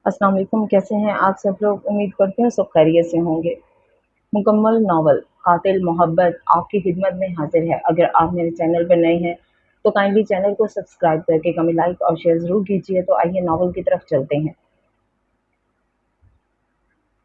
अस्सलाम वालेकुम, कैसे हैं आप सब लोग? उम्मीद करती हूँ सब खैरियत से होंगे। मुकम्मल नावल कातिल मोहब्बत आपकी खिदमत में हाजिर है। अगर आप मेरे चैनल पर नए हैं तो काइंडली चैनल को सब्सक्राइब करके कमेंट, लाइक और शेयर ज़रूर कीजिए। तो आइए नावल की तरफ चलते हैं।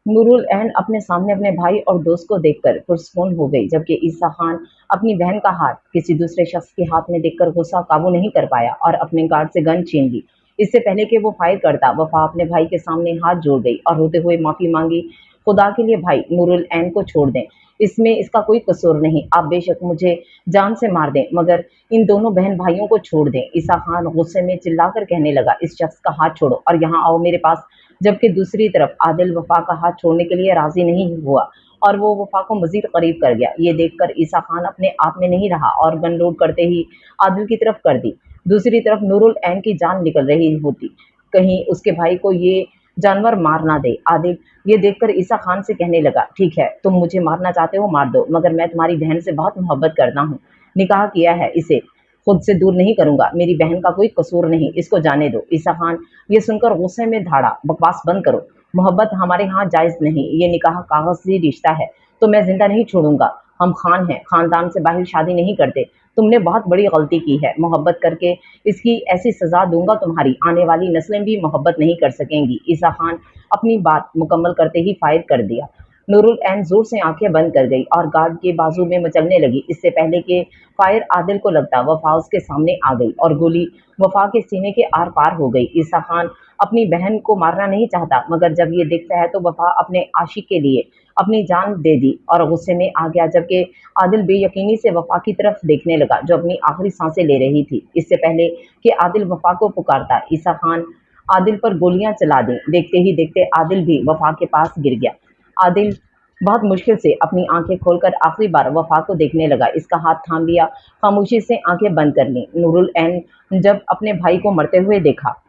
नूरुल ऐन अपने सामने अपने भाई और दोस्त को देखकर पुरसकून हो गई, जबकि ईसा खान अपनी बहन का हाथ किसी दूसरे शख्स के हाथ में देखकर गुस्सा काबू नहीं कर पाया और अपने गार्ड से गन छीन ली। इससे पहले कि वो फायर करता, वफा अपने भाई के सामने हाथ जोड़ गई और रोते हुए माफी मांगी। खुदा के लिए भाई, नूरुल ऐन को छोड़ दें, इसमें इसका कोई कसूर नहीं। आप बेशक मुझे जान से मार दें, मगर इन दोनों बहन भाइयों को छोड़ दें। ईसा खान गुस्से में चिल्लाकर कहने लगा, इस शख्स का हाथ छोड़ो और यहाँ आओ मेरे पास। जबकि दूसरी तरफ आदिल वफा का हाथ छोड़ने के लिए राजी नहीं हुआ और वो वफा को मजीद करीब कर गया। ये देखकर ईसा खान अपने आप में नहीं रहा और गन लोड करते ही आदिल की तरफ कर दी। दूसरी तरफ नूरुल ऐन की जान निकल रही होती, कहीं उसके भाई को ये जानवर मार ना दे। आदिल ये देखकर ईसा खान से कहने लगा, ठीक है, तुम मुझे मारना चाहते हो मार दो, मगर मैं तुम्हारी बहन से बहुत मोहब्बत करता हूँ, निकाह किया है, इसे खुद से दूर नहीं करूंगा। मेरी बहन का कोई कसूर नहीं, इसको जाने दो। ईसा खान ये सुनकर गुस्से में धाड़ा, बकवास बंद करो, मोहब्बत हमारे यहाँ जायज नहीं, ये निकाह कागजी रिश्ता है, तो मैं जिंदा नहीं छोड़ूंगा। हम खान हैं, खानदान से बाहर शादी नहीं करते। तुमने बहुत बड़ी गलती की है, मोहब्बत करके इसकी ऐसी सजा दूंगा, तुम्हारी आने वाली नस्लें भी मोहब्बत नहीं कर सकेंगी। ईसा खान अपनी बात मुकम्मल करते ही फायर कर दिया। नूरुल ऐन जोर से आंखें बंद कर गई और गार्ड के बाजू में मचलने लगी। इससे पहले कि फायर आदिल को लगता, वफा उसके सामने आ गई और गोली वफा के सीने के आर पार हो गई। ईसा खान अपनी बहन को मारना नहीं चाहता, मगर जब ये देखता है तो वफा अपने आशिक के लिए अपनी जान दे दी और गुस्से में आ गया। जबकि आदिल बेयकीनी से वफा की तरफ देखने लगा, जो अपनी आखिरी सांसें ले रही थी। इससे पहले कि आदिल वफा को पुकारता, ईसा खान आदिल पर गोलियां चला दी। देखते ही देखते आदिल भी वफा के पास गिर गया। आदिल बहुत मुश्किल से अपनी आंखें खोलकर आखिरी बार वफा को देखने लगा। इसका हाथ थाम लिया, खामोशी से आंखें बंद कर ली। नूरुल ऐन जब अपने भाई को मरते हुए देखा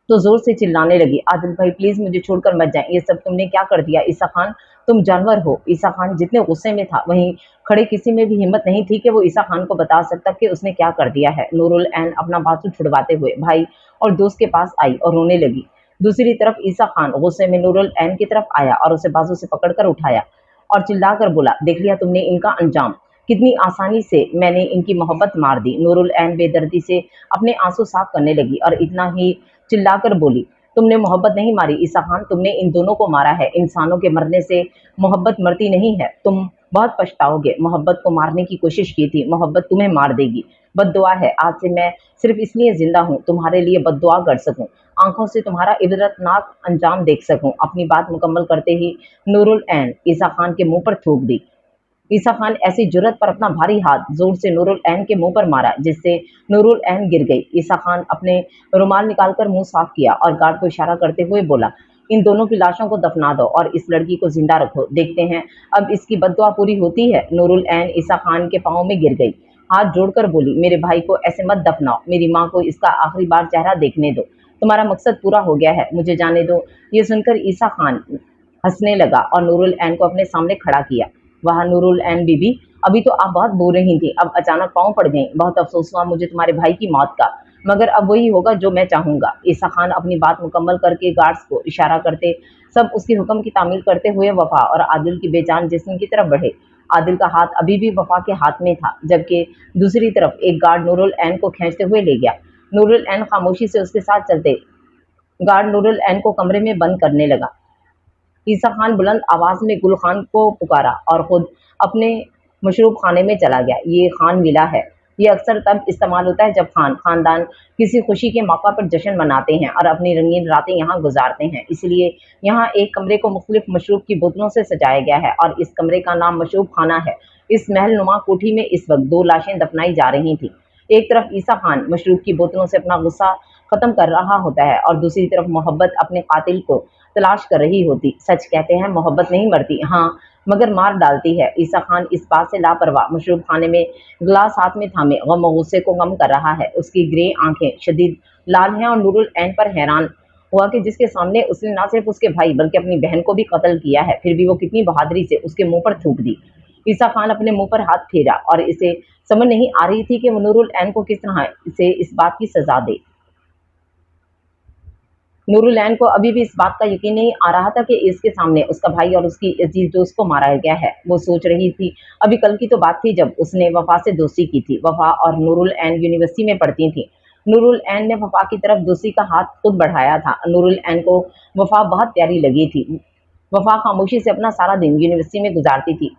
तो जोर से चिल्लाने लगी, आदिल भाई प्लीज मुझे छोड़कर मत जाएं, ये सब तुमने क्या कर दिया? ईसा खान तुम जानवर हो। ईसा खान जितने गुस्से में था, वहीं खड़े किसी में भी हिम्मत नहीं थी कि वो ईसा खान को बता सकता कि उसने क्या कर दिया है। नूरुल ऐन अपना बाजू छुड़वाते हुए भाई और दोस्त के पास आई और रोने लगी। दूसरी तरफ ईसा खान गुस्से में नूरुल ऐन की तरफ आया और उसे बाजू से पकड़कर उठाया और चिल्लाकर बोला, देख लिया तुमने इनका अंजाम, कितनी आसानी से मैंने इनकी मोहब्बत मार दी। नूरुल ऐन बेदर्दी से अपने आंसू साफ करने लगी और इतना ही चिल्लाकर बोली, तुमने मोहब्बत नहीं मारी ईसा खान, तुमने इन दोनों को मारा है। इंसानों के मरने से मोहब्बत मरती नहीं है, तुम बहुत पछताओगे। मोहब्बत को मारने की कोशिश की थी, मोहब्बत तुम्हें मार देगी। बद्दुआ है, आज से मैं सिर्फ इसलिए जिंदा हूँ तुम्हारे लिए बद्दुआ कर सकूं, आंखों से तुम्हारा इबरतनाक अंजाम देख सकूं। अपनी बात मुकम्मल करते ही नूरुल ऐन ईसा खान के मुंह पर थूक दी। ईसा खान ऐसी जुर्रत पर अपना भारी हाथ जोर से नूरुल ऐन के मुंह पर मारा, जिससे नूरुल ऐन गिर गई। ईसा खान अपने रुमाल निकालकर मुंह साफ किया और गार्ड को इशारा करते हुए बोला, इन दोनों की लाशों को दफना दो और इस लड़की को जिंदा रखो, देखते हैं अब इसकी बद्दुआ पूरी होती है। नूरुल ऐन ईसा खान के पांव में गिर गई, हाथ जोड़कर बोली, मेरे भाई को ऐसे मत दफनाओ, मेरी माँ को इसका आखिरी बार चेहरा देखने दो, तुम्हारा मकसद पूरा हो गया है, मुझे जाने दो। ये सुनकर ईसा खान हंसने लगा और नूरुल ऐन को अपने सामने खड़ा किया। वहाँ नूरुल ऐन बीबी, अभी तो आप बहुत बोल रही थी, अब अचानक पाँव पड़ गई, बहुत अफसोस हुआ मुझे तुम्हारे भाई की मौत का, मगर अब वही होगा जो मैं चाहूंगा। ईसा खान अपनी बात मुकम्मल करके गार्ड्स को इशारा करते सब उसके हुक्म की तामील करते हुए वफा और आदिल की बेजान जिस्म की तरफ बढ़े। आदिल का हाथ अभी भी वफा के हाथ में था, जबकि दूसरी तरफ एक गार्ड नूरुल ऐन को खींचते हुए ले गया। नूरुल ऐन खामोशी से उसके साथ चलते गार्ड नूरुल ऐन को कमरे में बंद करने लगा। ईसा खान बुलंद आवाज में गुल खान को पुकारा और खुद अपने मशरूब खाने में चला गया। ये खान विला है, ये अक्सर तब इस्तेमाल होता है जब खानदान किसी खुशी के मौका पर जश्न मनाते हैं और अपनी रंगीन रातें यहाँ गुजारते हैं। इसलिए यहाँ एक कमरे को मुख्तलिफ मशरूब की बोतलों से सजाया गया है और इस कमरे का नाम मशरूब खाना है। इस महल नुमा कोठी में इस वक्त दो लाशें दफनाई जा रही थी। एक तरफ ईसा खान मशरूब की बोतलों से अपना गुस्सा खत्म कर रहा होता है और दूसरी तरफ मोहब्बत अपने कातिल को तलाश कर रही होती। सच कहते हैं मोहब्बत नहीं मरती, हाँ मगर मार डालती है। ईसा खान इस बात से लापरवाह मशरूब खाने में गिलास हाथ में थामे गम और गुस्से को गम कर रहा है। उसकी ग्रे आंखें शदीद लाल हैं और नूरुल ऐन पर हैरान हुआ कि जिसके सामने उसने ना सिर्फ उसके भाई बल्कि अपनी बहन को भी कत्ल किया है, फिर भी वो कितनी बहादुरी से उसके मुंह पर थूक दी। ईसा खान अपने मुंह पर हाथ फेरा और इसे समझ नहीं आ रही थी कि वो नूरुल ऐन को किस तरह से इस बात की सजा दे। नूरुल ऐन को अभी भी इस बात का यकीन नहीं आ रहा था कि इसके सामने उसका भाई और उसकी अजीज दोस्त को मारा गया है। वो सोच रही थी, अभी कल की तो बात थी जब उसने वफा से दोस्ती की थी। वफा और नूरुल ऐन यूनिवर्सिटी में पढ़ती थी। नूरुल ऐन ने वफा की तरफ दोस्ती का हाथ खुद बढ़ाया था। नूरुल ऐन को वफा बहुत प्यारी लगी थी। वफा खामोशी से अपना सारा दिन यूनिवर्सिटी में गुजारती थी।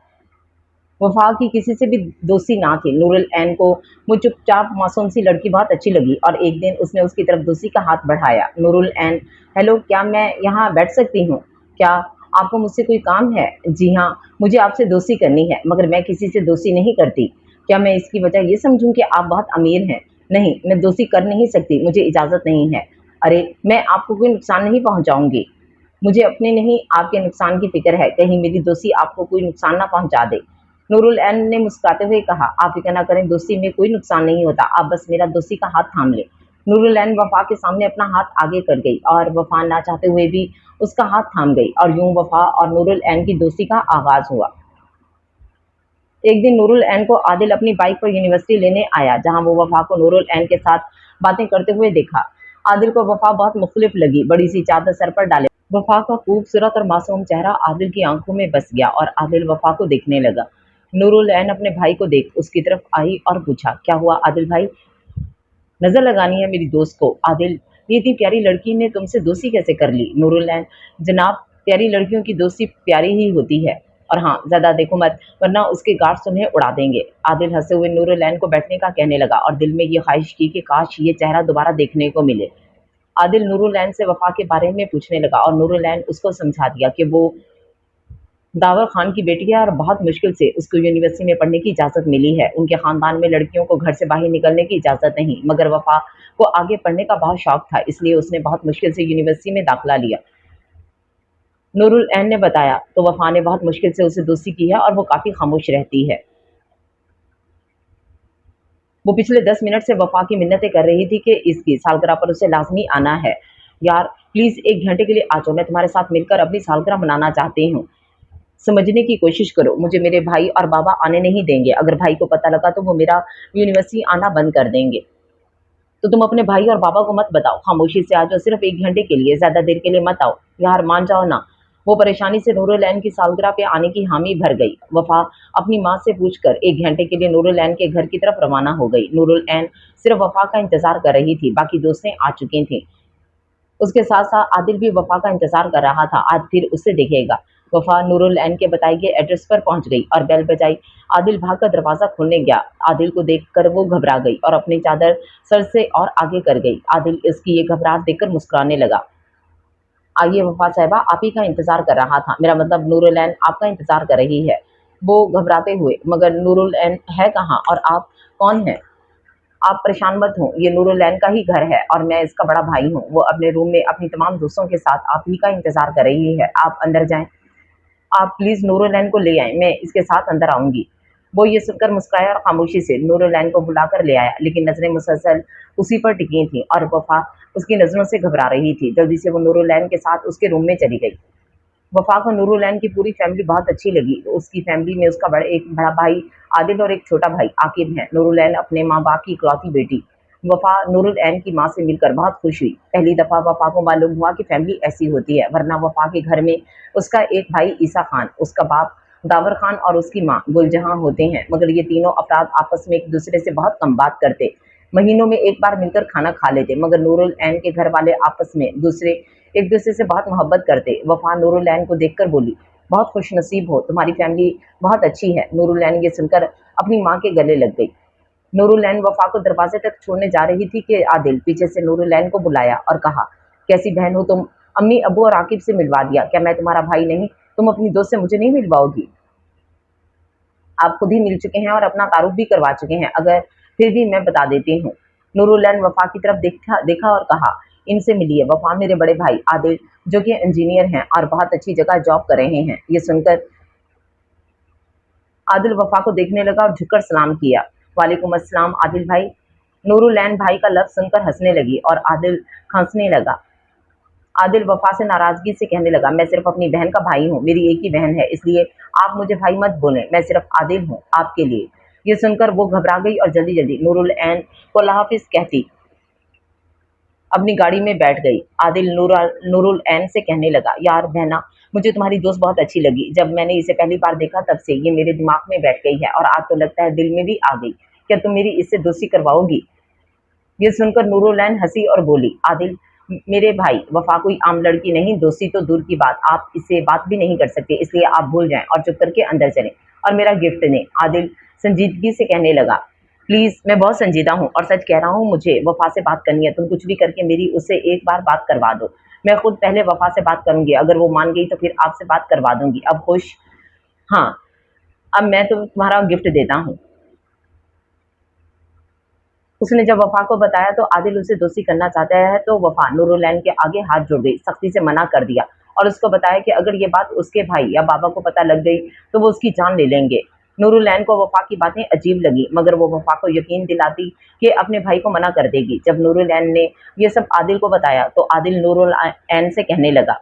वफा की किसी से भी दोस्ती ना थी। नूरुल ऐन को वो चुपचाप मासूम सी लड़की बहुत अच्छी लगी और एक दिन उसने उसकी तरफ दोस्ती का हाथ बढ़ाया। नूरुल ऐन, हेलो, क्या मैं यहाँ बैठ सकती हूँ? क्या आपको मुझसे कोई काम है? जी हाँ, मुझे आपसे दोस्ती करनी है, मगर मैं किसी से दोस्ती नहीं करती। क्या मैं इसकी वजह ये समझूं कि आप बहुत अमीर हैं? नहीं, मैं दोस्ती कर नहीं सकती, मुझे इजाज़त नहीं है। अरे, मैं आपको कोई नुकसान नहीं पहुँचाऊँगी। मुझे अपने नहीं आपके नुकसान की फ़िक्र है, कहीं मेरी दोस्ती आपको कोई नुकसान ना पहुँचा दे। नूरुल ऐन ने मुस्कुराते हुए कहा, आप फ़िक्र ना करें, दोस्ती में कोई नुकसान नहीं होता, आप बस मेरा दोस्ती का हाथ थाम लें। नूरुल ऐन वफ़ा के सामने अपना हाथ आगे कर गई और वफ़ा ना चाहते हुए भी उसका हाथ थाम गई और यूँ वफ़ा और नूरुल ऐन की दोस्ती का आगाज़ हुआ। एक दिन नूरुल ऐन को आदिल अपनी बाइक पर यूनिवर्सिटी लेने आया, जहाँ वो वफ़ा को नूरुल ऐन के साथ बातें करते हुए देखा। आदिल को वफ़ा बहुत मुख्तलिफ लगी, बड़ी सी चादर सर पर डाले वफ़ा का खूबसूरत और मासूम चेहरा आदिल की आंखों में बस गया और आदिल वफ़ा को देखने लगा। नूरुल ऐन अपने भाई को देख उसकी तरफ आई और पूछा, क्या हुआ आदिल भाई? नज़र लगानी है मेरी दोस्त को? आदिल, ये इतनी प्यारी लड़की ने तुमसे दोस्ती कैसे कर ली? नूरुल ऐन, जनाब, प्यारी लड़कियों की दोस्ती प्यारी ही होती है। और हाँ, ज़्यादा देखो मत, वरना उसके गार्ड्स तुम्हें उड़ा देंगे। आदिल हंसते हुए नूरुल ऐन को बैठने का कहने लगा और दिल में ये ख्वाहिश की कि काश ये चेहरा दोबारा देखने को मिले। आदिल नूरुल ऐन से वफ़ा के बारे में पूछने लगा और नूरुल ऐन उसको समझा दिया कि वो दावर खान की बेटी है और बहुत मुश्किल से उसको यूनिवर्सिटी में पढ़ने की इजाज़त मिली है। उनके ख़ानदान में लड़कियों को घर से बाहर निकलने की इजाज़त नहीं, मगर वफ़ा को आगे पढ़ने का बहुत शौक था, इसलिए उसने बहुत मुश्किल से यूनिवर्सिटी में दाखिला लिया। नूरुल ऐन ने बताया, तो वफ़ा ने बहुत मुश्किल से उससे दोस्ती की है और वो काफ़ी खामोश रहती है। वो पिछले 10 मिनट से वफ़ा की मिन्नतें कर रही थी कि इसकी सालगिरह पर उसे लाज़मी आना है। यार, प्लीज़ 1 घंटे के लिए आ जाओ, मैं तुम्हारे साथ मिलकर अपनी सालगिरह मनाना चाहती हूँ। समझने की कोशिश करो, मुझे मेरे भाई और बाबा आने नहीं देंगे। अगर भाई को पता लगा तो वो मेरा यूनिवर्सिटी आना बंद कर देंगे। तो तुम अपने भाई और बाबा को मत बताओ, खामोशी से आ जाओ, सिर्फ 1 घंटे के लिए, ज़्यादा देर के लिए मत आओ। यार मान जाओ ना। वो परेशानी से नूरुल ऐन की सालगिरह पे आने की हामी भर गई। वफ़ा अपनी माँ से पूछकर 1 घंटे के लिए नूरुल ऐन के घर की तरफ रवाना हो गई। नूरुल ऐन सिर्फ वफ़ा का इंतज़ार कर रही थी, बाकी दोस्तें आ चुकी थीं। उसके साथ-साथ आदिल भी वफ़ा का इंतज़ार कर रहा था, आज फिर उसे दिखेगा। वफ़ा नूरुल ऐन के बताए गए एड्रेस पर पहुँच गई और बेल बजाई। आदिल भागकर दरवाज़ा खोलने गया। आदिल को देखकर वो घबरा गई और अपनी चादर सर से और आगे कर गई। आदिल इसकी ये घबराहट देखकर मुस्कुराने लगा। आइए वफ़ा साहिबा, आप ही का इंतज़ार कर रहा था। मेरा मतलब नूरुल ऐन आपका इंतज़ार कर रही है। वो घबराते हुए, मगर नूरुल ऐन है कहाँ और आप कौन हैं? आप परेशान मत हों, ये नूरुल ऐन का ही घर है और मैं इसका बड़ा भाई हूँ। वो अपने रूम में अपनी तमाम दोस्तों के साथ आप ही का इंतज़ार कर रही है। आप अंदर जाएँ। आप प्लीज़ नूरुल ऐन को ले आएँ, मैं इसके साथ अंदर आऊँगी। वो ये सुनकर मुस्कुराया और खामोशी से नूरुल ऐन को बुलाकर ले आया, लेकिन नज़रें मुसलसल उसी पर टिकी थीं और वफ़ा उसकी नज़रों से घबरा रही थी। जल्दी से वो नूरुल ऐन के साथ उसके रूम में चली गई। वफ़ा को नूरुल ऐन की पूरी फैमिली बहुत अच्छी लगी। उसकी फैमिली में उसका एक बड़ा भाई आदिल और एक छोटा भाई आकिब हैं। नूरुल ऐन अपने माँ-बाप की इकलौती बेटी। वफ़ा नूरुल ऐन की माँ से मिलकर बहुत खुश हुई। पहली दफ़ा वफ़ा को मालूम हुआ कि फैमिली ऐसी होती है, वरना वफ़ा के घर में उसका एक भाई ईसा खान, उसका बाप दावर खान और उसकी माँ गुलजहाँ होते हैं, मगर ये तीनों अफ़राद आपस में एक-दूसरे से बहुत कम बात करते। महीनों में एक बार मिलकर खाना खा लेते, मगर नूरुल ऐन के घर वाले आपस में एक दूसरे से बहुत मोहब्बत करते। वफ़ा नूरुल ऐन को देखकर बोली, बहुत खुशनसीब हो, तुम्हारी फैमिली बहुत अच्छी है। नूरुल ऐन ये सुनकर अपनी माँ के गले लग गई। नूरुल ऐन वफ़ा को दरवाजे तक छोड़ने जा रही थी कि आदिल पीछे से नूरुल ऐन को बुलाया और कहा, कैसी बहन हो तुम? अम्मी अबू और आकिब से मिलवा दिया, क्या मैं तुम्हारा भाई नहीं? तुम अपनी दोस्त से मुझे नहीं मिलवाओगी? आप खुद ही मिल चुके हैं और अपना तारुफ भी करवा चुके हैं, अगर फिर भी मैं बता देती हूँ। नूरुल ऐन वफ़ा की तरफ देखा और कहा, इनसे मिलिए, वफ़ा मेरे बड़े भाई आदिल, जो कि इंजीनियर हैं और बहुत अच्छी जगह जॉब कर रहे हैं। ये सुनकर आदिल वफ़ा को देखने लगा और झुककर सलाम किया। वालेकुम अस्सलाम आदिल भाई। नूरुल ऐन भाई का लफ्ज़ सुनकर हंसने लगी और आदिल खांसने लगा। आदिल वफ़ा से नाराज़गी से कहने लगा, मैं सिर्फ़ अपनी बहन का भाई हूँ, मेरी एक ही बहन है, इसलिए आप मुझे भाई मत बोलें, मैं सिर्फ़ आदिल हूँ आपके लिए। ये सुनकर वो घबरा गई और जल्दी-जल्दी नूरुल ऐन को अल्लाह हाफ़िज़ कहती अपनी गाड़ी में बैठ गई। आदिल नूरुल ऐन से कहने लगा, यार बहना, मुझे तुम्हारी दोस्त बहुत अच्छी लगी। जब मैंने इसे पहली बार देखा तब से ये मेरे दिमाग में बैठ गई है और आज तो लगता है दिल में भी आ गई। क्या तुम मेरी इससे दोस्ती करवाओगी? ये सुनकर नूरुल ऐन हंसी और बोली, आदिल मेरे भाई, वफा कोई आम लड़की नहीं, दोस्ती तो दूर की बात, आप इससे बात भी नहीं कर सकते, इसलिए आप भूल जाएं और चुप करके अंदर चलें और मेरा गिफ्ट दें। आदिल संजीदगी से कहने लगा, प्लीज, मैं बहुत संजीदा हूँ और सच कह रहा हूँ, मुझे वफा से बात करनी है। तुम कुछ भी करके मेरी उससे एक बार बात करवा दो। मैं खुद पहले वफा से बात करूंगी, अगर वो मान गई तो फिर आपसे बात करवा दूंगी। अब खुश? हाँ, अब मैं तो तुम्हारा गिफ्ट देता हूँ। उसने जब वफा को बताया तो आदिल उसे दोस्ती करना चाहता है तो वफा नूरुलैन के आगे हाथ जोड़ गई, सख्ती से मना कर दिया और उसको बताया कि अगर ये बात उसके भाई या बाबा को पता लग गई तो वो उसकी जान ले लेंगे। नूरुलैन को वफा की बातें अजीब लगी, मगर वो वफा को यकीन दिलाती कि अपने भाई को मना कर देगी। जब नूरुलैन ने ये सब आदिल को बताया तो आदिल नूरुलैन से कहने लगा,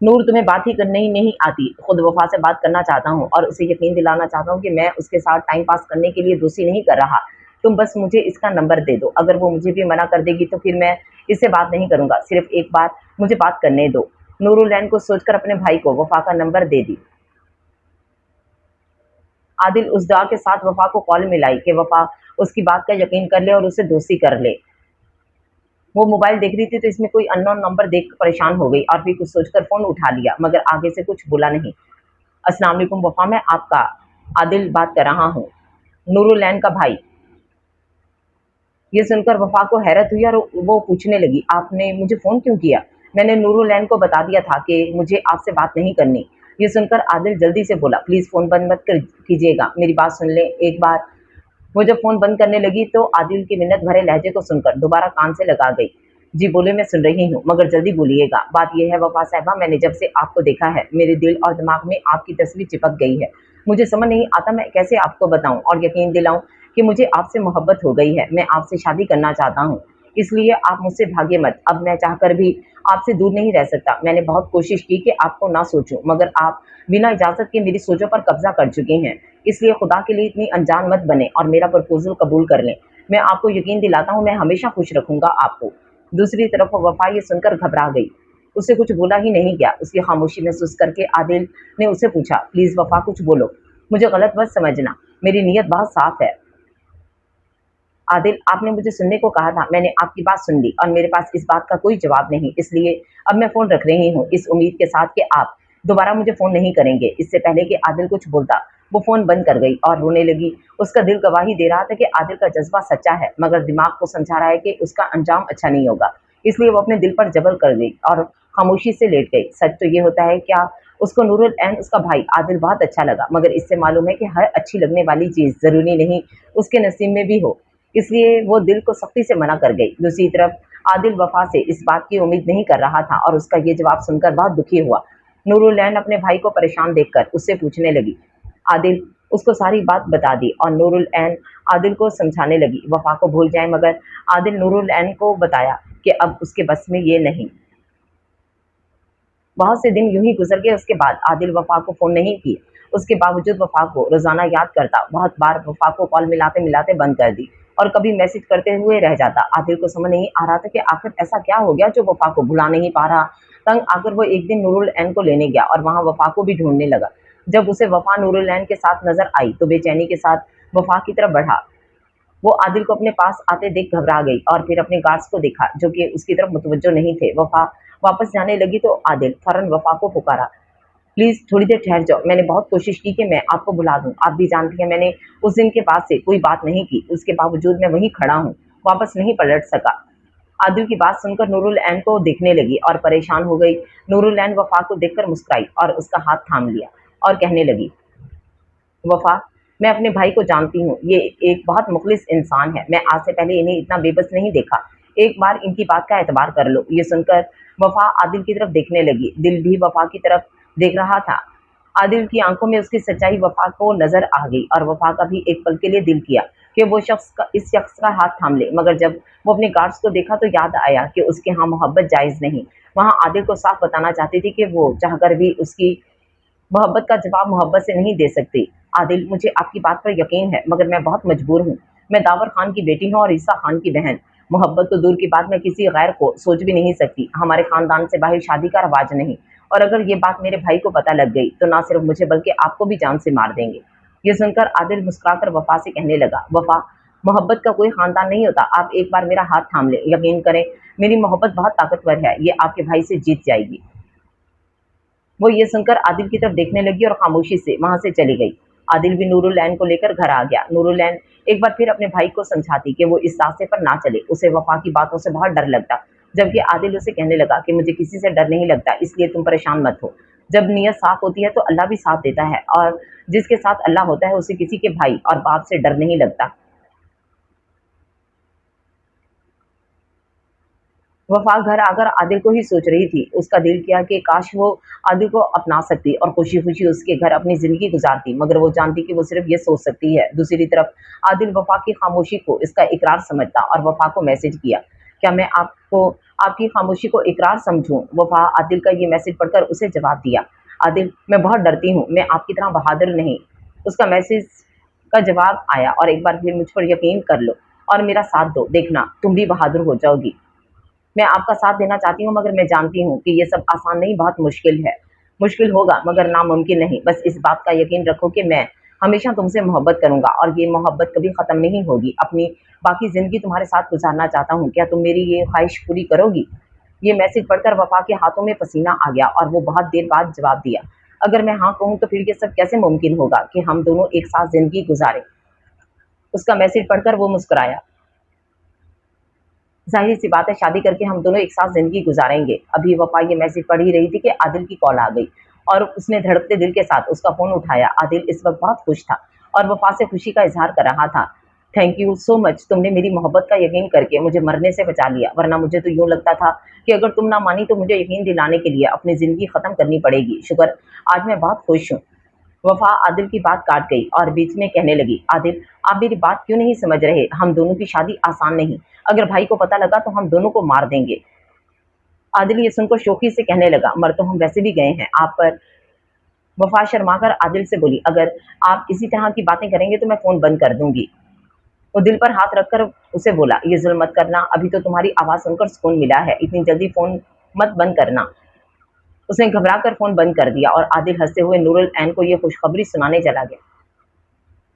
नूर, तुम्हें बात ही करने ही नहीं आती। खुद वफा से बात करना चाहता हूँ और उसे यकीन दिलाना चाहता हूँ कि मैं उसके साथ टाइम पास करने के लिए दोस्ती नहीं कर रहा। तुम बस मुझे इसका नंबर दे दो। अगर वो मुझे भी मना कर देगी तो फिर मैं इससे बात नहीं करूंगा। सिर्फ एक बार मुझे बात करने दो। नूरुलैन को सोचकर अपने भाई को वफा का नंबर दे दी। आदिल उस दुआ के साथ वफा को कॉल मिलाई कि वफा उसकी बात का यकीन कर ले और उसे दोस्ती कर ले। वो मोबाइल देख रही थी तो इसमें कोई अननोन नंबर देख परेशान हो गई और फिर कुछ सोचकर फोन उठा लिया, मगर आगे से कुछ बोला नहीं। अस्सलाम वालेकुम वफा, मैं आपका आदिल बात कर रहा हूँ, नूरुलैन का भाई। ये सुनकर वफा को हैरत हुई और वो पूछने लगी, आपने मुझे फ़ोन क्यों किया? मैंने नूरुलैन को बता दिया था कि मुझे आपसे बात नहीं करनी। ये सुनकर आदिल जल्दी से बोला, प्लीज़ फ़ोन बंद मत कर कीजिएगा, मेरी बात सुन लें एक बार। वो जब फ़ोन बंद करने लगी तो आदिल की मिन्नत भरे लहजे को सुनकर दोबारा कान से लगा गई। जी बोले, मैं सुन रही हूँ, मगर जल्दी बोलिएगा। बात यह है वफा साहबा, मैंने जब से आपको देखा है मेरे दिल और दिमाग में आपकी तस्वीर चिपक गई है। मुझे समझ नहीं आता मैं कैसे आपको बताऊं और यकीन दिलाऊं कि मुझे आपसे मोहब्बत हो गई है। मैं आपसे शादी करना चाहता हूँ, इसलिए आप मुझसे भागिए मत। अब मैं चाहकर भी आपसे दूर नहीं रह सकता। मैंने बहुत कोशिश की कि आपको ना सोचूं, मगर आप बिना इजाज़त के मेरी सोचों पर कब्जा कर चुके हैं। इसलिए खुदा के लिए इतनी अनजान मत बने और मेरा प्रपोज़ल कबूल कर लें। मैं आपको यकीन दिलाता हूँ, मैं हमेशा खुश रखूँगा आपको। दूसरी तरफ वफ़ा ये सुनकर घबरा गई। उसे कुछ बोला ही नहीं गया। उसकी खामोशी महसूस करके आदिल ने उससे पूछा, प्लीज़ वफ़ा कुछ बोलो, मुझे गलत मत समझना, मेरी नीयत बहुत साफ़ है। आदिल, आपने मुझे सुनने को कहा था, मैंने आपकी बात सुन ली और मेरे पास इस बात का कोई जवाब नहीं, इसलिए अब मैं फ़ोन रख रही हूँ, इस उम्मीद के साथ कि आप दोबारा मुझे फ़ोन नहीं करेंगे। इससे पहले कि आदिल कुछ बोलता, वो फ़ोन बंद कर गई और रोने लगी। उसका दिल गवाही दे रहा था कि आदिल का जज़्बा सच्चा है, मगर दिमाग को समझा रहा है कि उसका अंजाम अच्छा नहीं होगा। इसलिए वो अपने दिल पर जबर कर गई और खामोशी से लेट गई। सच तो ये होता है, क्या उसको नूरुल ऐन उसका भाई आदिल बहुत अच्छा लगा, मगर इससे मालूम है कि हर अच्छी लगने वाली चीज़ ज़रूरी नहीं उसके नसीब में भी हो। इसलिए वो दिल को सख्ती से मना कर गई। दूसरी तरफ आदिल वफा से इस बात की उम्मीद नहीं कर रहा था और उसका ये जवाब सुनकर बहुत दुखी हुआ। नूरुलैन अपने भाई को परेशान देखकर उससे पूछने लगी। आदिल उसको सारी बात बता दी और नूरुलैन आदिल को समझाने लगी वफा को भूल जाए, मगर आदिल नूरुलैन को बताया कि अब उसके बस में ये नहीं। बहुत से दिन यूं ही गुजर गए। उसके बाद आदिल वफा को फ़ोन नहीं की। उसके बावजूद वफा को रोज़ाना याद करता। बहुत बार वफा को कॉल मिलाते मिलाते बंद कर दी और कभी मैसेज करते हुए रह जाता। आदिल को समझ नहीं आ रहा था कि आखिर ऐसा क्या हो गया जो वफा को भुला नहीं पा रहा। तंग आकर वो एक दिन नूरुल ऐन को लेने गया और वहाँ वफा को भी ढूंढने लगा। जब उसे वफा नूरुल ऐन के साथ नजर आई तो बेचैनी के साथ वफा की तरफ बढ़ा। वो आदिल को अपने पास आते देख घबरा गई और फिर अपने गार्ड्स को देखा जो कि उसकी तरफ मुतवज्जो नहीं थे। वफा वापस जाने लगी तो आदिल फौरन वफा को पुकारा, प्लीज़ थोड़ी देर ठहर जाओ, मैंने बहुत कोशिश की कि मैं आपको बुला दूँ। आप भी जानती हैं मैंने उस दिन के बाद से कोई बात नहीं की, उसके बावजूद मैं वहीं खड़ा हूँ, वापस नहीं पलट सका। आदिल की बात सुनकर नूरुल ऐन को देखने लगी और परेशान हो गई। नूरुल ऐन वफा को देखकर मुस्कुराई और उसका हाथ थाम लिया और कहने लगी, वफा, मैं अपने भाई को जानती हूँ, ये एक बहुत मुखलिस इंसान है। मैं आज से पहले इन्हें इतना बेबस नहीं देखा। एक बार इनकी बात का एतबार कर लो। ये सुनकर वफा आदिल की तरफ देखने लगी। दिल भी वफा की तरफ देख रहा था। आदिल की आंखों में उसकी सच्चाई वफा को नजर आ गई और वफा का भी एक पल के लिए दिल किया कि वो इस शख्स का हाथ थाम ले, मगर जब वो अपने गार्ड्स को देखा तो याद आया कि उसके यहाँ मोहब्बत जायज़ नहीं। वहाँ आदिल को साफ बताना चाहती थी कि वो चाहकर भी उसकी मोहब्बत का जवाब मोहब्बत से नहीं दे सकती। आदिल, मुझे आपकी बात पर यकीन है, मगर मैं बहुत मजबूर हूँ। मैं दावर खान की बेटी हूँ और ईसा खान की बहन। मोहब्बत तो दूर की बात, मैं किसी गैर को सोच भी नहीं सकती। हमारे खानदान से बाहर शादी का रवाज नहीं, और अगर ये बात मेरे भाई को पता लग गई तो ना सिर्फ मुझे बल्कि आपको भी जान से मार देंगे। ये सुनकर आदिल मुस्कुराकर वफा से कहने लगा, वफा, मोहब्बत का कोई खानदान नहीं होता। आप एक बार मेरा हाथ थाम लें, यकीन करें मेरी मोहब्बत बहुत ताकतवर है, ये आपके भाई से जीत जाएगी। वो ये सुनकर आदिल की तरफ देखने लगी और खामोशी से वहां से चली गई। आदिल भी नूरुल को लेकर घर आ गया। नूरुल एक बार फिर अपने भाई को समझाती कि वो इस रास्ते पर ना चले, उसे वफा की बातों से बहुत डर लगता, जबकि आदिल उसे कहने लगा कि मुझे किसी से डर नहीं लगता, इसलिए तुम परेशान मत हो। जब नीयत साफ होती है तो अल्लाह भी साथ देता है, और जिसके साथ अल्लाह होता है उसे किसी के भाई और बाप से डर नहीं लगता। वफा घर आकर आदिल को ही सोच रही थी। उसका दिल किया कि काश वो आदिल को अपना सकती और खुशी-खुशी उसके घर अपनी ज़िंदगी गुज़ारती, मगर वो जानती कि वो सिर्फ़ ये सोच सकती है। दूसरी तरफ आदिल वफा की खामोशी को इसका इकरार समझता और वफा को मैसेज किया, "क्या मैं आपको आपकी खामोशी को इकरार समझूँ?" वफा आदिल का ये मैसेज पढ़कर उसे जवाब दिया, "आदिल, मैं बहुत डरती हूँ, मैं आपकी तरह बहादुर नहीं।" उसका मैसेज का जवाब आया, "और एक बार फिर मुझ पर यकीन कर लो और मेरा साथ दो, देखना तुम भी बहादुर हो जाओगी। मैं आपका साथ देना चाहती हूँ, मगर मैं जानती हूँ कि ये सब आसान नहीं, बहुत मुश्किल है। मुश्किल होगा मगर नामुमकिन नहीं। बस इस बात का यकीन रखो कि मैं हमेशा तुमसे मोहब्बत करूँगा और ये मोहब्बत कभी ख़त्म नहीं होगी। अपनी बाकी ज़िंदगी तुम्हारे साथ गुज़ारना चाहता हूँ। क्या तुम मेरी ये ख़्वाहिश पूरी करोगी?" ये मैसेज पढ़कर वफ़ा के हाथों में पसीना आ गया और वो बहुत देर बाद जवाब दिया, "अगर मैं हाँ कहूँ तो फिर ये सब कैसे मुमकिन होगा कि हम दोनों एक साथ ज़िंदगी गुज़ारें?" उसका मैसेज पढ़कर वो मुस्कुराया। ज़ाहिर-सी बात है, शादी करके हम दोनों एक साथ ज़िंदगी गुज़ारेंगे। अभी वफ़ा ये मैसेज पढ़ ही रही थी कि आदिल की कॉल आ गई और उसने धड़कते दिल के साथ उसका फ़ोन उठाया। आदिल इस वक़्त बहुत खुश था और वफ़ा से खुशी का इज़हार कर रहा था। "थैंक यू सो मच, तुमने मेरी मोहब्बत का यकीन करके मुझे मरने से बचा लिया, वरना मुझे तो यूँ लगता था कि अगर तुम ना मानी तो मुझे यकीन दिलाने के लिए अपनी ज़िंदगी ख़त्म करनी पड़ेगी। शुक्र, आज मैं बहुत खुश हूँ।" वफ़ा आदिल की बात काट गई और बीच में कहने लगी, "आदिल, आप मेरी बात क्यों नहीं समझ रहे? हम दोनों की शादी आसान नहीं। अगर भाई को पता लगा तो हम दोनों को मार देंगे।" आदिल ये सुनकर शोखी से कहने लगा, "मर तो हम वैसे भी गए हैं आप पर।" वफ़ा शर्माकर आदिल से बोली, "अगर आप इसी तरह की बातें करेंगे तो मैं फ़ोन बंद कर दूँगी।" वो दिल पर हाथ रखकर उसे बोला, "ये ज़ुल्म मत करना, अभी तो तुम्हारी आवाज़ सुनकर सुकून मिला है, इतनी जल्दी फ़ोन मत बंद करना।" उसने घबराकर फ़ोन बंद कर दिया और आदिल हँसते हुए नूरुल ऐन को ये खुशखबरी सुनाने चला गया।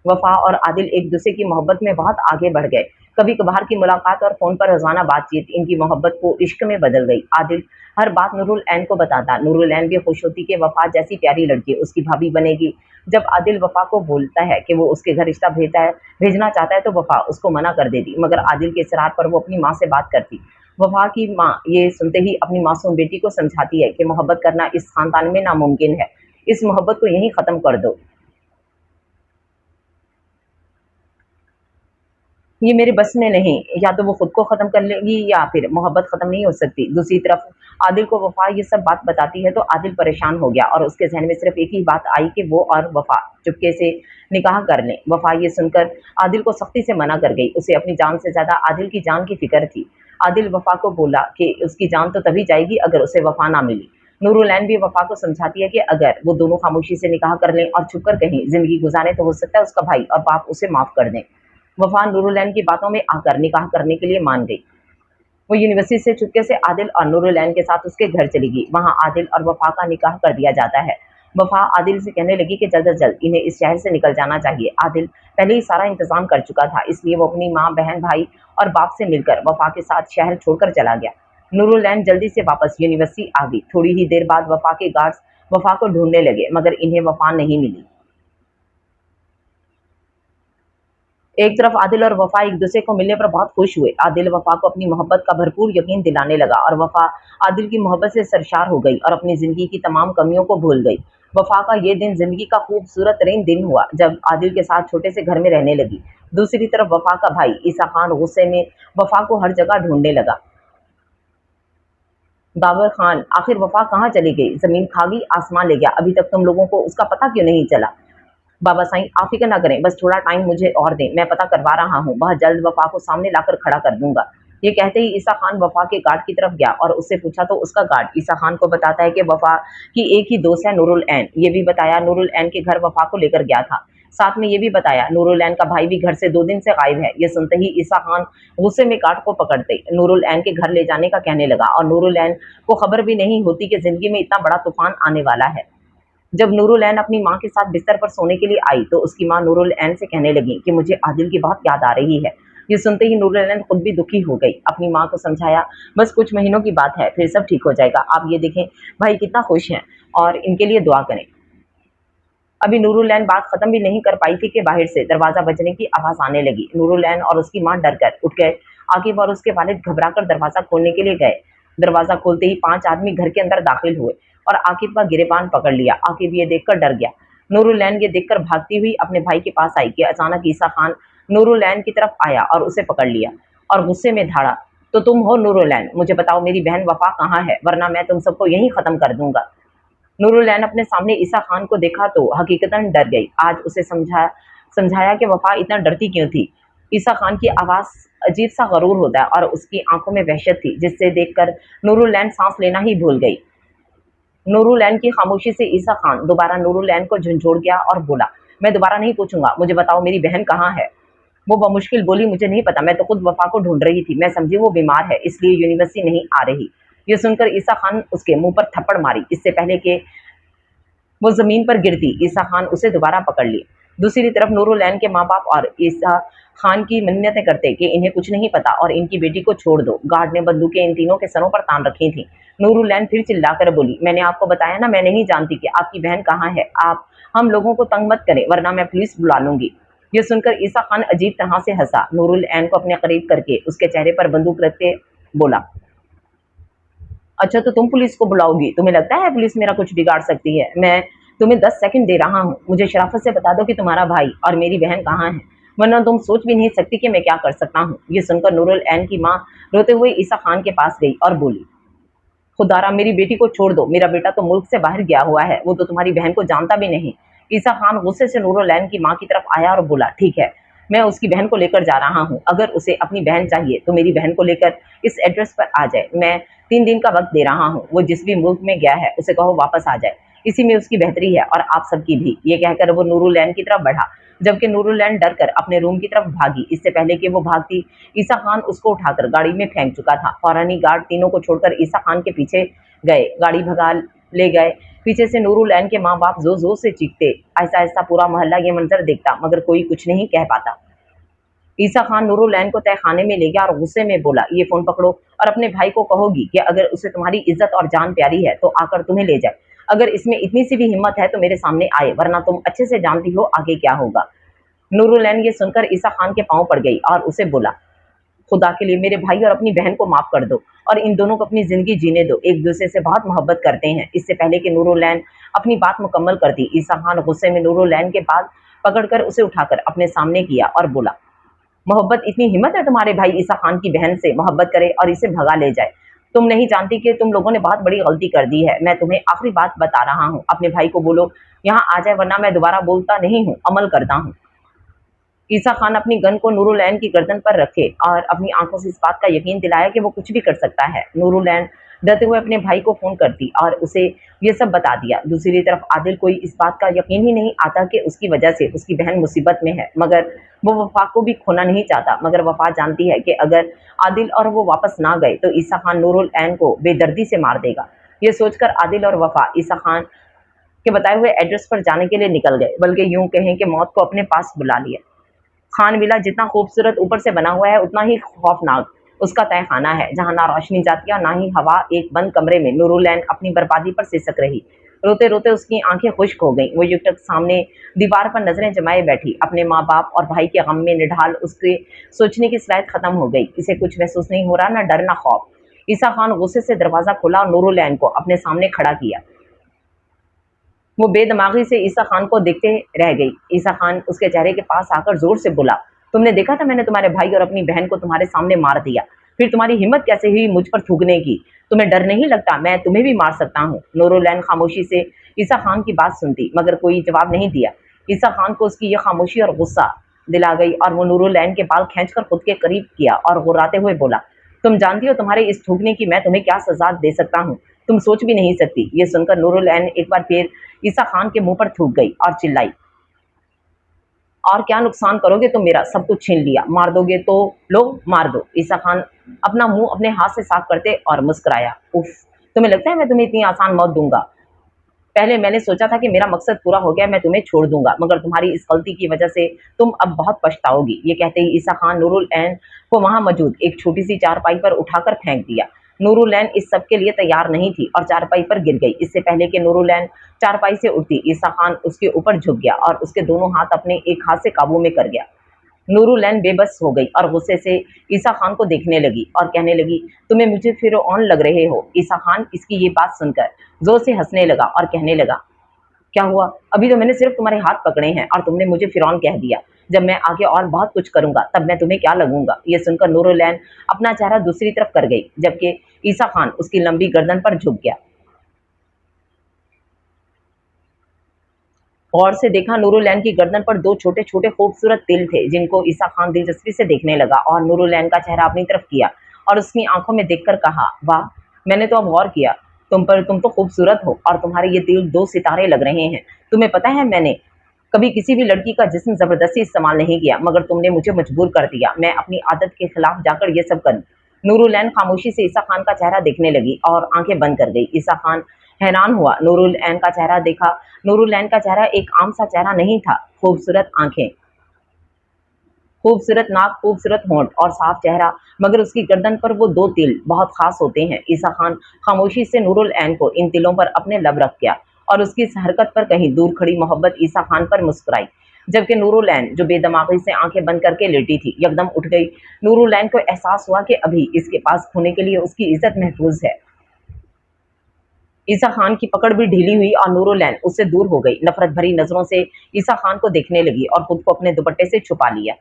वफ़ा और आदिल एक-दूसरे की मोहब्बत में बहुत आगे बढ़ गए। कभी-कभार की मुलाकात और फ़ोन पर रोज़ाना बातचीत इनकी मोहब्बत को इश्क में बदल गई। आदिल हर बात नूरुल ऐन को बताता। नूरुल ऐन भी खुश होती कि वफ़ा जैसी प्यारी लड़की उसकी भाभी बनेगी। जब आदिल वफ़ा को बोलता है कि वो उसके घर रिश्ता भेजना चाहता है तो वफ़ा उसको मना कर देती, मगर आदिल के इसरार पर वो अपनी माँ से बात करती। वफ़ा की माँ ये सुनते ही अपनी मासूम बेटी को समझाती है कि मोहब्बत करना इस ख़ानदान में नामुमकिन है। इस मोहब्बत को यहीं ख़त्म कर दो। ये मेरे बस में नहीं, या तो वो खुद को ख़त्म कर लेगी या फिर मोहब्बत ख़त्म नहीं हो सकती। दूसरी तरफ आदिल को वफ़ा ये सब बात बताती है तो आदिल परेशान हो गया और उसके ज़हन में सिर्फ़ एक ही बात आई कि वो और वफ़ा चुपके से निकाह कर लें। वफ़ा ये सुनकर आदिल को सख्ती से मना कर गई। उसे अपनी जान से ज़्यादा आदिल की जान की फ़िक्र थी। आदिल वफ़ा को बोला कि उसकी जान तो तभी जाएगी अगर उसे वफ़ा ना मिली। नूरुल ऐन भी वफ़ा को समझाती है कि अगर वो दोनों खामोशी से निकाह कर लें और छुपकर कहीं ज़िंदगी गुज़ारें तो हो सकता है उसका भाई और बाप उसे माफ़ कर दें। वफ़ा नूरुल की बातों में आकर निकाह करने के लिए मान गई। वो यूनिवर्सिटी से चुपके से आदिल और नूरुल के साथ उसके घर चली गई। वहाँ आदिल और वफ़ा का निकाह कर दिया जाता है। वफ़ा आदिल से कहने लगी कि जल्द अज़ जल्द इन्हें इस शहर से निकल जाना चाहिए। आदिल पहले ही सारा इंतज़ाम कर चुका था, इसलिए वो अपनी माँ, बहन, भाई और बाप से मिलकर वफ़ा के साथ शहर छोड़कर चला गया। नूरुल जल्दी से वापस यूनिवर्सिटी आ गई। थोड़ी ही देर बाद वफ़ा के गार्ड्स वफ़ा को ढूँढने लगे, मगर इन्हें वफ़ा नहीं मिली। एक तरफ आदिल और वफ़ा एक-दूसरे को मिलने पर बहुत खुश हुए। आदिल वफ़ा को अपनी मोहब्बत का भरपूर यकीन दिलाने लगा और वफ़ा आदिल की मोहब्बत से सरशार हो गई और अपनी ज़िंदगी की तमाम कमियों को भूल गई। वफ़ा का ये दिन ज़िंदगी का खूबसूरत तरीन दिन हुआ जब आदिल के साथ छोटे से घर में रहने लगी। दूसरी तरफ वफ़ा का भाई ईसा खान गुस्से में वफ़ा को हर जगह ढूँढने लगा। बाबर खान, आखिर वफ़ा कहाँ चली गई? ज़मीन खा गई, आसमान ले गया, अभी तक तुम लोगों को उसका पता क्यों नहीं चला? बाबा साईं, आप फ़िक्र ना करें, बस थोड़ा टाइम मुझे और दें, मैं पता करवा रहा हूँ, बहुत जल्द वफ़ा को सामने लाकर खड़ा कर दूँगा। ये कहते ही ईसा खान वफ़ा के गार्ड की तरफ गया और उससे पूछा तो उसका गार्ड ईसा खान को बताता है कि वफ़ा की एक ही दोस्त है नूरुल ऐन। ये भी बताया नूरुल ऐन के घर वफ़ा को लेकर गया था। साथ में ये भी बताया नूरुल ऐन का भाई भी घर से 2 दिन से गायब है। ये सुनते ही ईसा खान गुस्से में गार्ड को पकड़ते नूरुल ऐन के घर ले जाने का कहने लगा और नूरुल ऐन को खबर भी नहीं होती कि जिंदगी में इतना बड़ा तूफान आने वाला है। जब नूरुल ऐन अपनी माँ के साथ बिस्तर पर सोने के लिए आई तो उसकी माँ नूरुल ऐन से कहने लगी कि मुझे आदिल की बहुत याद आ रही है। ये सुनते ही नूरुल ऐन खुद भी दुखी हो गई। अपनी माँ को समझाया बस कुछ महीनों की बात है, फिर सब ठीक हो जाएगा। आप ये देखें भाई कितना खुश हैं और इनके लिए दुआ करें। अभी नूरुल ऐन बात खत्म भी नहीं कर पाई थी कि बाहर से दरवाजा बजने की आवाज आने लगी। नूरुल ऐन और उसकी माँ डर कर उठ गए। आकिब और उसके वालिद घबराकर दरवाजा खोलने के लिए गए। दरवाजा खोलते ही 5 आदमी घर के अंदर दाखिल हुए और आकिब का गिरेबान पकड़ लिया। आकिब ये देखकर डर गया। नूरुल ऐन ये देखकर भागती हुई अपने भाई के पास आई कि अचानक ईसा खान नूरुल ऐन की तरफ आया और उसे पकड़ लिया और गुस्से में धाड़ा, तो तुम हो नूरुल ऐन, मुझे बताओ मेरी बहन वफा कहाँ है, वरना मैं तुम सबको यहीं खत्म कर दूंगा। नूरुल ऐन अपने सामने ईसा खान को देखा तो हकीकतन डर गई। आज उसे समझाया कि वफा इतना डरती क्यों थी। ईसा खान की आवाज़ अजीब सा गरूर होता है और उसकी आंखों में वहशत थी जिससे देखकर नूरुल ऐन सांस लेना ही भूल गई। नूरुल ऐन की खामोशी से ईसा खान दोबारा नूरुल ऐन को झंझोड़ गया और बोला, मैं दोबारा नहीं पूछूंगा, मुझे बताओ मेरी बहन कहाँ है। वो बमुश्किल बोली, मुझे नहीं पता, मैं तो खुद वफा को ढूंढ रही थी, मैं समझी वो बीमार है इसलिए यूनिवर्सिटी नहीं आ रही। ये सुनकर ईसा खान उसके मुंह पर थप्पड़ मारी। इससे पहले कि वो जमीन पर गिरती ईसा खान उसे दोबारा पकड़ ली। दूसरी तरफ नूरुल ऐन के माँ बाप और ईसा खान की मिन्नतें करते कि इन्हें कुछ नहीं पता और इनकी बेटी को छोड़ दो। गार्ड ने बंदूकें इन तीनों के सरों पर तान रखी थीं। नूरुल ऐन फिर चिल्लाकर बोली, मैंने आपको बताया ना, मैं नहीं जानती कि आपकी बहन कहाँ है। आप हम लोगों को तंग मत करें वरना मैं पुलिस बुला लूंगी। ये सुनकर ईसा खान अजीब तरह से हंसा। नूरुल ऐन को अपने करीब करके उसके चेहरे पर बंदूक रखते बोला, अच्छा तो तुम पुलिस को बुलाओगी, तुम्हें लगता है पुलिस मेरा कुछ बिगाड़ सकती है। मैं तुम्हें 10 सेकंड दे रहा हूँ, मुझे शराफत से बता दो कि तुम्हारा भाई और मेरी बहन कहाँ है, वरना तुम सोच भी नहीं सकती कि मैं क्या कर सकता हूँ। ये सुनकर नूरुल ऐन की माँ रोते हुए ईसा खान के पास गई और बोली, खुदारा मेरी बेटी को छोड़ दो, मेरा बेटा तो मुल्क से बाहर गया हुआ है, वो तो तुम्हारी बहन को जानता भी नहीं। ईसा खान गुस्से से नूरुल ऐन की माँ की तरफ आया और बोला, ठीक है, मैं उसकी बहन को लेकर जा रहा हूँ, अगर उसे अपनी बहन चाहिए तो मेरी बहन को लेकर इस एड्रेस पर आ जाए। मैं 3 दिन का वक्त दे रहा हूँ, वो जिस भी मुल्क में गया है उसे कहो वापस आ जाए, इसी में उसकी बेहतरी है और आप सबकी भी। ये कहकर वो नूरुल ऐन की तरफ बढ़ा जबकि नूरुल ऐन डर कर अपने रूम की तरफ भागी। इससे पहले कि वो भागती ईसा खान उसको उठाकर गाड़ी में फेंक चुका था। फौरन ही गार्ड तीनों को छोड़कर ईसा खान के पीछे गए, गाड़ी भगा ले गए। पीछे से नूरुल ऐन के माँ बाप जोर जोर से चीखते। ऐसा ऐसा पूरा मोहल्ला ये मंजर देखता मगर कोई कुछ नहीं कह पाता। ईसा खान नूरुल ऐन को तहखाने में ले गया और गुस्से में बोला, ये फोन पकड़ो और अपने भाई को कहोगी कि अगर उसे तुम्हारी इज्जत और जान प्यारी है तो आकर तुम्हें ले जाए। अगर इसमें इतनी सी भी हिम्मत है तो मेरे सामने आए, वरना तुम अच्छे से जानती हो आगे क्या होगा। नूरुल ऐन ये सुनकर ईसा खान के पांव पड़ गई और उसे बोला, खुदा के लिए मेरे भाई और अपनी बहन को माफ कर दो और इन दोनों को अपनी जिंदगी जीने दो, एक दूसरे से बहुत मोहब्बत करते हैं। इससे पहले कि नूरुल ऐन अपनी बात मुकम्मल करती, ईसा खान गुस्से में नूरुल ऐन के बाल पकड़कर उसे उठाकर अपने सामने किया और बोला, मोहब्बत, इतनी हिम्मत है तुम्हारे भाई ईसा खान की बहन से मोहब्बत करे और इसे भगा ले जाए। तुम नहीं जानती कि तुम लोगों ने बहुत बड़ी गलती कर दी है। मैं तुम्हें आखिरी बात बता रहा हूँ, अपने भाई को बोलो यहाँ आ जाए, वरना मैं दोबारा बोलता नहीं हूँ, अमल करता हूँ। ईसा खान अपनी गन को नूरुल ऐन की गर्दन पर रखे और अपनी आंखों से इस बात का यकीन दिलाया कि वो कुछ भी कर सकता है। नूरुल ऐन डरते हुए अपने भाई को फोन करती और उसे ये सब बता दिया। दूसरी तरफ आदिल को इस बात का यकीन ही नहीं आता कि उसकी वजह से उसकी बहन मुसीबत में है, मगर वो वफा को भी खोना नहीं चाहता। मगर वफा जानती है कि अगर आदिल और वो वापस ना गए तो ईसा खान नूरुल ऐन को बेदर्दी से मार देगा। ये सोचकर आदिल और वफा ईसा खान के बताए हुए एड्रेस पर जाने के लिए निकल गए, बल्कि यूं कहें कि मौत को अपने पास बुला लिया। खान विला जितना खूबसूरत ऊपर से बना हुआ है उतना ही खौफनाक उसका तहखाना है, जहां ना रोशनी जाती है ना ही हवा। एक बंद कमरे में नूरुल ऐन अपनी बर्बादी पर सिसक रही। रोते रोते उसकी आंखें खुश्क हो गईं। वो युवक सामने दीवार पर नजरें जमाए बैठी, अपने माँ बाप और भाई के गम में निढाल। उसके सोचने की सलाहियत खत्म हो गई। इसे कुछ महसूस नहीं हो रहा, ना डर ना खौफ। ईसा खान गुस्से से दरवाजा खोला और नूरुल ऐन को अपने सामने खड़ा किया। वो बेदिमागी से ईसा खान को देखते रह गई। ईसा खान उसके चेहरे के पास आकर जोर से बोला, तुमने देखा था मैंने तुम्हारे भाई और अपनी बहन को तुम्हारे सामने मार दिया, फिर तुम्हारी हिम्मत कैसे हुई मुझ पर थूकने की? तुम्हें डर नहीं लगता? मैं तुम्हें भी मार सकता हूँ। नूरुल ऐन खामोशी से ईसा खान की बात सुनती मगर कोई जवाब नहीं दिया। ईसा खान को उसकी यह खामोशी और गुस्सा दिला गई और वो नूरुल ऐन के बाल खींचकर खुद के करीब किया और गुर्राते हुए बोला, तुम जानती हो तुम्हारे इस थूकने की मैं तुम्हें क्या सजा दे सकता हूँ? तुम सोच भी नहीं सकती। ये सुनकर नूरुल ऐन एक बार फिर ईसा खान के मुंह पर थूक गई और चिल्लाई, और क्या नुकसान करोगे तुम मेरा, सब कुछ छीन लिया, मार दोगे तो लो मार दो। ईसा खान अपना मुंह अपने हाथ से साफ करते और मुस्कुराया। उफ, तुम्हें लगता है मैं तुम्हें इतनी आसान मौत दूंगा? पहले मैंने सोचा था कि मेरा मकसद पूरा हो गया, मैं तुम्हें छोड़ दूंगा, मगर तुम्हारी इस गलती की वजह से तुम अब बहुत पछताओगी। ये कहते ही ईसा खान नूरुल ऐन को वहां मौजूद एक छोटी सी चारपाई पर उठाकर फेंक दिया। नूरुल ऐन इस सब के लिए तैयार नहीं थी और चारपाई पर गिर गई। इससे पहले कि नूरुल ऐन चारपाई से उठती, ईसा खान उसके ऊपर झुक गया और उसके दोनों हाथ अपने एक हाथ से काबू में कर गया। नूरुलैन बेबस हो गई और गुस्से से ईसा खान को देखने लगी और कहने लगी, तुम्हें मुझे फिरौन लग रहे हो। ईसा खान इसकी ये बात सुनकर जोर से हंसने लगा और कहने लगा, क्या हुआ? अभी तो मैंने सिर्फ तुम्हारे हाथ पकड़े हैं और तुमने मुझे फिरौन कह दिया। जब मैं आगे और बहुत कुछ करूंगा तब मैं तुम्हें क्या लगूंगा? ये सुनकर नूरुलैन अपना चेहरा दूसरी तरफ कर गई, जबकि ईसा खान उसकी लंबी गर्दन पर झुक गया। गौर से देखा, नूरुलैन की गर्दन पर दो छोटे छोटे खूबसूरत तिल थे, जिनको ईसा खान दिलचस्पी से देखने लगा और नूरुलैन का चेहरा अपनी तरफ किया और उसकी आंखों में देखकर कहा, वाह, मैंने तो अब गौर किया तुम पर, तुम तो खूबसूरत हो और तुम्हारे ये तिल दो सितारे लग रहे हैं। तुम्हें पता है, मैंने कभी किसी भी लड़की का जिस्म जबरदस्ती इस्तेमाल नहीं किया, मगर तुमने मुझे मजबूर कर दिया। मैं अपनी आदत के खिलाफ जाकर ये सब करूं। नूरुलैन खामोशी से ईसा खान का चेहरा देखने लगी और आंखें बंद कर गई। ईसा खान हैरान हुआ, नूरुलैन का चेहरा देखा। नूरुलैन का चेहरा एक आम सा चेहरा नहीं था। खूबसूरत आंखें, खूबसूरत नाक, खूबसूरत होंठ और साफ चेहरा, मगर उसकी गर्दन पर वो दो तिल बहुत खास होते हैं। ईसा खान खामोशी से नूरुल ऐन को इन तिलों पर अपने लब रख गया और उसकी इस हरकत पर कहीं दूर खड़ी मोहब्बत ईसा खान पर मुस्कुराई, जबकि नूरुल ऐन, जो बेदमागी से आंखें बंद करके लेटी थी, एकदम उठ गई। नूरुल ऐन को एहसास हुआ कि अभी इसके पास खोने के लिए उसकी इज्जत महफूज है। ईसा खान की पकड़ भी ढीली हुई और नूरुलैन उससे दूर हो गई। नफरत भरी नजरों से ईसा खान को देखने लगी और खुद को अपने दुपट्टे से छुपा लिया।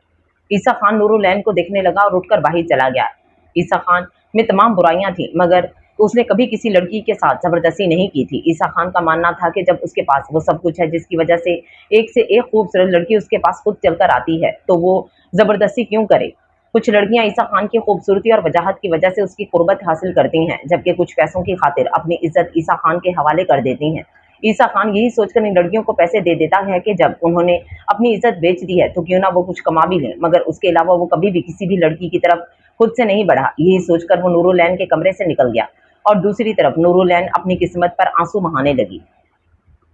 ईसा खान नूरुलैन को देखने लगा और उठकर बाहर चला गया। ईसा खान में तमाम बुराइयां थी, मगर उसने कभी किसी लड़की के साथ जबरदस्ती नहीं की थी। ईसा खान का मानना था कि जब उसके पास वो सब कुछ है जिसकी वजह से एक खूबसूरत लड़की उसके पास खुद चलकर आती है, तो वो जबरदस्ती क्यों करे? कुछ लड़कियां ईसा खान की खूबसूरती और वजाहत की वजह से उसकी कुर्बत हासिल करती हैं, जबकि कुछ पैसों की खातिर अपनी इज्जत ईसा खान के हवाले कर देती हैं। ईसा खान यही सोचकर इन लड़कियों को पैसे दे देता है कि जब उन्होंने अपनी इज्जत बेच दी है तो क्यों ना वो कुछ कमा भी लें, मगर उसके अलावा वो कभी भी किसी भी लड़की की तरफ खुद से नहीं बढ़ा। यही सोचकर वो नूरुलैन के कमरे से निकल गया और दूसरी तरफ नूरुलैन अपनी किस्मत पर आंसू बहाने लगी।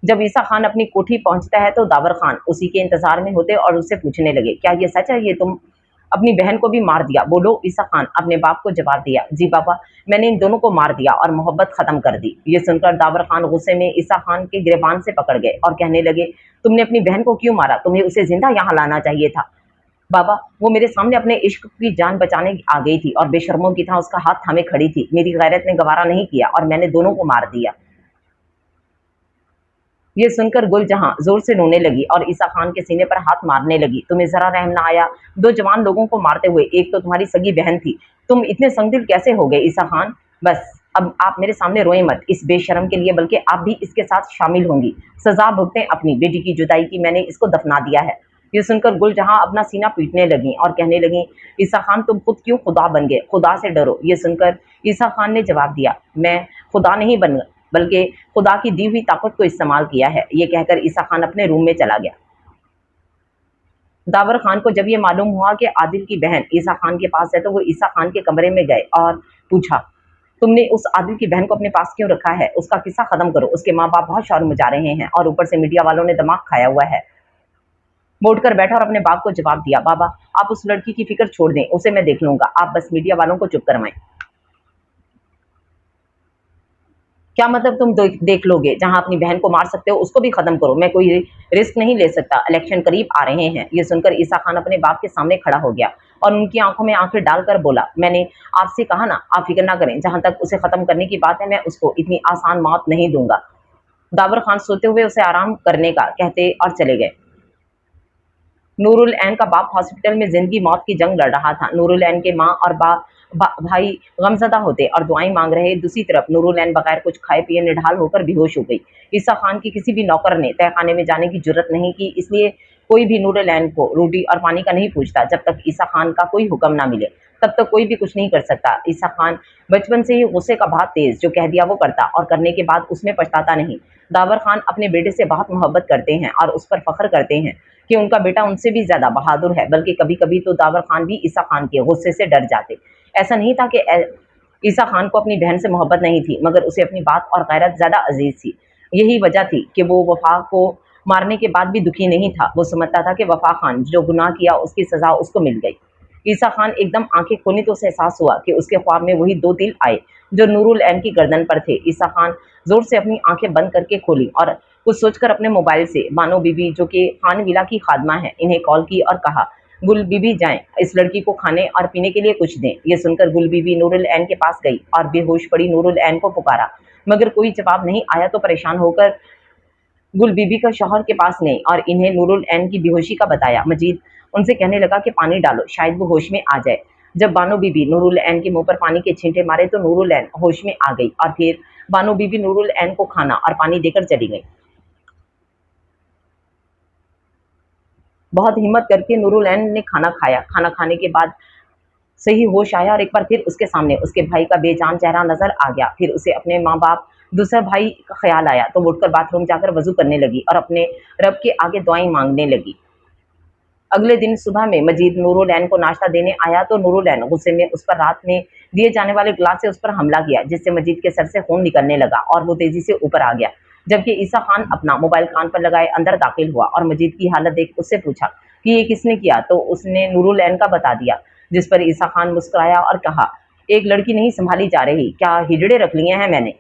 जब ईसा खान अपनी कोठी पहुंचता है तो दावर खान उसी के इंतजार में होते और उससे पूछने लगे, क्या ये सच है, ये तुम अपनी बहन को भी मार दिया? बोलो। ईसा खान अपने बाप को जवाब दिया, जी पापा, मैंने इन दोनों को मार दिया और मोहब्बत खत्म कर दी। ये सुनकर दावर खान गुस्से में ईसा खान के गिरबान से पकड़ गए और कहने लगे, तुमने अपनी बहन को क्यों मारा? तुम्हें उसे जिंदा यहाँ लाना चाहिए था। बाबा, वो मेरे सामने अपने इश्क की जान बचाने आ गई थी और बेशर्मों की तरह उसका हाथ थामे खड़ी थी। मेरी गैरत ने गवारा नहीं किया और मैंने दोनों को मार दिया। ये सुनकर गुलजहां जोर से रोने लगी और ईसा खान के सीने पर हाथ मारने लगी। तुम्हें जरा रहम ना आया दो जवान लोगों को मारते हुए? एक तो तुम्हारी सगी बहन थी। तुम इतने संगदिल कैसे हो गए ईसा खान? बस अब आप मेरे सामने रोए मत इस बेशरम के लिए, बल्कि आप भी इसके साथ शामिल होंगी। सजा भुगतें अपनी बेटी की जुदाई की, मैंने इसको दफना दिया है। ये सुनकर गुलजहां अपना सीना पीटने लगी और कहने लगी, ईसा खान तुम खुद क्यों खुदा बन गए? खुदा से डरो। ये सुनकर ईसा खान ने जवाब दिया, मैं खुदा नहीं बन बल्कि खुदा की दी हुई ताकत को इस्तेमाल किया है। ये कहकर ईसा खान अपने रूम में चला गया। दावर खान को जब ये मालूम हुआ कि आदिल की बहन ईसा खान के पास है तो वो ईसा खान के कमरे में गए और पूछा, तुमने उस आदिल की बहन को अपने पास क्यों रखा है? उसका किस्सा खत्म करो। उसके माँ बाप बहुत शर्म रहे हैं और ऊपर से मीडिया वालों ने दिमाग खाया हुआ है। वो उठकर बैठा और अपने बाप को जवाब दिया, बाबा आप उस लड़की की फिक्र छोड़ दें, उसे मैं देख लूंगा, आप बस मीडिया वालों को चुप करवाएं। क्या मतलब तुम देख लोगे? जहां अपनी बहन को मार सकते हो उसको भी खत्म करो। मैं कोई रिस्क नहीं ले सकता, इलेक्शन करीब आ रहे हैं। ये सुनकर ईसा खान अपने बाप के सामने खड़ा हो गया और उनकी आंखों में आंखें डालकर बोला, मैंने आपसे कहा ना, आप फिक्र ना करें, जहां तक उसे खत्म करने की बात है मैं उसको इतनी आसान मौत नहीं दूंगा। दावर खान सोते हुए उसे आराम करने का कहते और चले गए। नूरुल ऐन का बाप हॉस्पिटल में जिंदगी मौत की जंग लड़ रहा था। नूरुल ऐन के माँ और भाई गमजदा होते और दुआएं मांग रहे। दूसरी तरफ नूरुल ऐन बगैर कुछ खाए पिए निढाल होकर बेहोश हो गई। ईसा खान की किसी भी नौकर ने तहखाने में जाने की जुर्रत नहीं की, इसलिए कोई भी नूरुल ऐन को रोटी और पानी का नहीं पूछता। जब तक ईसा खान का कोई हुक्म ना मिले तब तक कोई भी कुछ नहीं कर सकता। ईसा खान बचपन से ही गुस्से का बहुत तेज, जो कह दिया वो करता और करने के बाद उसमें पछताता नहीं। दावर खान अपने बेटे से बहुत मोहब्बत करते हैं और उस पर फख्र करते हैं। कि उनका बेटा उनसे भी ज़्यादा बहादुर है, बल्कि कभी-कभी तो दावर खान भी ईसा खान के गुस्से से डर जाते। ऐसा नहीं था कि ईसा खान को अपनी बहन से मोहब्बत नहीं थी, मगर उसे अपनी बात और गैरत ज़्यादा अजीज थी। यही वजह थी कि वो वफा को मारने के बाद भी दुखी नहीं था। वो समझता था कि वफा खान जो गुनाह किया उसकी सजा उसको मिल गई। ईसा खान एकदम आंखें खोली तो उसे एहसास हुआ कि उसके ख्वाब में वही दो तिल आए जो नूरुल ऐन की गर्दन पर थे। ईसा खान जोर से अपनी आंखें बंद करके खोली और कुछ सोचकर अपने मोबाइल से बानो बीबी, जो कि खान विला की खादमा है, इन्हें कॉल की और कहा, गुल बीबी जाएं, इस लड़की को खाने और पीने के लिए कुछ दें। ये सुनकर गुल बीबी नूरुल ऐन के पास गई और बेहोश पड़ी नूरुल ऐन को पुकारा, मगर कोई जवाब नहीं आया। तो परेशान होकर गुल बीबी का शौहर के पास गई और इन्हें नूरुल ऐन की बेहोशी का बताया। मजीद उनसे कहने लगा कि पानी डालो, शायद वो होश में आ जाए। जब बानो बीबी नूरुल ऐन के मुंह पर पानी के छींटे मारे तो नूरुल ऐन होश में आ गई और फिर बानो बीबी नूरुल ऐन को खाना और पानी देकर चली गई। बहुत हिम्मत करके नूरुल ऐन ने खाना खाया। खाना खाने के बाद सही होश आया और एक बार फिर उसके सामने उसके भाई का बेजान चेहरा नजर आ गया। फिर उसे अपने माँ बाप, दूसरा भाई का ख्याल आया तो वो उठकर बाथरूम जाकर वजू करने लगी और अपने रब के आगे दुआएं मांगने लगी। अगले दिन सुबह में मजीद नूरुल ऐन को नाश्ता देने आया तो नूरुल ऐन गुस्से में उस पर रात में दिए जाने वाले गिलास से उस पर हमला किया, जिससे मजीद के सर से खून निकलने लगा और वो तेजी से ऊपर आ गया। जबकि ईसा खान अपना मोबाइल कान पर लगाए अंदर दाखिल हुआ और मजीद की हालत देख उससे पूछा कि ये किसने किया, तो उसने नूरुल ऐन का बता दिया। जिस पर ईसा खान मुस्कुराया और कहा, एक लड़की नहीं संभाली जा रही, क्या हिजड़े रख लिए हैं मैंने।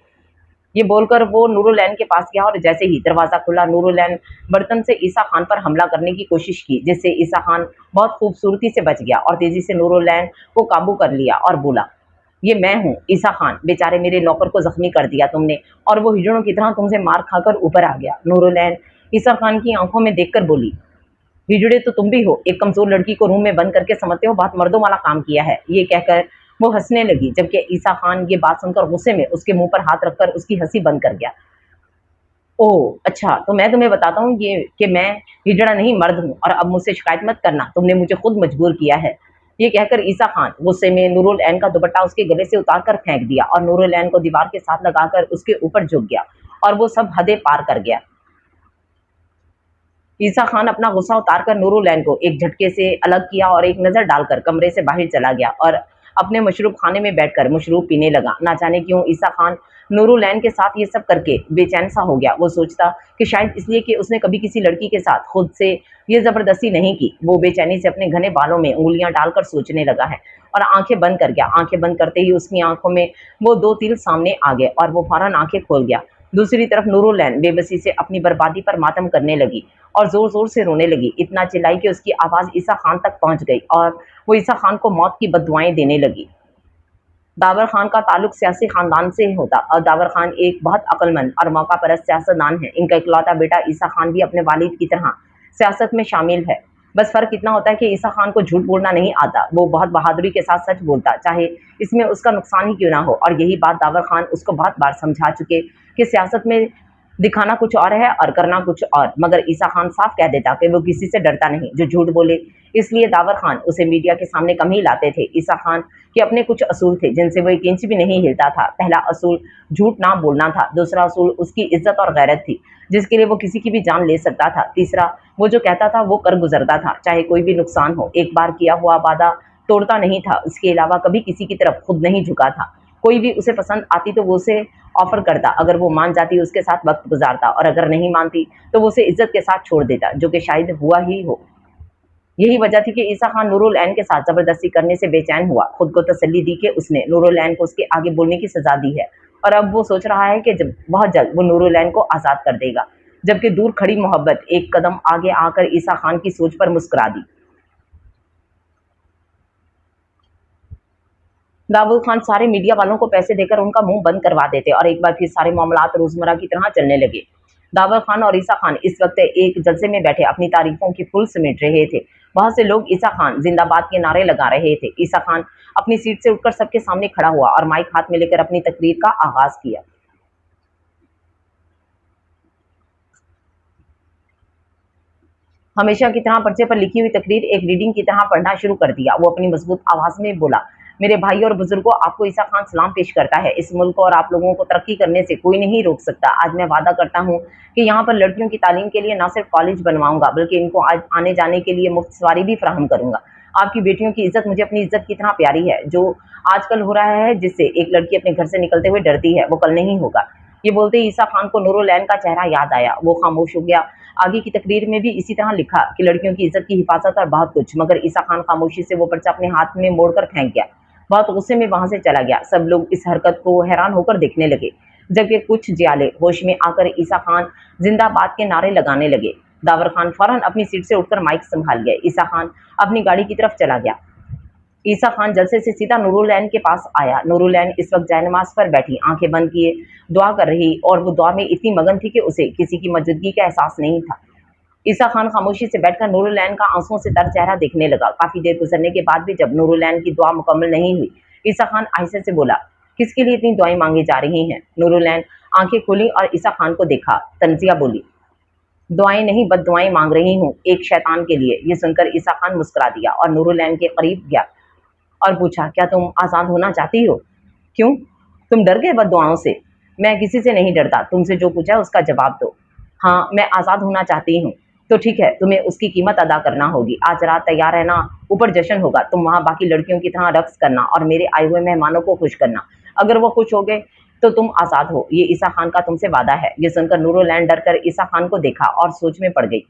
ये बोलकर वो नूरुल ऐन के पास गया और जैसे ही दरवाजा खुला नूरुल ऐन बर्तन से ईसा खान पर हमला करने की कोशिश की, जिससे ईसा खान बहुत खूबसूरती से बच गया और तेजी से नूरुल ऐन को काबू कर लिया और बोला, ये मैं हूँ ईसा खान, बेचारे मेरे नौकर को जख्मी कर दिया तुमने और वो हिजड़ों की तरह तुमसे मार खाकर ऊपर आ गया। नूरुल ऐन ईसा खान की आंखों में देखकर बोली, हिजड़े तो तुम भी हो, एक कमजोर लड़की को रूम में बंद करके समझते हो बहुत मर्दों वाला काम किया है। ये कहकर वो हंसने लगी, जबकि ईसा खान ये बात सुनकर गुस्से में उसके मुंह पर हाथ रखकर उसकी हंसी बंद कर गया। ओह अच्छा, तो मैं तुम्हें बताता हूँ ये कि मैं हिजड़ा नहीं मर्द हूँ और अब मुझसे शिकायत मत करना, तुमने मुझे खुद मजबूर किया है। ये कहकर ईसा खान गुस्से में नूरुल ऐन का दुपट्टा उसके गले से उतार कर फेंक दिया और नूरुल ऐन को दीवार के साथ लगाकर उसके ऊपर झुक गया और वो सब हदें पार कर गया। ईसा खान अपना गुस्सा उतारकर नूरुल ऐन को एक झटके से अलग किया और एक नज़र डालकर कमरे से बाहर चला गया और अपने मशरूब खाने में बैठकर मशरूब पीने लगा। ना जाने क्यों ईसा खान नूरुल ऐन के साथ ये सब करके बेचैन सा हो गया। वो सोचता कि शायद इसलिए कि उसने कभी किसी लड़की के साथ खुद से ये ज़बरदस्ती नहीं की। वो बेचैनी से अपने घने बालों में उंगलियां डालकर सोचने लगा है और आंखें बंद कर गया। आंखें बंद करते ही उसकी आंखों में वो दो तिल सामने आ गए और वो फौरन आंखें खोल गया। दूसरी तरफ नूरुल ऐन बेबसी से अपनी बर्बादी पर मातम करने लगी और जोर जोर से रोने लगी। इतना चिल्लाई कि उसकी आवाज़ ईसा खान तक पहुंच गई और वो ईसा खान को मौत की बद्दुआएं देने लगी। दावर खान का ताल्लुक सियासी खानदान से होता और दावर खान एक बहुत अक्लमंद और मौका परस्त सियासतदान है। इनका इकलौता बेटा ईसा खान भी अपने वालिद की तरह सियासत में शामिल है। बस फ़र्क इतना होता है कि ईसा खान को झूठ बोलना नहीं आता, वो बहुत बहादुरी के साथ सच बोलता, चाहे इसमें उसका नुकसान ही क्यों ना हो। और यही बात दावर खान उसको बहुत बार समझा चुके कि सियासत में दिखाना कुछ और है और करना कुछ और, मगर ईसा खान साफ कह देता कि वो किसी से डरता नहीं जो झूठ बोले। इसलिए दावर खान उसे मीडिया के सामने कम ही लाते थे। ईसा खान के अपने कुछ असूल थे जिनसे वो एक इंच भी नहीं हिलता था। पहला असूल झूठ ना बोलना था। दूसरा असूल उसकी इज्जत और गैरत थी, जिसके लिए वो किसी की भी जान ले सकता था। तीसरा, वो जो कहता था वो कर गुजरता था, चाहे कोई भी नुकसान हो। एक बार किया हुआ वादा तोड़ता नहीं था। इसके अलावा कभी किसी की तरफ खुद नहीं झुका था। कोई भी उसे पसंद आती तो वो उसे ऑफर करता, अगर वो मान जाती उसके साथ वक्त गुजारता और अगर नहीं मानती तो वो उसे इज्जत के साथ छोड़ देता, जो कि शायद हुआ ही हो। यही वजह थी कि ईसा खान नूरुल ऐन के साथ जबरदस्ती करने से बेचैन हुआ। खुद को तसल्ली दी कि उसने नूरुल ऐन को उसके आगे बोलने की सजा दी है और अब वो सोच रहा है कि जब बहुत जल्द वो नूरुल ऐन को आज़ाद कर देगा। जबकि दूर खड़ी मोहब्बत एक कदम आगे आकर ईसा खान की सोच पर मुस्कुरा दी। दाऊद खान सारे मीडिया वालों को पैसे देकर उनका मुंह बंद करवा देते और एक बार फिर सारे मामलात रोजमर्रा की तरह चलने लगे। दावर खान और ईसा खान इस वक्त एक जलसे में बैठे अपनी तारीफों की फुल समेट रहे थे। बहुत से लोग ईसा खान जिंदाबाद के नारे लगा रहे थे। ईसा खान अपनी सीट से उठकर सबके सामने खड़ा हुआ और माइक हाथ में लेकर अपनी तकरीर का आगाज किया। हमेशा की तरह पर्चे पर लिखी हुई तकरीर एक रीडिंग की तरह पढ़ना शुरू कर दिया। वो अपनी मजबूत आवाज में बोला, मेरे भाई और बुजुर्गों, आपको ईसा खान सलाम पेश करता है। इस मुल्क और आप लोगों को तरक्की करने से कोई नहीं रोक सकता। आज मैं वादा करता हूँ कि यहाँ पर लड़कियों की तालीम के लिए न सिर्फ कॉलेज बनवाऊंगा, बल्कि इनको आज आने जाने के लिए मुफ्त सवारी भी फराहम करूंगा। आपकी बेटियों की इज्जत मुझे अपनी इज्जत की तरह प्यारी है। जो आजकल हो रहा है, जिससे एक लड़की अपने घर से निकलते हुए डरती है, वो कल नहीं होगा। ये बोलते ही ईसा खान को नूरुलैन का चेहरा याद आया। वो खामोश हो गया। आगे की तकरीर में भी इसी तरह लिखा कि लड़कियों की इज्जत की हिफाजत और बहुत कुछ, मगर ईसा खान खामोशी से वो पर्चा अपने हाथ में मोड़कर फेंक गया। बहुत गुस्से में वहां से चला गया। सब लोग इस हरकत को हैरान होकर देखने लगे, जबकि कुछ जियाले होश में आकर ईसा खान जिंदाबाद के नारे लगाने लगे। दावर खान फौरन अपनी सीट से उठकर माइक संभाल गए। ईसा खान अपनी गाड़ी की तरफ चला गया। ईसा खान जलसे से सीधा नूरुलैन के पास आया। नूरुलैन इस वक्त जयनमाज पर बैठी, आंखें बंद किए दुआ कर रही, और वो दुआ में इतनी मगन थी कि उसे किसी की मौजूदगी का एहसास नहीं था। ईसा खान खामोशी से बैठकर नूरुलैन का आंसुओं से तर चेहरा देखने लगा। काफी देर गुजरने के बाद भी जब नूरुलैन की दुआ मुकम्मल नहीं हुई, ईसा खान आहिस्ते से बोला, किसके लिए इतनी दुआएं मांगी जा रही हैं? नूरुलैन आंखें खोली और ईसा खान को देखा। तंजिया बोली, दुआएं नहीं, बद्दुआएं मांग रही हूँ, एक शैतान के लिए। ये सुनकर ईसा खान मुस्कुरा दिया और नूरुलैन के करीब गया और पूछा, क्या तुम आज़ाद होना चाहती हो? क्यों? तुम डर गए बद्दुआओं से? मैं किसी से नहीं डरता, तुमसे जो पूछा उसका जवाब दो। हाँ, मैं आज़ाद होना चाहती हूँ। तो ठीक है, तुम्हें उसकी कीमत अदा करना होगी। आज रात तैयार रहना, ऊपर जश्न होगा। तुम वहाँ बाकी लड़कियों की तरह रक्स करना और मेरे आए हुए मेहमानों को खुश करना। अगर वो खुश हो गए तो तुम आज़ाद हो। ये ईसा खान का तुमसे वादा है। ये सुनकर नूरुलैन डर कर ईसा खान को देखा और सोच में पड़ गई।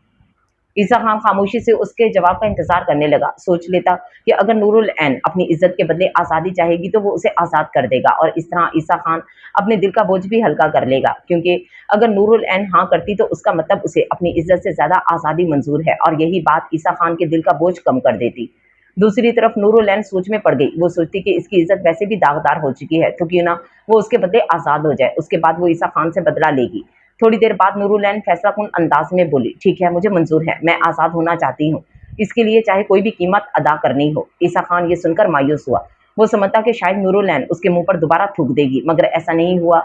ईसा खान खामोशी से उसके जवाब का इंतजार करने लगा। सोच लेता कि अगर नूरुलैन अपनी इज्जत के बदले आज़ादी चाहेगी तो वो उसे आज़ाद कर देगा, और इस तरह ईसा खान अपने दिल का बोझ भी हल्का कर लेगा, क्योंकि अगर नूरुलैन हाँ करती तो उसका मतलब उसे अपनी इज्जत से ज़्यादा आज़ादी मंजूर है, और यही बात ईसा खान के दिल का बोझ कम कर देती। दूसरी तरफ नूरुलैन सोच में पड़ गई। वो सोचती कि इसकी इज्जत वैसे भी दागदार हो चुकी है, तो क्यों ना वो उसके बदले आज़ाद हो जाए। उसके बाद वो ईसा खान से बदला लेगी। थोड़ी देर बाद नूरुलैन फैसलाकुन अंदाज में बोली, ठीक है, मुझे मंजूर है, मैं आज़ाद होना चाहती हूँ। इसके लिए चाहे कोई भी कीमत अदा करनी हो। ईसा खान ये सुनकर मायूस हुआ। वो समझता कि शायद नूरुलैन उसके मुंह पर दोबारा थूक देगी, मगर ऐसा नहीं हुआ।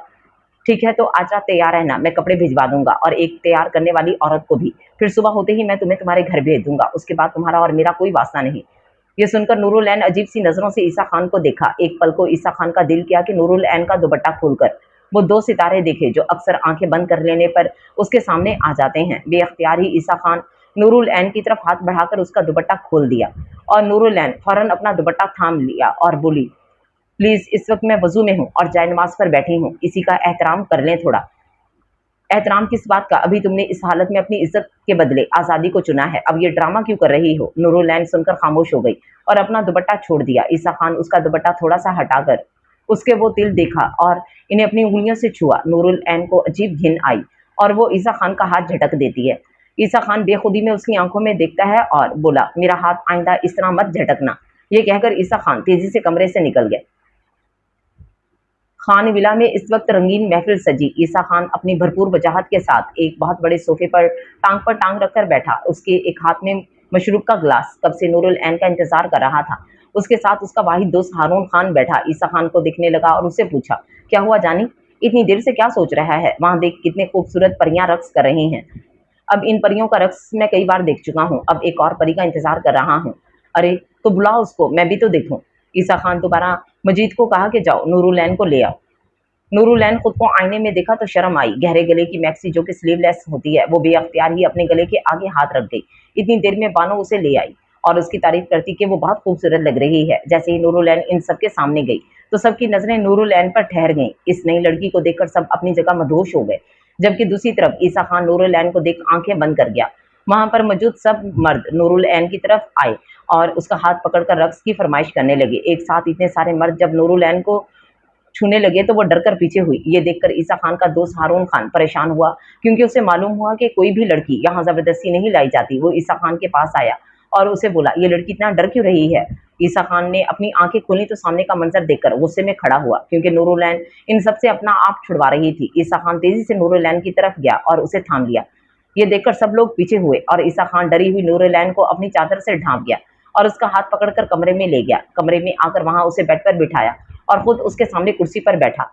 ठीक है, तो आज रात तैयार रहना, मैं कपड़े भिजवा दूंगा और एक तैयार करने वाली औरत को भी। फिर सुबह होते ही मैं तुम्हें तुम्हारे घर भेज दूंगा। उसके बाद तुम्हारा और मेरा कोई वास्ता नहीं। ये सुनकर नूरुलैन अजीब सी नजरों से ईसा खान को देखा। एक पल को ईसा खान का दिल किया कि नूरुलैन का दुपट्टा खोलकर वो दो सितारे देखे जो अक्सर आंखें बंद कर लेने पर उसके सामने आ जाते हैं। बेअख्तियार ही ईसा खान नूरुलैन की तरफ हाथ बढ़ाकर उसका दुपट्टा खोल दिया, और नूरुलैन फौरन अपना दुपट्टा थाम लिया और बोली, प्लीज, इस वक्त मैं वजू में हूँ और जाय नमाज पर बैठी हूँ, किसी का एहतराम कर लें थोड़ा। एहतराम किस बात का? अभी तुमने इस हालत में अपनी इज्जत के बदले आज़ादी को चुना है, अब ये ड्रामा क्यों कर रही हो? नूरुलैन सुनकर खामोश हो गई और अपना दुपट्टा छोड़ दिया। ईसा खान उसका दुपट्टा थोड़ा सा हटाकर उसके वो तिल देखा और इन्हें अपनी उंगलियों से छुआ। नूरुलैन को अजीब घिन आई और वो ईसा खान का हाथ झटक देती है। ईसा खान बेखुदी में उसकी आंखों में देखता है और बोला, मेरा हाथ आइंदा इस तरह मत झटकना। ये कहकर ईसा खान तेजी से कमरे से निकल गया। खान विला में इस वक्त रंगीन महफिल सजी। ईसा खान अपनी भरपूर वजाहत के साथ एक बहुत बड़े सोफे पर टांग रखकर बैठा। उसके एक हाथ में मशरूब का गिलास। कब से नूरुलैन का इंतजार कर रहा था। उसके साथ उसका वाहिद दोस्त हारून खान बैठा। ईसा खान को देखने लगा और उससे पूछा, क्या हुआ जानी, इतनी देर से क्या सोच रहा है? वहां देख, कितने खूबसूरत परियां रक्स कर रही हैं। अब इन परियों का रक्स मैं कई बार देख चुका हूँ, अब एक और परी का इंतजार कर रहा हूँ। अरे तो बुलाओ उसको, मैं भी तो देखूं। ईसा खान दोबारा मजीद को कहा कि जाओ नूरुलैन को ले आओ। नूरुलैन खुद को आईने में देखा तो शर्म आई। गहरे गले की मैक्सी जो कि स्लीवलेस होती है, वो बेअख्तियार ही अपने गले के आगे हाथ रख गई। इतनी देर में बानो उसे ले आई और उसकी तारीफ करती कि वो बहुत खूबसूरत लग रही है। जैसे ही नूरुलैन इन सबके सामने गई तो सबकी नजरें नूरुलैन पर ठहर गईं। इस नई लड़की को देखकर सब अपनी जगह मदहोश हो गए, जबकि दूसरी तरफ ईसा खान नूरुलैन को देख आंखें बंद कर गया। वहां पर मौजूद सब मर्द नूरुलैन की तरफ आए और उसका हाथ पकड़कर रक्स की फरमाइश करने लगे। एक साथ इतने सारे मर्द जब नूरुलैन को छूने लगे तो वो डरकर पीछे हुई। ये देखकर ईसा खान का दोस्त हारून खान परेशान हुआ, क्योंकि उसे मालूम हुआ कि कोई भी लड़की यहाँ जबरदस्ती नहीं लाई जाती। वो ईसा खान के पास आया और उसे बोला, ये लड़की इतना डर क्यों रही है? ईसा खान ने अपनी आंखें खोली तो सामने का मंजर देखकर गुस्से में खड़ा हुआ, क्योंकि नूरुलैन इन सबसे अपना आप छुड़वा रही थी। ईसा खान तेजी से नूरुलैन की तरफ गया और उसे थाम लिया। ये देखकर सब लोग पीछे हुए और ईसा खान डरी हुई नूरुलैन को अपनी चादर से ढांप गया और उसका हाथ पकड़कर कमरे में ले गया। कमरे में आकर वहां उसे बेड पर बिठाया और खुद उसके सामने कुर्सी पर बैठा।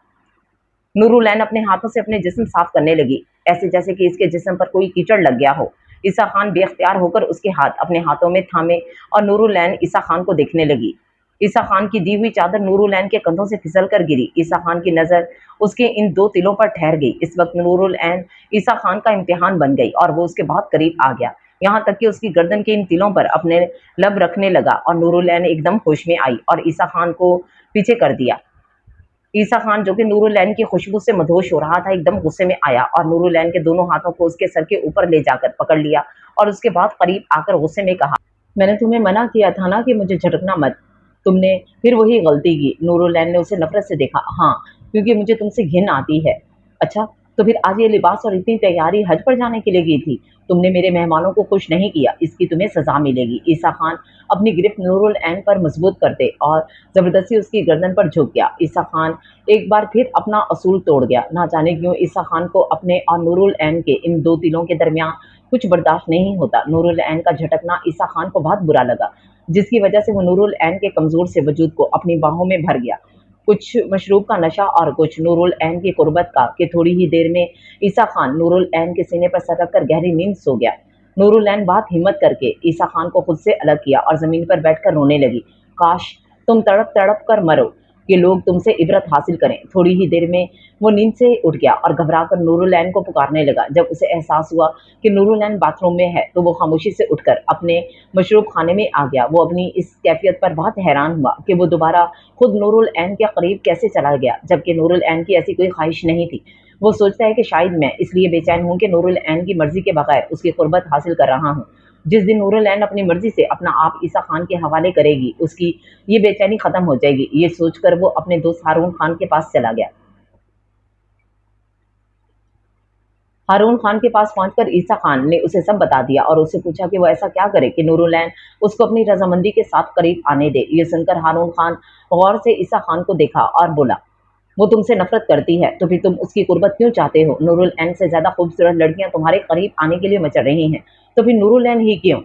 नूरुलैन अपने हाथों से अपने जिस्म साफ करने लगी, ऐसे जैसे कि इसके जिस्म पर कोई कीचड़ लग गया हो। ईसा खान बेख्तियार होकर उसके हाथ अपने हाथों में थामे और नूरुलैन ईसा खान को देखने लगी। ईसा खान की दी हुई चादर नूरुल ऐन के कंधों से फिसल कर गिरी। ईसा खान की नजर उसके इन दो तिलों पर ठहर गई। इस वक्त नूरुल ऐन ईसा खान का इम्तिहान बन गई और वो उसके बहुत करीब आ गया, यहाँ तक कि उसकी गर्दन के इन तिलों पर अपने लब रखने लगा और नूरुल ऐन एकदम होश में आई और ईसा खान को पीछे कर दिया। ईसा खान, जो कि नूरुल ऐन की खुशबू से मदहोश हो रहा था, एकदम गुस्से में आया और नूरुल ऐन के दोनों हाथों को उसके सर के ऊपर ले जाकर पकड़ लिया और उसके बाद करीब आकर गुस्से में कहा, मैंने तुम्हें मना किया था ना कि मुझे झटकना मत। तुमने फिर वही गलती की। नूरुल ऐन ने उसे नफरत से देखा। हाँ, क्योंकि मुझे तुमसे घिन आती है। अच्छा, तो फिर आज ये लिबास और इतनी तैयारी हज पर जाने के लिए की थी। तुमने मेरे मेहमानों को खुश नहीं किया, इसकी तुम्हें सजा मिलेगी। ईसा खान अपनी गिरफ्त नूरुल ऐन पर मजबूत करते और जबरदस्ती उसकी गर्दन पर झुक गया। ईसा खान एक बार फिर अपना असूल तोड़ गया। ना जाने क्यों ईसा खान को अपने और नूरुल ऐन के इन दो दिलों के दरमियान कुछ बर्दाश्त नहीं होता। नूरुल ऐन का झटकना ईसा खान को बहुत बुरा लगा, जिसकी वजह से वो नूरुल ऐन के कमजोर से वजूद को अपनी बाहों में भर गया। कुछ मशरूब का नशा और कुछ नूरुल ऐन की कुर्बत का कि थोड़ी ही देर में ईसा खान नूरुल ऐन के सीने पर सर रखकर गहरी नींद सो गया। नूरुल ऐन बहुत हिम्मत करके ईसा खान को खुद से अलग किया और जमीन पर बैठकर रोने लगी। काश तुम तड़प तड़प कर मरो कि लोग तुमसे इबरत हासिल करें। थोड़ी ही देर में वो नींद से उठ गया और घबराकर नूरुल ऐन को पुकारने लगा। जब उसे एहसास हुआ कि नूरुल ऐन बाथरूम में है तो वो खामोशी से उठकर अपने मशरूब खाने में आ गया। वो अपनी इस कैफियत पर बहुत हैरान हुआ कि वो दोबारा खुद नूरुल ऐन के करीब कैसे चला गया, जबकि नूरुल ऐन की ऐसी कोई ख्वाहिश नहीं थी। वो सोचता है कि शायद मैं इसलिए बेचैन हूँ कि नूरुल ऐन की मर्जी के बगैर उसकी कुर्बत हासिल कर रहा हूँ। जिस दिन नूरुल ऐन अपनी मर्जी से अपना आप ईसा खान के हवाले करेगी, उसकी ये बेचैनी खत्म हो जाएगी। ये सोचकर वो अपने दोस्त हारून खान के पास चला गया। हारून खान के पास पहुंचकर ईसा खान ने उसे सब बता दिया और उससे पूछा कि वो ऐसा क्या करे कि नूरुल ऐन उसको अपनी रजामंदी के साथ करीब आने दे। ये सुनकर हारून खान गौर से ईसा खान को देखा और बोला, वो तुमसे नफरत करती है तो फिर तुम उसकी कुर्बत क्यों चाहते हो? नूरुल ऐन से ज्यादा खूबसूरत लड़कियां तुम्हारे करीब आने के लिए मचल रही हैं, तो फिर नूरुल ऐन ही क्यों?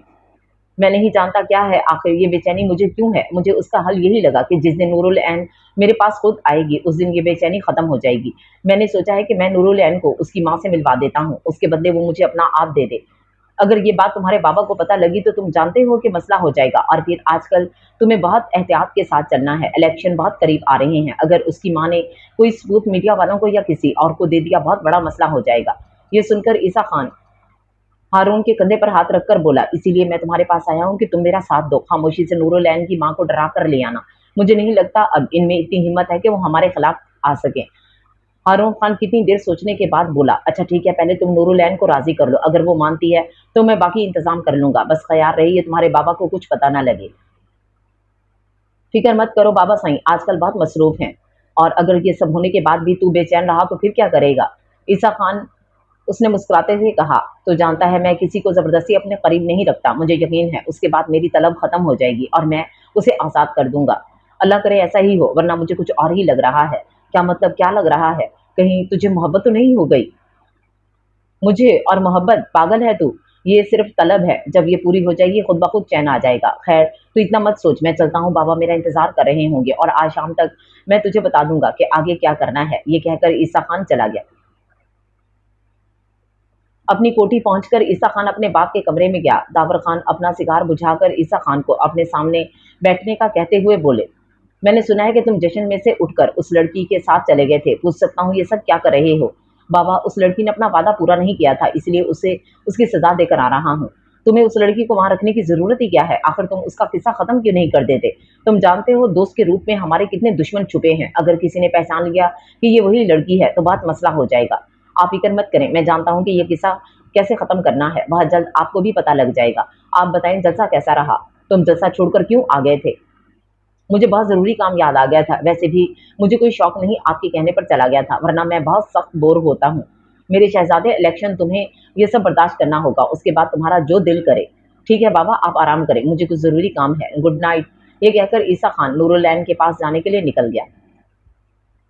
मैं नहीं जानता क्या है आखिर ये बेचैनी मुझे क्यों है। मुझे उसका हल यही लगा कि जिस दिन नूरुल ऐन मेरे पास खुद आएगी उस दिन ये बेचैनी खत्म हो जाएगी। मैंने सोचा है कि मैं नूरुल ऐन को उसकी माँ से मिलवा देता हूँ, उसके बदले वो मुझे अपना आप दे दे। अगर ये बात तुम्हारे बाबा को पता लगी तो तुम जानते हो कि मसला हो जाएगा और फिर आजकल तुम्हें बहुत एहतियात के साथ चलना है। इलेक्शन बहुत करीब आ रहे हैं। अगर उसकी माँ ने कोई सबूत मीडिया वालों को या किसी और को दे दिया, बहुत बड़ा मसला हो जाएगा। ये सुनकर ईसा खान हारून के कंधे पर हाथ रखकर बोला, इसीलिए मैं तुम्हारे पास आया हूँ कि तुम मेरा साथ दो। खामोशी से नूरुल ऐन की माँ को डरा कर ले आना। मुझे नहीं लगता अब इनमें इतनी हिम्मत है कि वो हमारे खिलाफ आ सके। हारून खान कितनी देर सोचने के बाद बोला, अच्छा ठीक है, पहले तुम नूरुल ऐन को राजी कर लो। अगर वो मानती है तो मैं बाकी इंतजाम कर लूंगा। बस ख्याल रही है तुम्हारे बाबा को कुछ पता ना लगे। फिक्र मत करो बाबा साईं, आजकल बहुत मसरूफ हैं। और अगर ये सब होने के बाद भी तू बेचैन रहा तो फिर क्या करेगा? ईसा खान, उसने मुस्कुराते हुए कहा, तो जानता है मैं किसी को जबरदस्ती अपने करीब नहीं रखता। मुझे यकीन है उसके बाद मेरी तलब खत्म हो जाएगी और मैं उसे आजाद कर दूंगा। अल्लाह करे ऐसा ही हो, वरना मुझे कुछ और ही लग रहा है। क्या मतलब क्या लग रहा है? कहीं तुझे मोहब्बत तो नहीं हो गई? मुझे और मोहब्बत? पागल है तू। ये सिर्फ तलब है, जब ये पूरी हो जाएगी खुद ब खुद चैन आ जाएगा। खैर तू इतना मत सोच, मैं चलता हूँ, बाबा मेरा इंतजार कर रहे होंगे और आज शाम तक मैं तुझे बता दूंगा कि आगे क्या करना है। ये कहकर ईसा खान चला गया। अपनी कोठी पहुंचकर ईसा खान अपने बाप के कमरे में गया। दावर खान अपना सिगार बुझाकर ईसा खान को अपने सामने बैठने का कहते हुए बोले, मैंने सुना है कि तुम जश्न में से उठकर उस लड़की के साथ चले गए थे। पूछ सकता हूँ ये सब क्या कर रहे हो? बाबा, उस लड़की ने अपना वादा पूरा नहीं किया था, इसलिए उसे उसकी सजा देकर आ रहा हूँ। तुम्हें उस लड़की को वहां रखने की जरूरत ही क्या है? आखिर तुम उसका किस्सा खत्म क्यों नहीं कर देते? तुम जानते हो दोस्त के रूप में हमारे कितने दुश्मन छुपे हैं। अगर किसी ने पहचान लिया कि ये वही लड़की है तो बहुत मसला हो जाएगा। आप फिक्र मत करें, मैं जानता हूँ कि ये किस्सा कैसे खत्म करना है। बहुत जल्द आपको भी पता लग जाएगा। आप बताएं जलसा कैसा रहा? तुम जलसा छोड़कर क्यों आ गए थे? मुझे बहुत ज़रूरी काम याद आ गया था। वैसे भी मुझे कोई शौक नहीं, आपके कहने पर चला गया था, वरना मैं बहुत सख्त बोर होता हूँ। मेरे शहजादे, इलेक्शन तुम्हें ये सब बर्दाश्त करना होगा, उसके बाद तुम्हारा जो दिल करे। ठीक है बाबा, आप आराम करें, मुझे कुछ ज़रूरी काम है। Good night. ये कहकर ईसा खान नूरुल ऐन के पास जाने के लिए निकल गया।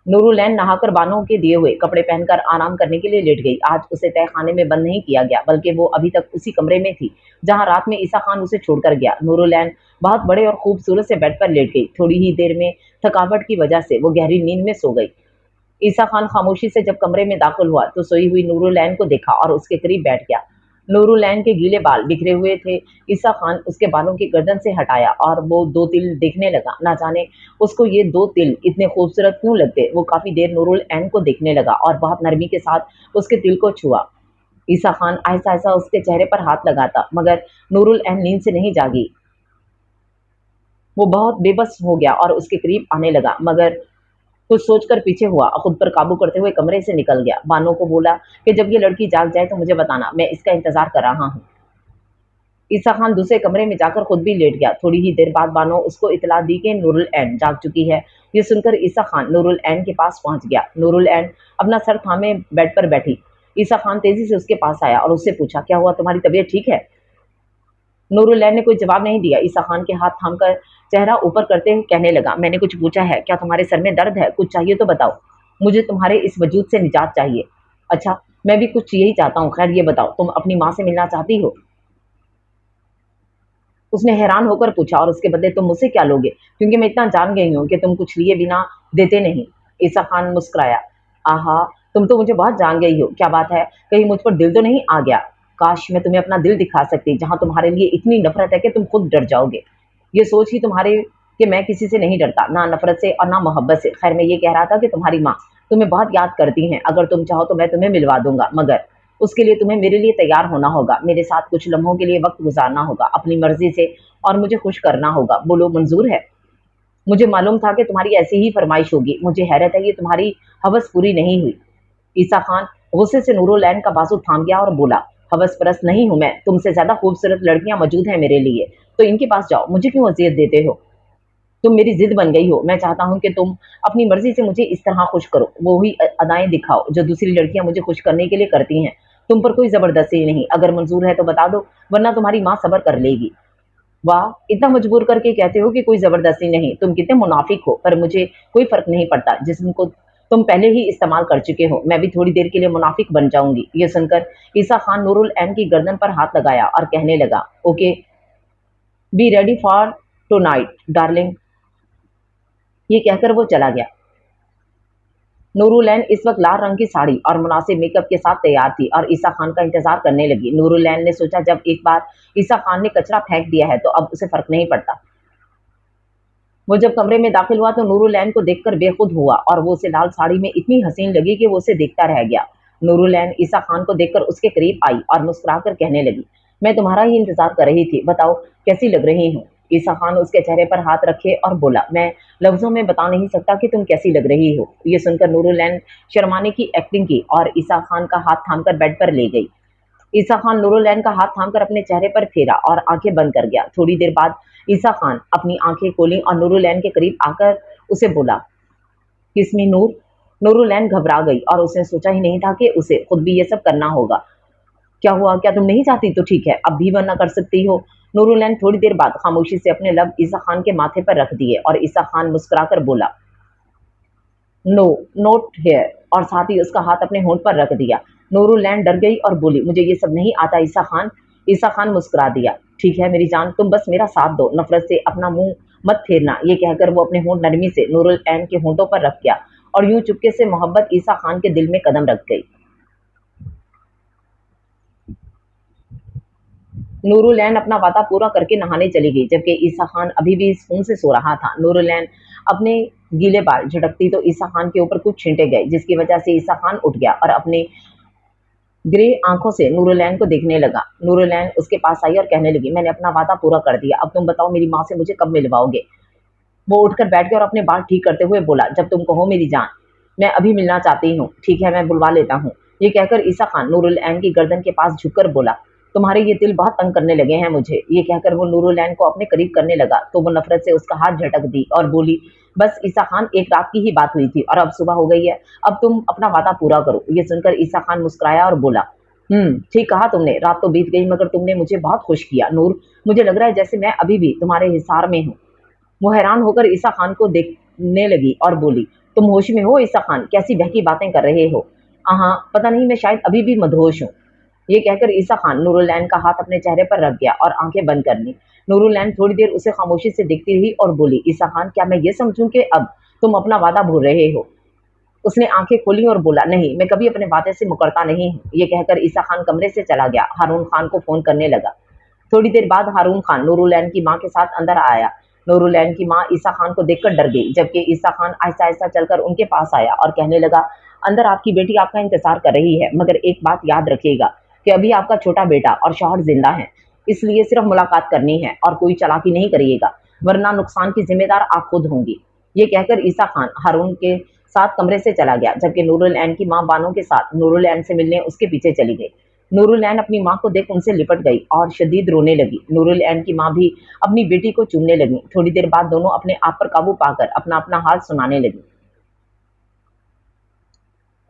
नूरुल ऐन नहाकर बानों के दिए हुए कपड़े पहनकर आराम करने के लिए लेट गई। आज उसे तय खाने में बंद नहीं किया गया, बल्कि वो अभी तक उसी कमरे में थी जहां रात में ईसा खान उसे छोड़कर गया। नूरुल ऐन बहुत बड़े और खूबसूरत से बेड पर लेट गई। थोड़ी ही देर में थकावट की वजह से वो गहरी नींद में सो गई। ईसा खान खामोशी से जब कमरे में दाखिल हुआ तो सोई हुई नूरुल ऐन को देखा और उसके करीब बैठ गया। नूरुलैन के गीले बाल बिखरे हुए थे। ईसा खान उसके बालों की गर्दन से हटाया और वो 2 तिल देखने लगा। ना जाने उसको ये 2 तिल इतने खूबसूरत क्यों लगते। वो काफ़ी देर नूरुलैन को देखने लगा और बहुत नरमी के साथ उसके तिल को छुआ। ईसा खान आहिस्ता-आहिस्ता उसके चेहरे पर हाथ लगाता, मगर नूरुलैन नींद से नहीं जागी। वो बहुत बेबस हो गया और उसके करीब आने लगा, मगर कुछ सोचकर पीछे हुआ और खुद पर काबू करते हुए कमरे से निकल गया। बानो को बोला कि जब ये लड़की जाग जाए तो मुझे बताना, मैं इसका इंतजार कर रहा हूँ। ईसा खान दूसरे कमरे में जाकर खुद भी लेट गया। थोड़ी ही देर बाद बानो उसको इतला दी कि नूरुल ऐन जाग चुकी है। ये सुनकर ईसा खान नूरुल ऐन के पास पहुंच गया। नूरुल ऐन अपना सर थामे बेड पर बैठी। ईसा खान तेजी से उसके पास आया और उससे पूछा, क्या हुआ, तुम्हारी तबीयत ठीक है? नूरुलैन ने कोई जवाब नहीं दिया। ईसा खान के हाथ थामकर चेहरा ऊपर करते हुए कहने लगा, मैंने कुछ पूछा है, क्या तुम्हारे सर में दर्द है? कुछ चाहिए तो बताओ। मुझे तुम्हारे इस वजूद से निजात चाहिए। अच्छा, मैं भी कुछ यही चाहता हूँ। खैर ये बताओ, तुम अपनी माँ से मिलना चाहती हो? उसने हैरान होकर पूछा, और उसके बदले तुम मुझसे क्या लोगे? क्योंकि मैं इतना जान गई हूँ कि तुम कुछ लिए बिना देते नहीं। ईसा खान मुस्कुराया। आहा, तुम तो मुझे बहुत जान गई हो। क्या बात है, कहीं मुझ पर दिल तो नहीं आ गया? काश मैं तुम्हें अपना दिल दिखा सकती, जहाँ तुम्हारे लिए इतनी नफरत है कि तुम खुद डर जाओगे। ये सोच ही तुम्हारे कि मैं किसी से नहीं डरता, ना नफरत से और ना मोहब्बत से। खैर मैं ये कह रहा था कि तुम्हारी माँ तुम्हें बहुत याद करती हैं। अगर तुम चाहो तो मैं तुम्हें मिलवा दूंगा, मगर उसके लिए तुम्हें मेरे लिए तैयार होना होगा। मेरे साथ कुछ लम्हों के लिए वक्त गुजारना होगा, अपनी मर्जी से, और मुझे खुश करना होगा। बोलो, मंजूर है? मुझे मालूम था कि तुम्हारी ऐसी ही फरमाइश होगी। मुझे हैरत है कि तुम्हारी हवस पूरी नहीं हुई। ईसा खान गुस्से से नूरुलैन का बाजू थाम गया और बोला, हवस परस्त नहीं हूं मैं। तुमसे ज्यादा खूबसूरत लड़कियां मौजूद हैं मेरे लिए, तो इनके पास जाओ। मुझे क्यों अजियत देते हो? तुम मेरी जिद बन गई हो। मैं चाहता हूं कि तुम अपनी मर्जी से मुझे इस तरह खुश करो, वो ही अदाएं दिखाओ जो दूसरी लड़कियां मुझे खुश करने के लिए करती हैं। तुम पर कोई जबरदस्ती नहीं। अगर मंजूर है तो बता दो, वरना तुम्हारी माँ सब्र कर लेगी। वाह, इतना मजबूर करके कहते हो कि कोई जबरदस्ती नहीं। तुम कितने मुनाफिक हो। पर मुझे कोई फर्क नहीं पड़ता। जिस्म को तुम पहले ही इस्तेमाल कर चुके हो। मैं भी थोड़ी देर के लिए मुनाफिक बन जाऊंगी। ये सुनकर ईसा खान नूरुल ऐन की गर्दन पर हाथ लगाया और कहने लगा, okay, be ready for tonight darling. ये कहकर वो चला गया। नूरुलैन इस वक्त लाल रंग की साड़ी और मुनासिब मेकअप के साथ तैयार थी और ईसा खान का इंतजार करने लगी। नूरुलैन ने सोचा, जब एक बार ईसा खान ने कचरा फेंक दिया है तो अब उसे फर्क नहीं पड़ता। वो जब कमरे में दाखिल हुआ तो नूरुलैन को देखकर बेखुद हुआ और वो उसे लाल साड़ी में इतनी हसीन लगी कि वो उसे देखता रह गया। नूरुलैन ईसा खान को देखकर उसके करीब आई और मुस्कुराकर कहने लगी, मैं तुम्हारा ही इंतजार कर रही थी। बताओ कैसी लग रही हूँ? ईसा खान उसके चेहरे पर हाथ रखे और बोला, मैं लफ्जों में बता नहीं सकता कि तुम कैसी लग रही हो। ये सुनकर नूरुलैन शर्माने की एक्टिंग की और ईसा खान का हाथ थामकर बेड पर ले गई। ईसा खान नूरुलैन का हाथ थामकर अपने चेहरे पर फेरा और आंखें बंद कर गया। थोड़ी देर बाद ईसा खान अपनी आंखें खोली और नूरुलैन के करीब आकर उसे बोला, किसमी नूर। नूरुलैन घबरा गई और उसने सोचा ही नहीं था कि उसे खुद भी ये सब करना होगा। क्या हुआ, क्या तुम नहीं चाहती तो ठीक है, अब भी वरना कर सकती हो। नूरुलैन थोड़ी देर बाद खामोशी से अपने लब ईसा खान के माथे पर रख दिए और ईसा खान मुस्कुराकर बोला, नो, नोट हेयर, और साथ ही उसका हाथ अपने होंठ पर रख दिया। नूरुलैन डर गई और बोली, मुझे ये सब नहीं आता ईसा खान। ईसा खान मुस्कुरा दिया, ठीक है मेरी जान, तुम बस मेरा साथ दो, नफरत से अपना मुंह मत फेरना। ये कहकर वो अपने होंठ नरमी से नूरुलैन के होंठों पर रख गया और यूं चुपके से मोहब्बत ईसा खान के दिल में कदम रख गई। नूरुलैन अपना वादा पूरा करके नहाने चली गई, जबकि ईसा खान अभी भी इस खून से सो रहा था। नूरुलैन अपने गीले बाल झटकती तो ईसा खान के ऊपर कुछ छींटे गए, जिसकी वजह से ईसा खान उठ गया और अपने ग्रे आंखों से नूरुलैन को देखने लगा। नूरुलैन उसके पास आई और कहने लगी, मैंने अपना वादा पूरा कर दिया। अब तुम बताओ, मेरी माँ से मुझे कब मिलवाओगे? वो उठकर बैठ गया और अपने बाल ठीक करते हुए बोला, जब तुम कहो मेरी जान, मैं अभी मिलना चाहती हूँ। ठीक है, मैं बुलवा लेता हूँ। ये कहकर ईसा खान नूरुलैन की गर्दन के पास झुककर बोला, तुम्हारे ये दिल बहुत तंग करने लगे हैं मुझे। ये कहकर वो नूरुलैन को अपने करीब करने लगा तो वो नफरत से उसका हाथ झटक दी और बोली, बस ईसा खान, एक रात की ही बात हुई थी और अब सुबह हो गई है। अब तुम अपना वादा पूरा करो। ये सुनकर ईसा खान मुस्कुराया और बोला, ठीक कहा तुमने। रात तो बीत गई मगर तुमने मुझे बहुत खुश किया नूर। मुझे लग रहा है जैसे मैं अभी भी तुम्हारे हिसार में हूँ। वो हैरान होकर ईसा खान को देखने लगी और बोली, तुम होश में हो ईसा खान? कैसी बहकी बातें कर रहे हो? हाँ, पता नहीं, मैं शायद अभी भी मदहोश हूँ। ये कहकर ईसा खान नूरुलैन का हाथ अपने चेहरे पर रख गया और आंखें बंद कर ली। नूरुलैन थोड़ी देर उसे खामोशी से देखती रही और बोली, ईसा खान, क्या मैं ये समझूं कि अब तुम अपना वादा भूल रहे हो? उसने आंखें खोली और बोला, नहीं, मैं कभी अपने वादे से मुकरता नहीं हूँ। ये कहकर ईसा खान कमरे से चला गया। हारून खान को फोन करने लगा। थोड़ी देर बाद हारून खान नूरुलैन की माँ के साथ अंदर आया। नूरुलैन की माँ ईसा खान को देखकर डर गई, जबकि ईसा खान आहिस्ता आहिस्ता चलकर उनके पास आया और कहने लगा, अंदर आपकी बेटी आपका इंतजार कर रही है, मगर एक बात याद रखिएगा कि अभी आपका छोटा बेटा और शौहर जिंदा है, इसलिए सिर्फ मुलाकात करनी है और कोई चालाकी नहीं करिएगा, वरना नुकसान की जिम्मेदार आप खुद होंगी। ये कहकर ईसा खान हारून के साथ कमरे से चला गया, जबकि नूरुलैन की माँ बानो के साथ नूरुलैन से मिलने उसके पीछे चली गई। नूरुलैन अपनी माँ को देख उनसे लिपट गई और शदीद रोने लगी। नूरुलैन की माँ भी अपनी बेटी को चूमने लगी। थोड़ी देर बाद दोनों अपने आप पर काबू पाकर अपना अपना हाल सुनाने लगी।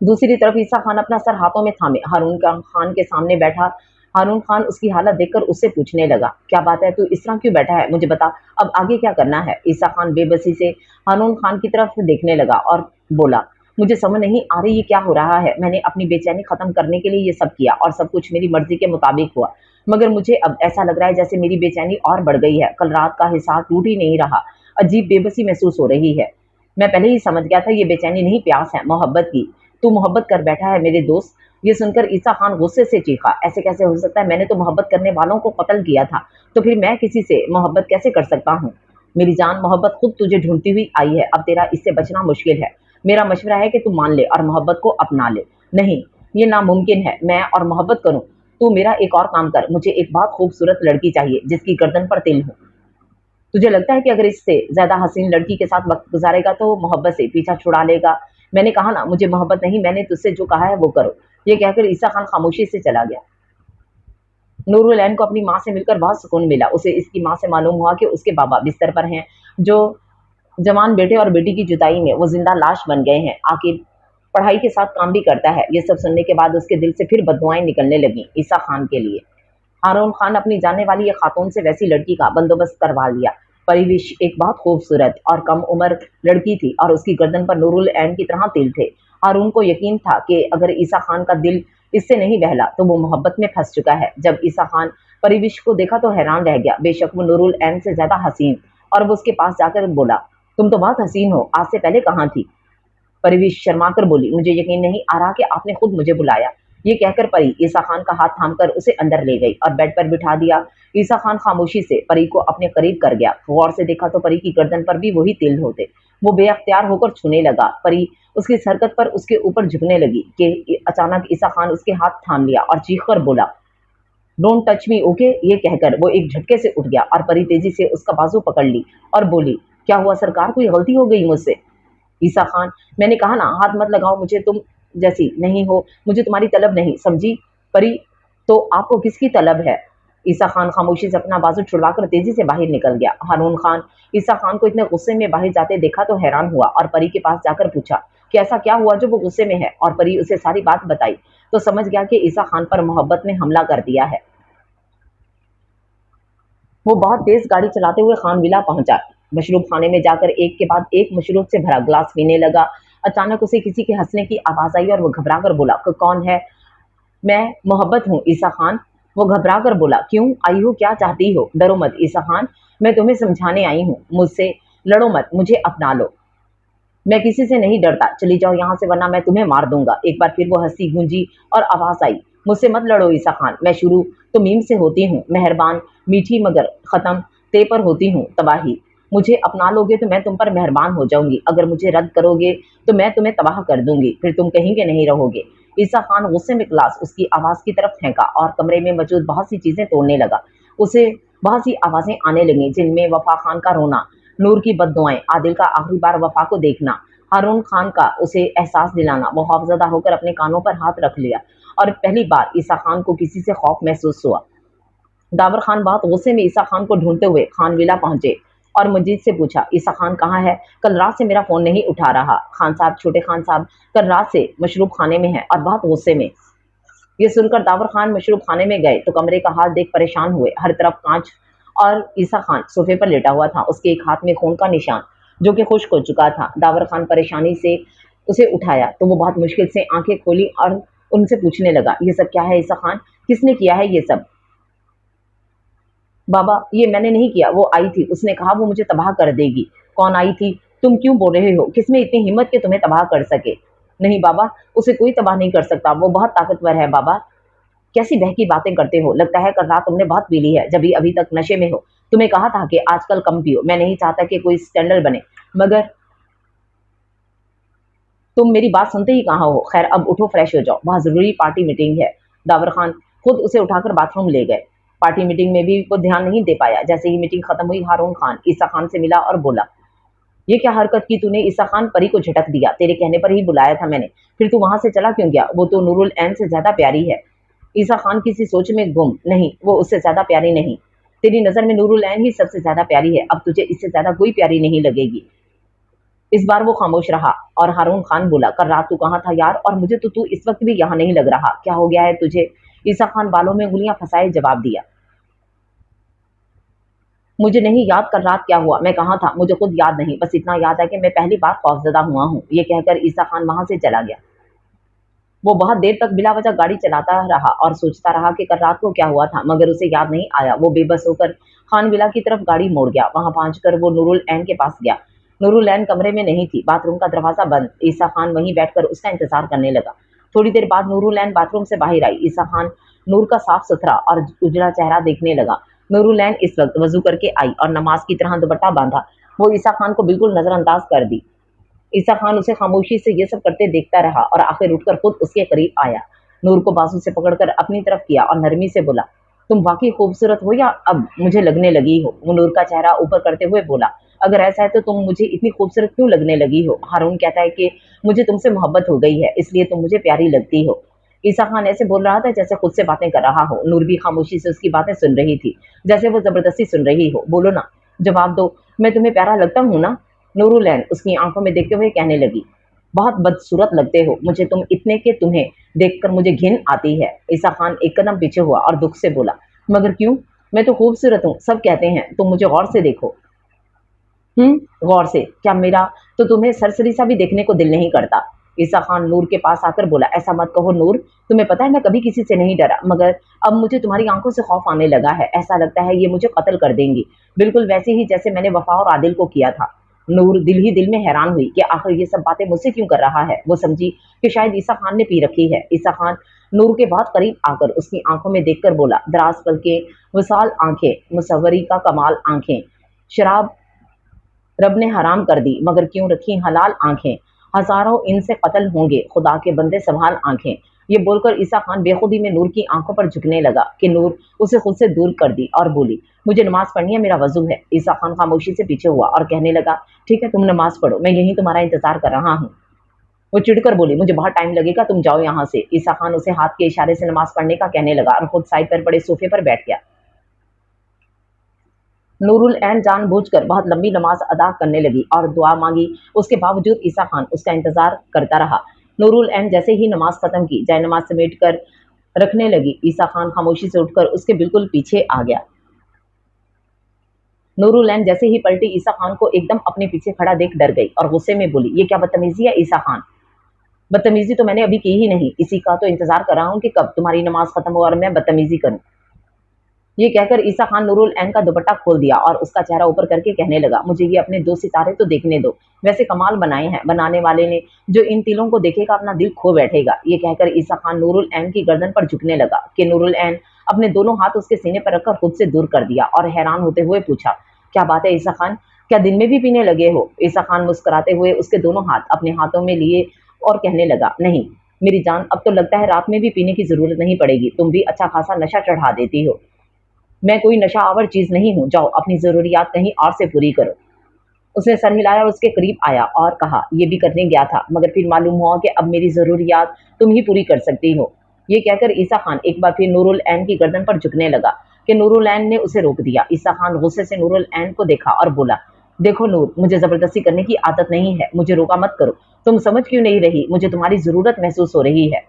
दूसरी तरफ ईसा खान अपना सर हाथों में थामे हारून खान के सामने बैठा। हारून खान उसकी हालत देखकर उससे पूछने लगा, क्या बात है, तू इस तरह क्यों बैठा है, मुझे बता, अब आगे क्या करना है। ईसा खान बेबसी से हारून खान की तरफ देखने लगा और बोला, मुझे समझ नहीं आ रही ये क्या हो रहा है। मैंने अपनी बेचैनी खत्म करने के लिए ये सब किया और सब कुछ मेरी मर्जी के मुताबिक हुआ, मगर मुझे अब ऐसा लग रहा है जैसे मेरी बेचैनी और बढ़ गई है। कल रात का हिसाब टूट ही नहीं रहा। अजीब बेबसी महसूस हो रही है। मैं पहले ही समझ गया था ये बेचैनी नहीं, प्यास है, मोहब्बत की। तू मोहब्बत कर बैठा है मेरे दोस्त। ये सुनकर ईसा खान गुस्से से चीखा, ऐसे कैसे हो सकता है, मैंने तो मोहब्बत करने वालों को कत्ल किया था, तो फिर मैं किसी से मोहब्बत कैसे कर सकता हूँ। मेरी जान, मोहब्बत खुद तुझे ढूंढती हुई आई है, अब तेरा इससे बचना मुश्किल है। मेरा मशवरा है कि तू मान ले और मोहब्बत को अपना ले। नहीं, ये नामुमकिन है मैं और मोहब्बत करूं। तू मेरा एक और काम कर, मुझे एक बहुत खूबसूरत लड़की चाहिए जिसकी गर्दन पर तिल हो। तुझे लगता है कि अगर इससे ज्यादा हसीन लड़की के साथ वक्त गुजारेगा तो मोहब्बत से पीछा छुड़ा लेगा। मैंने कहा ना, मुझे मोहब्बत नहीं, मैंने तुझसे जो कहा है वो करो। ये कहकर ईसा खान खामोशी से चला गया। नूरुलैन को अपनी माँ से मिलकर बहुत सुकून मिला। उसे इसकी माँ से मालूम हुआ कि उसके बाबा बिस्तर पर हैं। जो जवान बेटे और बेटी की जुदाई में वो जिंदा लाश बन गए हैं, आखिर पढ़ाई के साथ काम भी करता है। ये सब सुनने के बाद उसके दिल से फिर बददुआएं निकलने लगी ईसा खान के लिए। हारून खान अपनी जानने वाली एक खातून से वैसी लड़की का बंदोबस्त करवा लिया। परिविश एक बहुत खूबसूरत और कम उम्र लड़की थी और उसकी गर्दन पर नूरुल ऐन की तरह तिल थे। हारून को यकीन था कि अगर ईसा खान का दिल इससे नहीं बहला तो वो मोहब्बत में फंस चुका है। जब ईसा खान परिविश को देखा तो हैरान रह गया। बेशक वो नूरुल ऐन से ज्यादा हसीन, और वो उसके पास जाकर बोला, तुम तो बहुत हसीन हो, आज से पहले कहाँ थी। परवीश शर्मा कर बोली, मुझे यकीन नहीं आ रहा कि आपने खुद मुझे बुलाया। ये कहकर परी ईसा खान का हाथ थामकर उसे अंदर ले गई और बेड पर बिठा दिया। ईसा खान खामोशी से परी को अपने करीब कर गया। गौर से देखा तो परी की गर्दन पर भी वही तिल होते। वो बेअख्तियार होकर छूने लगा। परी उसकी हरकत पर उसके ऊपर झुकने लगी कि अचानक ईसा खान उसके हाथ थाम लिया और चीख कर बोला, डोंट टच मी, ओके। ये कहकर वो एक झटके से उठ गया और परी तेजी से उसका बाजू पकड़ ली और बोली, क्या हुआ सरकार, कोई गलती हो गई मुझसे। ईसा खान, मैंने कहा ना, हाथ मत लगाओ मुझे, तुम जैसी नहीं हो, मुझे तुम्हारी तलब नहीं, समझी। परी, तो आपको किसकी तलब है। ईसा खान खामोशी से अपना बाजू छुड़वाकर तेजी से बाहर निकल गया। हारून खान ईसा खान को इतने गुस्से में बाहर जाते देखा तो हैरान हुआ और परी के पास जाकर पूछा कि ऐसा क्या हुआ जो वो गुस्से में है, और परी उसे सारी बात बताई तो समझ गया कि ईसा खान पर मोहब्बत ने हमला कर दिया है। वो बहुत तेज गाड़ी चलाते हुए खानविला पहुंचा। मशरूब खाने में जाकर एक के बाद एक मशरूब से भरा ग्लास पीने लगा। अचानक उसे किसी के हंसने की आवाज आई और वो घबरा कर बोला, कौन है। मैं मोहब्बत हूँ ईसा खान। वो घबरा कर बोला, क्यों आई हो, क्या चाहती हो। डरो मत ईसा खान, मैं तुम्हें समझाने आई हूँ, मुझसे लड़ो मत, मुझे अपना लो। मैं किसी से नहीं डरता, चली जाओ यहाँ से वरना मैं तुम्हें मार दूंगा। एक बार फिर वो हंसी गूंजी और आवाज आई, मुझसे मत लड़ो ईसा खान, मैं शुरू तो मीम से होती हूँ, मेहरबान, मीठी, मगर खत्म ते पर होती हूँ, तबाही। मुझे अपना लोगे तो मैं तुम पर मेहरबान हो जाऊंगी, अगर मुझे रद्द करोगे तो मैं तुम्हें तबाह कर दूंगी, फिर तुम कहीं के नहीं रहोगे। ईसा खान गुस्से में गिलास उसकी आवाज की तरफ फेंका और कमरे में मौजूद बहुत सी चीजें तोड़ने लगा। उसे बहुत सी आवाजें आने लगी, जिनमें वफा खान का रोना, नूर की बद्दुआएं, आदिल का आखिरी बार वफा को देखना, हारून खान का उसे एहसास दिलाना। वो खौफजदा होकर अपने कानों पर हाथ रख लिया और पहली बार ईसा खान को किसी से खौफ महसूस हुआ। दावर खान बहुत गुस्से में ईसा खान को ढूंढते हुए खानविला पहुंचे और मजीद से पूछा, ईसा खान कहाँ है, कल रात से मेरा फोन नहीं उठा रहा। खान साहब, छोटे खान साहब कल रात से मशरूब खाने में है और बहुत गुस्से में। ये सुनकर दावर खान मशरूब खाने में गए तो कमरे का हाल देख परेशान हुए। हर तरफ कांच और ईसा खान सोफे पर लेटा हुआ था, उसके एक हाथ में खून का निशान जो कि खुश्क हो चुका था। दावर खान परेशानी से उसे उठाया तो वो बहुत मुश्किल से आंखें खोली और उनसे पूछने लगा, ये सब क्या है ईसा खान, किसने किया है ये सब। बाबा, ये मैंने नहीं किया, वो आई थी, उसने कहा वो मुझे तबाह कर देगी। कौन आई थी, तुम क्यों बोल रहे हो, किसमें इतनी हिम्मत कि तुम्हें तबाह कर सके। नहीं बाबा, उसे कोई तबाह नहीं कर सकता, वो बहुत ताकतवर है बाबा। कैसी बहकी बातें करते हो, लगता है कल रात तुमने बहुत पी ली है, जब अभी तक नशे में हो। तुम्हें कहा था कि आजकल कम पियो, मैं नहीं चाहता कि कोई स्कैंडल बने, मगर तुम मेरी बात सुनते ही कहाँ हो। खैर अब उठो, फ्रेश हो जाओ, बहुत जरूरी पार्टी मीटिंग है। दावर खान खुद उसे उठाकर बाथरूम ले गए। पार्टी मीटिंग में भी वो ध्यान नहीं दे पाया। जैसे ही मीटिंग खत्म हुई, हारून खान ईसा खान से मिला और बोला, ये क्या हरकत की तूने ईसा खान? परी को झटक दिया, तेरे कहने पर ही बुलाया था मैंने, फिर तू वहां से चला क्यों गया? वो तो नूरुल ऐन से ज्यादा प्यारी है। ईसा खान किसी सोच में गुम, नहीं वो उससे ज्यादा प्यारी नहीं। तेरी नजर में नूरुल ऐन ही सबसे ज्यादा प्यारी है, अब तुझे इससे ज्यादा कोई प्यारी नहीं लगेगी। इस बार वो खामोश रहा और हारून खान बोला, कल रात तू कहाँ था यार? और मुझे तो तू इस वक्त भी यहाँ नहीं लग रहा, क्या हो गया है तुझे? ईसा खान बालों में उंगलियां फंसाए जवाब दिया, मुझे नहीं याद कल रात क्या हुआ, मैं कहाँ था, मुझे खुद याद नहीं, बस इतना याद है कि मैं पहली बार खौफजदा हुआ हूँ। ये कहकर ईसा खान वहां से चला गया। वो बहुत देर तक बिला वजह गाड़ी चलाता रहा और सोचता रहा कि कल रात को क्या हुआ था, मगर उसे याद नहीं आया। वो बेबस होकर खान विला की तरफ गाड़ी मोड़ गया। वहां पहुंचकर वो नूरुल ऐन के पास गया। नूरुल ऐन कमरे में नहीं थी, बाथरूम का दरवाजा बंद। ईसा खान वहीं बैठकर उसका इंतजार करने लगा। थोड़ी देर बाद नूरुल ऐन बाथरूम से बाहर आई। ईसा खान नूर का साफ सुथरा और उजला चेहरा देखने लगा। नूरुल ऐन इस वक्त वजू करके आई और नमाज की तरह दुपट्टा बांधा। वो ईसा खान को बिल्कुल नजरअंदाज कर दी। ईसा खान उसे खामोशी से ये सब करते देखता रहा और आखिर उठकर खुद उसके करीब आया। नूर को बाजू से पकड़कर अपनी तरफ किया और नरमी से बोला, तुम वाकई खूबसूरत हो या अब मुझे लगने लगी हो? वो नूर का चेहरा ऊपर करते हुए बोला, अगर ऐसा है तो तुम मुझे इतनी खूबसूरत क्यों लगने लगी हो? हारून कहता है कि मुझे तुमसे मोहब्बत हो गई है, इसलिए तुम मुझे प्यारी लगती हो। ईसा खान ऐसे बोल रहा था जैसे खुद से बातें कर रहा हो। नूर भी खामोशी से उसकी बातें सुन रही थी, जैसे वो जबरदस्ती सुन रही हो। बोलो ना, जवाब दो, मैं तुम्हें प्यारा लगता हूँ ना? नूरुल ऐन उसकी आंखों में देखते हुए कहने लगी, बहुत बदसूरत लगते हो मुझे तुम इतने के, तुम्हें देखकर मुझे घिन आती है। ईसा खान एक कदम पीछे हुआ और दुख से बोला, मगर क्यों? मैं तो खूबसूरत हूँ, सब कहते हैं, तुम मुझे गौर से देखो। गौर से क्या? मेरा तो तुम्हें सरसरी सा भी देखने को दिल नहीं करता। ईसा खान नूर के पास आकर बोला, ऐसा मत कहो नूर, तुम्हें पता है मैं कभी किसी से नहीं डरा, मगर अब मुझे तुम्हारी आंखों से खौफ आने लगा है। ऐसा लगता है ये मुझे कत्ल कर देंगी, बिल्कुल वैसे ही जैसे मैंने वफा और आदिल को किया था। नूर दिल ही दिल में हैरान हुई कि आखिर ये सब बातें मुझसे क्यों कर रहा है। वो समझी कि शायद ईसा खान ने पी रखी है। ईसा खान नूर के बहुत करीब आकर उसकी आंखों में देखकर बोला, दराज पल के विशाल आंखें, मुसव्वरी का कमाल आंखें, शराब रब ने हराम कर दी, मगर क्यों रखी हलाल आंखें, हजारों इनसे कत्ल होंगे, खुदा के बंदे संभाल आंखें। ये बोलकर ईसा खान बेखुदी में नूर की आंखों पर झुकने लगा कि नूर उसे खुद से दूर कर दी और बोली, मुझे नमाज पढ़नी है, मेरा वजू है। ईसा खान खामोशी से पीछे हुआ और कहने लगा, ठीक है तुम नमाज पढ़ो, मैं यहीं तुम्हारा इंतजार कर रहा हूँ। वो चिढ़कर बोली, मुझे बहुत टाइम लगेगा, तुम जाओ यहाँ से। ईसा खान उसे हाथ के इशारे से नमाज पढ़ने का कहने लगा और खुद साइड पर पड़े सोफे पर बैठ गया। नूरुल ऐन जानबूझकर बहुत लंबी नमाज अदा करने लगी और दुआ मांगी। उसके बावजूद ईसा खान उसका इंतजार करता रहा। नूरुल ऐन जैसे ही नमाज खत्म की, जय नमाज समेट कर रखने लगी, ईसा खान खामोशी से उठकर उसके बिल्कुल पीछे आ गया। नूरुल ऐन जैसे ही पलटी, ईसा खान को एकदम अपने पीछे खड़ा देख डर गई और गुस्से में बोली, ये क्या बदतमीजी है ईसा खान? बदतमीजी तो मैंने अभी की ही नहीं, इसी का तो इंतजार कर रहा हूँ कि कब तुम्हारी नमाज खत्म हो और मैं बदतमीजी करूँ। ये कहकर ईसा खान नूरुल ऐन का दुपट्टा खोल दिया और उसका चेहरा ऊपर करके कहने लगा, मुझे ये अपने 2 सितारे तो देखने दो, वैसे कमाल बनाए हैं, बनाने वाले ने, जो इन तिलों को देखेगा अपना दिल खो बैठेगा। ये कहकर ईसा खान नूरुल ऐन की गर्दन पर झुकने लगा कि नूरुल ऐन अपने दोनों हाथ उसके सीने पर रखकर खुद से दूर कर दिया और हैरान होते हुए पूछा, क्या बात है ईसा खान, क्या दिन में भी पीने लगे हो? ईसा खान मुस्कुराते हुए उसके दोनों हाथ अपने हाथों में लिए और कहने लगा, नहीं मेरी जान, अब तो लगता है रात में भी पीने की जरूरत नहीं पड़ेगी, तुम भी अच्छा खासा नशा चढ़ा देती हो। मैं कोई नशा आवर चीज नहीं हूँ, जाओ अपनी जरूरियात कहीं और से पूरी करो। उसने सर मिलाया और उसके करीब आया और कहा, ये भी करने गया था, मगर फिर मालूम हुआ कि अब मेरी जरूरियात तुम ही पूरी कर सकती हो। ये कहकर ईसा खान एक बार फिर नूरुल ऐन की गर्दन पर झुकने लगा कि नूरुल ऐन ने उसे रोक दिया। ईसा खान गुस्से से नूरुल ऐन को देखा और बोला, देखो नूर, मुझे जबरदस्ती करने की आदत नहीं है, मुझे रोका मत करो। तुम समझ क्यों नहीं रही? मुझे तुम्हारी जरूरत महसूस हो रही है।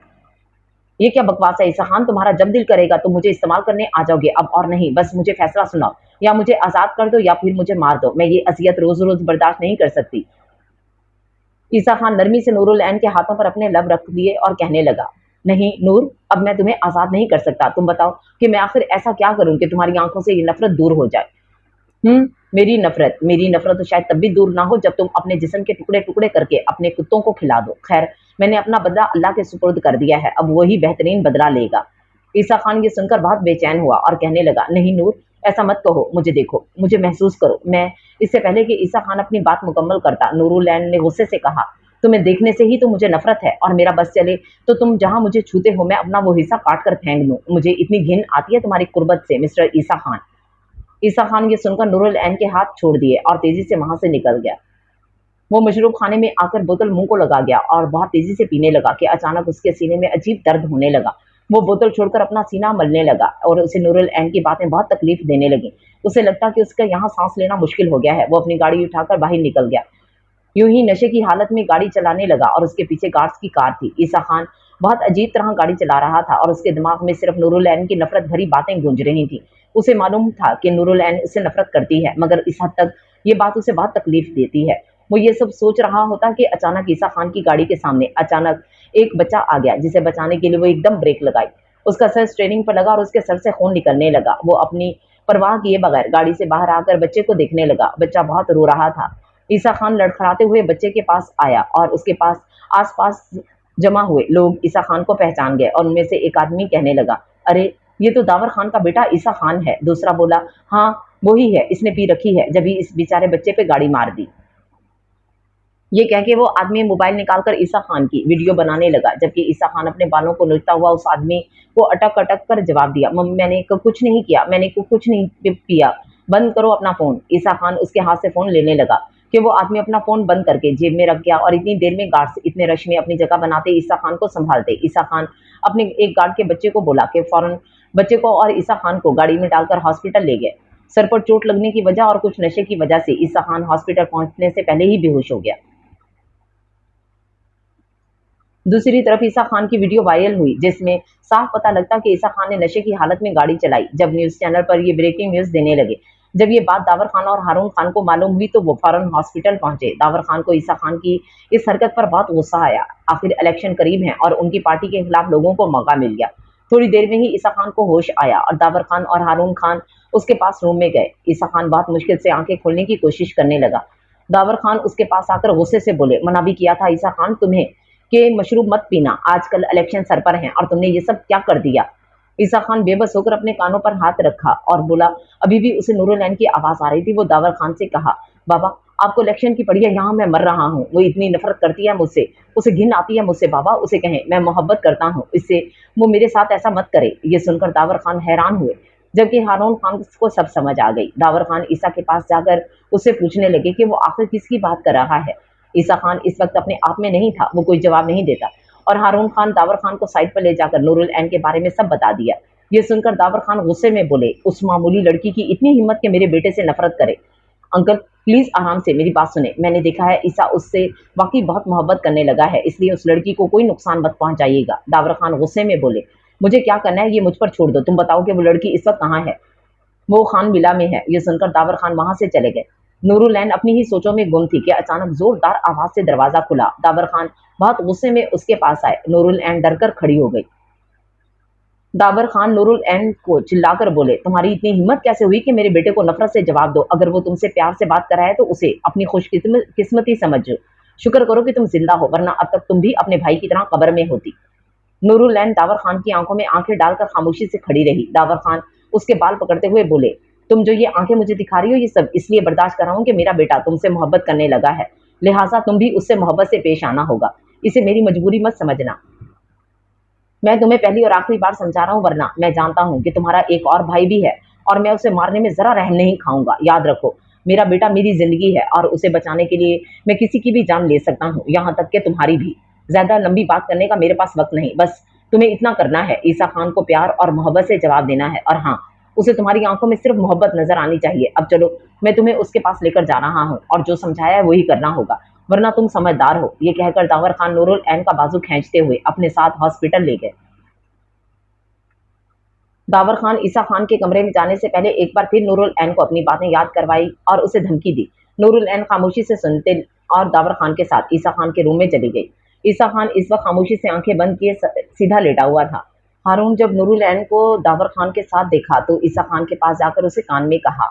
ये क्या बकवास है ईसा खान, तुम्हारा जब दिल करेगा तो मुझे इस्तेमाल करने आ जाओगे, अब और नहीं, बस मुझे फैसला सुनाओ, या मुझे आजाद कर दो या फिर मुझे मार दो, मैं ये अजियत रोज रोज बर्दाश्त नहीं कर सकती। ईसा खान नरमी से नूरुल ऐन के हाथों पर अपने लब रख दिए और कहने लगा, नहीं नूर, अब मैं तुम्हें आजाद नहीं कर सकता, तुम बताओ कि मैं आखिर ऐसा क्या करूं कि तुम्हारी आंखों से ये नफरत दूर हो जाए। मेरी नफरत तो शायद तब भी दूर ना हो जब तुम अपने जिस्म के टुकड़े टुकड़े करके अपने कुत्तों को खिला दो। खैर, मैंने अपना बदला अल्लाह के सुपुर्द कर दिया है, अब वही बेहतरीन बदला लेगा। ईसा खान ये सुनकर बहुत बेचैन हुआ और कहने लगा, नहीं नूर, ऐसा मत कहो, मुझे देखो, मुझे महसूस करो। मैं इससे पहले कि ईसा खान अपनी बात मुकम्मल करता, नूरुलैन ने गुस्से से कहा, तुम्हें देखने से ही तो मुझे नफरत है और मेरा बस चले तो तुम जहां मुझे छूते हो मैं अपना वो हिस्सा काट कर फेंक दूं। मुझे इतनी घिन आती है तुम्हारी कुर्बत से मिस्टर ईसा खान। ईसा खान ये सुनकर नूरुलैन के हाथ छोड़ दिए और तेजी से वहां से निकल गया। वो मशरूब खाने में आकर बोतल मुंह को लगा गया और बहुत तेजी से पीने लगा कि अचानक उसके सीने में अजीब दर्द होने लगा। वो बोतल छोड़कर अपना सीना मलने लगा और उसे नूरुलैन की बातें बहुत तकलीफ देने लगी। उसे लगता कि उसका यहाँ सांस लेना मुश्किल हो गया है। वो अपनी गाड़ी उठाकर बाहर निकल गया। यूं ही नशे की हालत में गाड़ी चलाने लगा और उसके पीछे गार्ड्स की कार थी। ईसा खान बहुत अजीब तरह गाड़ी चला रहा था और उसके दिमाग में सिर्फ नूरुलैन की नफरत भरी बातें गूंज रही थी। उसे मालूम था कि नूरुलैन उससे नफरत करती है, मगर इस हद तक ये बात उसे बहुत तकलीफ देती है। वो ये सब सोच रहा होता कि अचानक ईसा खान की गाड़ी के सामने अचानक एक बच्चा आ गया, जिसे बचाने के लिए वो एकदम ब्रेक लगाई। उसका सर स्टीयरिंग पर लगा और उसके सर से खून निकलने लगा। वो अपनी परवाह किए बगैर गाड़ी से बाहर आकर बच्चे को देखने लगा। बच्चा बहुत रो रहा था। ईसा खान लड़खड़ाते हुए बच्चे के पास आया और उसके पास आसपास जमा हुए लोग ईसा खान को पहचान गए और उनमें से एक आदमी कहने लगा, अरे ये तो दावर खान का बेटा ईसा खान है। दूसरा बोला, हाँ वही है, इसने पी रखी है, जब ही इस बेचारे बच्चे पे गाड़ी मार दी। ये कह के वो आदमी मोबाइल निकालकर ईसा खान की वीडियो बनाने लगा, जबकि ईसा खान अपने बालों को नोचता हुआ उस आदमी को अटक अटक कर जवाब दिया, मम्मी मैंने कुछ नहीं किया, मैंने कुछ नहीं पिया, बंद करो अपना फोन। ईसा खान उसके हाथ से फोन लेने लगा कि वो आदमी अपना फोन बंद करके जेब में रख गया और इतनी देर में गार्ड्स इतने रश में अपनी जगह बनाते ईसा खान को संभालते। ईसा खान अपने एक गार्ड के बच्चे को बोला कि फौरन बच्चे को और ईसा खान को गाड़ी में डालकर हॉस्पिटल ले गए। सर पर चोट लगने की वजह और कुछ नशे की वजह से ईसा खान हॉस्पिटल पहुंचने से पहले ही बेहोश हो गया। दूसरी तरफ ईसा खान की वीडियो वायरल हुई, जिसमें साफ पता लगता कि ईसा खान ने नशे की हालत में गाड़ी चलाई। जब न्यूज चैनल पर ये ब्रेकिंग न्यूज देने लगे, जब ये बात दावर खान और हारून खान को मालूम हुई तो वो फौरन हॉस्पिटल पहुंचे। दावर खान को ईसा खान की इस हरकत पर बहुत गुस्सा आया। आखिर इलेक्शन करीब है और उनकी पार्टी के खिलाफ लोगों को मौका मिल गया। थोड़ी देर में ही ईसा खान को होश आया और दावर खान और हारून खान उसके पास रूम में गए। ईसा खान बहुत मुश्किल से आंखें खोलने की कोशिश करने लगा। दावर खान उसके पास आकर गुस्से से बोले, मना भी किया था ईसा खान तुम्हें कि मशरूब मत पीना, आजकल इलेक्शन सर पर हैं और तुमने ये सब क्या कर दिया। ईसा खान बेबस होकर अपने कानों पर हाथ रखा और बोला, अभी भी उसे नूरुलैन की आवाज आ रही थी। वो दावर खान से कहा, बाबा आपको इलेक्शन की पड़ी है, यहाँ मैं मर रहा हूँ, वो इतनी नफरत करती है मुझसे, उसे घिन आती है मुझसे, बाबा उसे कहें मैं मोहब्बत करता हूँ, इससे वो मेरे साथ ऐसा मत करे। ये सुनकर दावर खान हैरान हुए, जबकि हारून खान को सब समझ आ गई। दावर खान ईसा के पास जाकर उससे पूछने लगे कि वो आखिर किसकी बात कर रहा है। ईसा खान इस वक्त अपने आप में नहीं था, वो कोई जवाब नहीं देता और हारून खान दावर खान को साइड पर ले जाकर नूरुलैन के बारे में सब बता दिया। ये सुनकर दावर खान गुस्से में बोले, उस मामूली लड़की की इतनी हिम्मत कि मेरे बेटे से नफरत करे। अंकल प्लीज आराम से मेरी बात सुने, मैंने देखा है ईसा उससे वाकई बहुत मोहब्बत करने लगा है, इसलिए उस लड़की को कोई नुकसान मत पहुंचाइएगा। दावर खान गुस्से में बोले, मुझे क्या करना है ये मुझ पर छोड़ दो, तुम बताओ कि वो लड़की इस वक्त कहाँ है। वो खान बिला में है। ये सुनकर दावर खान वहां से चले गए। नूरुलैन अपनी ही सोचों में गुम थी कि अचानक जोरदार आवाज से दरवाजा खुला। दावर खान बहुत गुस्से में उसके पास आए। नूरुलैन डरकर खड़ी हो गई। दावर खान नूरुलैन को चिल्लाकर बोले, तुम्हारी इतनी हिम्मत कैसे हुई कि मेरे बेटे को नफरत से जवाब दो। अगर वो तुमसे प्यार से बात कर रहा है तो उसे अपनी खुशकिस्मती समझो। शुक्र करो कि तुम जिंदा हो, वरना अब तक तुम भी अपने भाई की तरह कब्र में होती। नूरुलैन दावर खान की आंखों में आंखें डालकर खामोशी से खड़ी रही। दावर खान उसके बाल पकड़ते हुए बोले, तुम जो ये आंखें मुझे दिखा रही हो ये सब इसलिए बर्दाश्त कर रहा हूं कि मेरा बेटा तुमसे मोहब्बत करने लगा है, लिहाजा तुम भी उससे मोहब्बत से पेश आना होगा। इसे मेरी मजबूरी मत समझना। मैं तुम्हें पहली और आखिरी बार समझा रहा हूं, वरना मैं जानता हूं कि तुम्हारा एक और भाई भी है और मैं उसे मारने में जरा रहम नहीं खाऊंगा। याद रखो, मेरा बेटा मेरी जिंदगी है और उसे बचाने के लिए मैं किसी की भी जान ले सकता हूँ, यहाँ तक कि तुम्हारी भी। ज्यादा लंबी बात करने का मेरे पास वक्त नहीं, बस तुम्हें इतना करना है, ईसा खान को प्यार और मोहब्बत से जवाब देना है और हाँ, उसे तुम्हारी आंखों में सिर्फ मोहब्बत नजर आनी चाहिए। अब चलो, मैं तुम्हें उसके पास लेकर जा रहा हूँ और जो समझाया है वही करना होगा, वरना तुम समझदार हो। ये कहकर दावर खान नूरुलैन का बाजू खींचते हुए अपने साथ हॉस्पिटल ले गए। दावर खान ईसा खान के कमरे में जाने से पहले एक बार फिर नूरुलैन को अपनी बातें याद करवाई और उसे धमकी दी। नूरुलैन खामोशी से सुनते और दावर खान के साथ ईसा खान के रूम में चली गई। ईसा खान इस वक्त खामोशी से आंखें बंद किए सीधा लेटा हुआ था। हारून जब नूरुलैन को दावर खान के साथ देखा तो ईसा खान के पास जाकर उसे कान में कहा,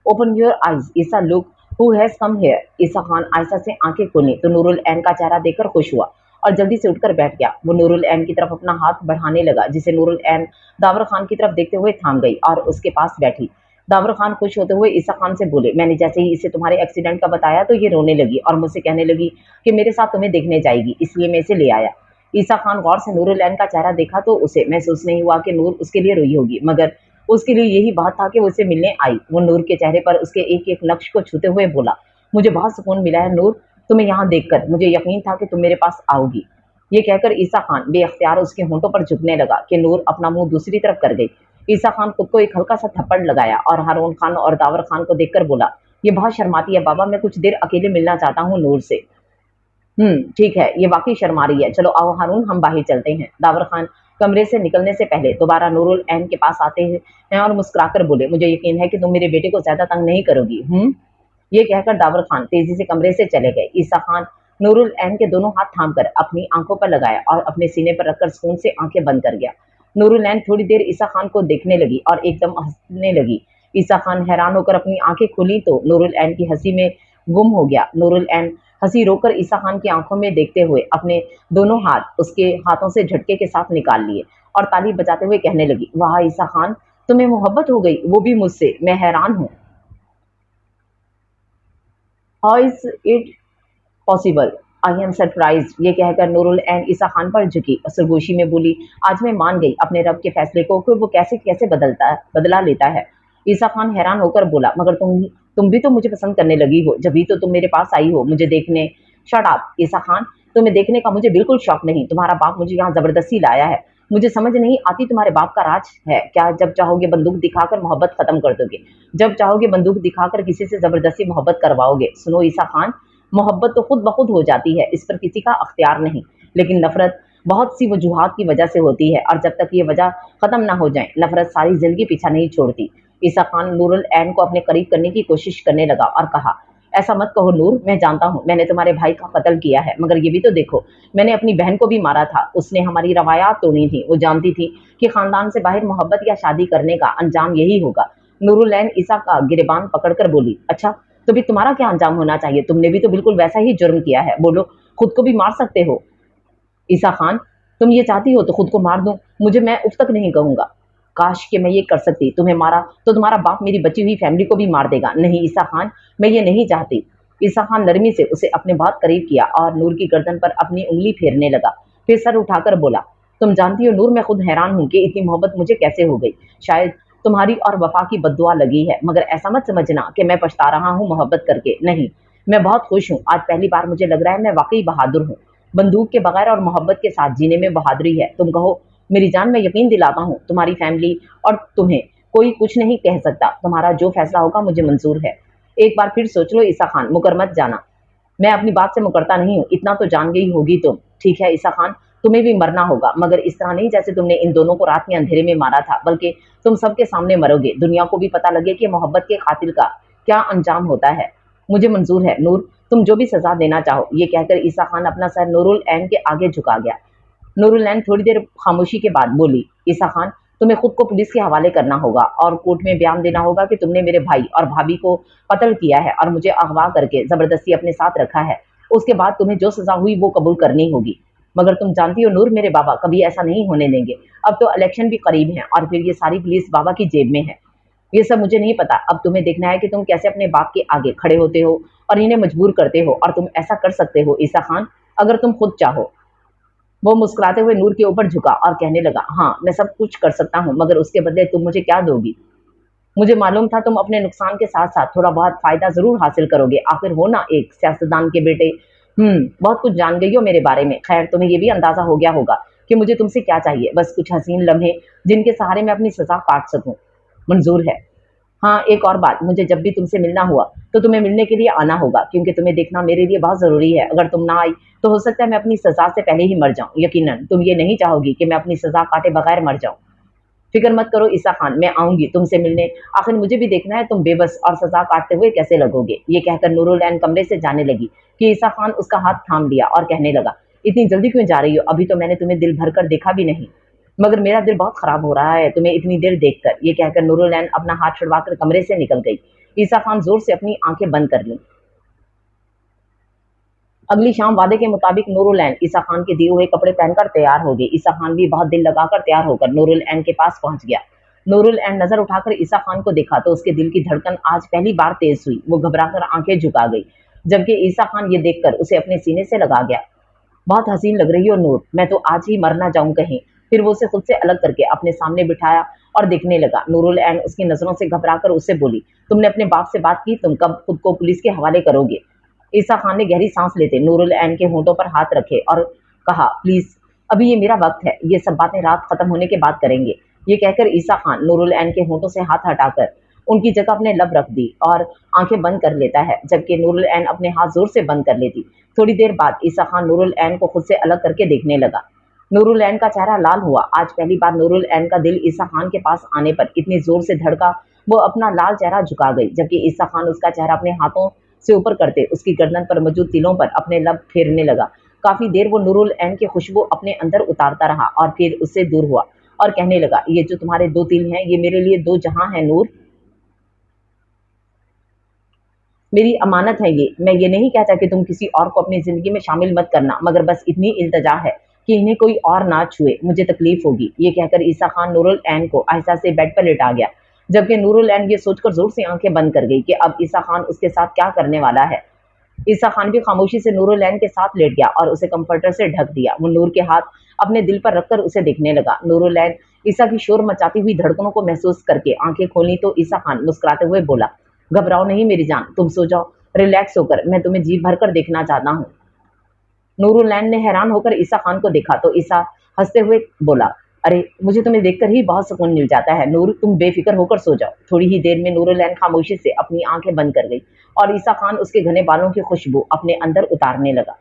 open your eyes Isa, look who has come here. Isa Khan Ayesha से आंखें खोली तो नूरुलैन का चेहरा देखकर खुश हुआ और जल्दी से उठकर बैठ गया। वो नूरुल ऐन की तरफ अपना हाथ बढ़ाने लगा, जिसे नूरुल ऐन दावर खान की तरफ देखते हुए थाम गई और उसके पास बैठी। दावर खान खुश होते हुए ईसा खान से बोले, मैंने जैसे ही इसे तुम्हारे एक्सीडेंट का बताया तो ये रोने लगी और मुझसे कहने लगी कि मेरे साथ तुम्हें देखने जाएगी, इसलिए मैं इसे ले आया। ईसा खान गौर से नूरुल ऐन का चेहरा देखा तो उसे महसूस नहीं हुआ कि नूर उसके लिए रोई होगी, मगर उसके लिए यही बात था कि वो उसे मिलने आई। वो नूर के चेहरे पर उसके एक एक नक्श को छूते हुए बोला, मुझे बहुत सुकून मिला है नूर, तुम्हें यहाँ देखकर। मुझे यकीन था कि तुम मेरे पास आओगी। ये कहकर ईसा खान बेअख्तियार उसके होंठों पर झुकने लगा कि नूर अपना मुंह दूसरी तरफ कर गई। ईसा खान खुद को एक हल्का सा थप्पड़ लगाया और हारून खान और दावर खान को देखकर बोला, ये बहुत शर्माती है बाबा, मैं कुछ देर अकेले मिलना चाहता हूँ नूर से। ठीक है, ये वाकई शर्मा रही है, चलो आओ हारून हम बाहर चलते हैं। दावर खान कमरे से निकलने से पहले दोबारा नूरुल ऐन के पास आते हैं और मुस्कुराकर बोले, मुझे यकीन है कि तुम मेरे बेटे को ज्यादा तंग नहीं करोगी। ये कहकर दावर खान तेजी से कमरे से चले गए। ईसा खान नूरुल ऐन के दोनों हाथ थामकर अपनी आंखों पर लगाया और अपने सीने पर रखकर सुकून से आंखें बंद कर गया। नूरुल ऐन थोड़ी देर ईसा खान को देखने लगी और एकदम हंसने लगी। ईसा खान हैरान होकर अपनी आंखें खोली तो नूरुल ऐन की हंसी में गुम हो गया। नूरुल ऐन हंसी रोककर ईसा खान की आंखों में देखते हुए अपने दोनों हाथ उसके हाथों से झटके के साथ निकाल लिए और ताली बजाते हुए कहने लगी, वाह ईसा खान, तुम्हें मोहब्बत हो गई, वो भी मुझसे, मैं हैरान हूँ। How is it possible, I am surprise. ये कहकर नूरुल ऐन ईसा खान पर झुकी और सरगोशी में बोली, आज मैं मान गई अपने रब के फैसले को कि वो कैसे कैसे बदला लेता है। ईसा खान हैरान होकर बोला, मगर तुम भी तो मुझे पसंद करने लगी हो, जब भी तो तुम मेरे पास आई हो मुझे देखने। शट अप ईसा खान, तुम्हें देखने का मुझे बिल्कुल शौक नहीं, तुम्हारा बाप मुझे यहाँ जबरदस्ती लाया है। मुझे समझ नहीं आती तुम्हारे बाप का राज है क्या, जब चाहोगे बंदूक दिखाकर मोहब्बत खत्म कर दोगे, जब चाहोगे बंदूक दिखाकर किसी से जबरदस्ती मोहब्बत करवाओगे। सुनो ईसा खान, मोहब्बत तो खुद ब खुद हो जाती है, इस पर किसी का अख्तियार नहीं, लेकिन नफरत बहुत सी वजूहात की वजह से होती है और जब तक ये वजह खत्म ना हो जाए नफरत सारी जिंदगी पीछा नहीं छोड़ती। ईसा खान नूरुल ऐन को अपने करीब करने की कोशिश करने लगा और कहा, ऐसा मत कहो नूर, मैं जानता हूँ मैंने तुम्हारे भाई का कत्ल किया है, मगर ये भी तो देखो मैंने अपनी बहन को भी मारा था, उसने हमारी रवायात तोड़ी थी, वो जानती थी कि खानदान से बाहर मोहब्बत या शादी करने का अंजाम यही होगा। नूरुल ऐन ईसा का गिरबान पकड़कर बोली, अच्छा तो भी तुम्हारा क्या अंजाम होना चाहिए, तुमने भी तो बिल्कुल वैसा ही जुर्म किया है, बोलो खुद को भी मार सकते हो। ईसा खान, तुम ये चाहती हो तो खुद को मार दूं, मुझे मैं उफ तक नहीं कहूंगा। काश कि मैं ये कर सकती, तुम्हें मारा तो तुम्हारा बाप मेरी बची हुई फैमिली को भी मार देगा। नहीं ईसा खान, मैं ये नहीं चाहती। ईसा खान नरमी से उसे अपने बहुत करीब किया और नूर की गर्दन पर अपनी उंगली फेरने लगा, फिर सर उठाकर बोला, तुम जानती हो नूर, मैं खुद हैरान हूं कि इतनी मोहब्बत मुझे कैसे हो गई। शायद तुम्हारी और वफा की बद्दुआ लगी है, मगर ऐसा मत समझना कि मैं पछता रहा हूँ मोहब्बत करके, नहीं, मैं बहुत खुश हूँ। आज पहली बार मुझे लग रहा है मैं वाकई बहादुर हूँ। बंदूक के बगैर और मोहब्बत के साथ जीने में बहादुरी है। तुम कहो मेरी जान, मैं यकीन दिलाता हूँ तुम्हारी फैमिली और तुम्हें कोई कुछ नहीं कह सकता, तुम्हारा जो फैसला होगा मुझे मंजूर है। एक बार फिर सोच लो ईसा खान, मुकर मत जाना। मैं अपनी बात से मुकरता नहीं हूँ, इतना तो जान गई होगी तुम। ठीक है ईसा खान, तुम्हें भी मरना होगा, मगर इस तरह नहीं जैसे तुमने इन दोनों को रात में अंधेरे में मारा था, बल्कि तुम सबके सामने मरोगे, दुनिया को भी पता लगे कि मोहब्बत के कातिल का क्या अंजाम होता है। मुझे मंजूर है नूर, तुम जो भी सजा देना चाहो। ये कहकर ईसा खान अपना सर नूरुल ऐन के आगे झुका गया। नूरुल ऐन थोड़ी देर खामोशी के बाद बोली, ईसा खान, तुम्हें खुद को पुलिस के हवाले करना होगा और कोर्ट में बयान देना होगा कि तुमने मेरे भाई और भाभी को कत्ल किया है और मुझे अगवा करके जबरदस्ती अपने साथ रखा है। उसके बाद तुम्हें जो सजा हुई वो कबूल करनी होगी। मगर तुम जानती हो नूर, मेरे बाबा कभी ऐसा नहीं होने देंगे। अब तो इलेक्शन भी करीब है और फिर ये सारी पुलिस बाबा की जेब में है। ये सब मुझे नहीं पता, अब तुम्हें देखना है कि तुम कैसे अपने बाप के आगे खड़े होते हो और इन्हें मजबूर करते हो, और तुम ऐसा कर सकते हो ईसा खान, अगर तुम खुद चाहो। वो मुस्कुराते हुए नूर के ऊपर झुका और कहने लगा, हाँ मैं सब कुछ कर सकता हूँ, मगर उसके बदले तुम मुझे क्या दोगी। मुझे मालूम था तुम अपने नुकसान के साथ साथ थोड़ा बहुत फायदा जरूर हासिल करोगे, आखिर हो ना एक सियासतदान के बेटे। बहुत कुछ जान गई हो मेरे बारे में। खैर तुम्हें ये भी अंदाजा हो गया होगा कि मुझे तुमसे क्या चाहिए, बस कुछ हसीन लम्हे जिनके सहारे मैं अपनी सजा काट सकूं। मंजूर है। हाँ एक और बात, मुझे जब भी तुमसे मिलना हुआ तो तुम्हें मिलने के लिए आना होगा, क्योंकि तुम्हें देखना मेरे लिए बहुत जरूरी है। अगर तुम ना आई तो हो सकता है मैं अपनी सजा से पहले ही मर जाऊं। यकीनन तुम ये नहीं चाहोगी कि मैं अपनी सजा काटे बगैर मर जाऊं। फिक्र मत करो ईसा खान, मैं आऊंगी तुमसे मिलने, आखिर मुझे भी देखना है तुम बेबस और सजा काटते हुए कैसे लगोगे। ये कहकर नूरुल ऐन कमरे से जाने लगी कि ईसा खान उसका हाथ थाम लिया और कहने लगा, इतनी जल्दी क्यों जा रही हो, अभी तो मैंने तुम्हें दिल भर कर देखा भी नहीं, मगर मेरा दिल बहुत खराब हो रहा है तुम्हें इतनी देर देखकर। ये कहकर नूरुल ऐन अपना हाथ छुड़वाकर कमरे से निकल गई। ईसा खान जोर से अपनी आंखें बंद कर ली। अगली शाम वादे के मुताबिक नूरुल ऐन ईसा खान के दिए हुए कपड़े पहनकर तैयार हो गई। ईसा खान भी बहुत दिल लगाकर तैयार होकर नूरुल ऐन के पास पहुंच गया। नूरुल ऐन नजर उठाकर ईसा खान को देखा तो उसके दिल की धड़कन आज पहली बार तेज हुई। वो घबराकर आंखें झुका गई, जबकि ईसा खान ये देखकर उसे अपने सीने से लगा गया। बहुत हसीन लग रही हो नूर, मैं तो आज ही मर ना जाऊं कहीं। फिर वो उसे खुद से अलग करके अपने सामने बिठाया और देखने लगा। नूरुल ऐन उसकी नजरों से घबराकर उससे बोली, तुमने अपने बाप से बात की? तुम कब खुद को पुलिस के हवाले करोगे? ईसा खान ने गहरी सांस लेते नूरुल ऐन के होंठों पर हाथ रखे और कहा, प्लीज अभी ये मेरा वक्त है, ये सब बातें रात खत्म होने के बाद करेंगे। ये कहकर ईसा खान नूरुल ऐन के होंठों से हाथ हटाकर उनकी जगह अपने लब रख दी और आंखें बंद कर लेता है, जबकि नूरुल ऐन अपने हाथ जोर से बंद कर लेती। थोड़ी देर बाद ईसा खान नूरुल ऐन को खुद से अलग करके देखने लगा। नूरुल ऐन का चेहरा लाल हुआ। आज पहली बार नूरुल ऐन का दिल ईसा खान के पास आने पर इतनी जोर से धड़का, वो अपना लाल चेहरा झुका गई, जबकि ईसा खान उसका चेहरा अपने हाथों से ऊपर करते उसकी गर्दन पर मौजूद तिलों पर अपने लब फेरने लगा। काफी देर वो नूरुल ऐन की खुशबू अपने अंदर उतारता रहा और फिर उससे दूर हुआ और कहने लगा, ये जो तुम्हारे 2 तिल हैं, ये मेरे लिए 2 जहां हैं नूर। मेरी अमानत है ये। मैं ये नहीं कहता कि तुम किसी और को अपनी जिंदगी में शामिल मत करना, मगर बस इतनी इल्तजा है कि इन्हें कोई और ना छुए, मुझे तकलीफ होगी। ये कहकर ईसा खान नूरुल ऐन को आहिस्ता से बेड पर लेटा गया, जबकि नूरुल ऐन ये सोचकर जोर से आंखें बंद कर गई कि अब ईसा खान उसके साथ क्या करने वाला है। ईसा खान भी खामोशी से नूरुल ऐन के साथ लेट गया और उसे कंफर्टर से ढक दिया। वो नूर के हाथ अपने दिल पर रखकर उसे देखने लगा। नूरुल ऐन ईसा की शोर मचाती हुई धड़कनों को महसूस करके आंखें खोली तो ईसा खान मुस्कुराते हुए बोला, घबराओ नहीं मेरी जान, तुम सो जाओ, रिलैक्स होकर, मैं तुम्हें जी भरकर देखना चाहता हूँ। नूरुल ऐन ने हैरान होकर ईसा खान को देखा तो ईसा हंसते हुए बोला, अरे मुझे तुम्हें देखकर ही बहुत सुकून मिल जाता है नूर, तुम बेफिक्र होकर सो जाओ। थोड़ी ही देर में नूरुल ऐन खामोशी से अपनी आंखें बंद कर गई और ईसा खान उसके घने बालों की खुशबू अपने अंदर उतारने लगा।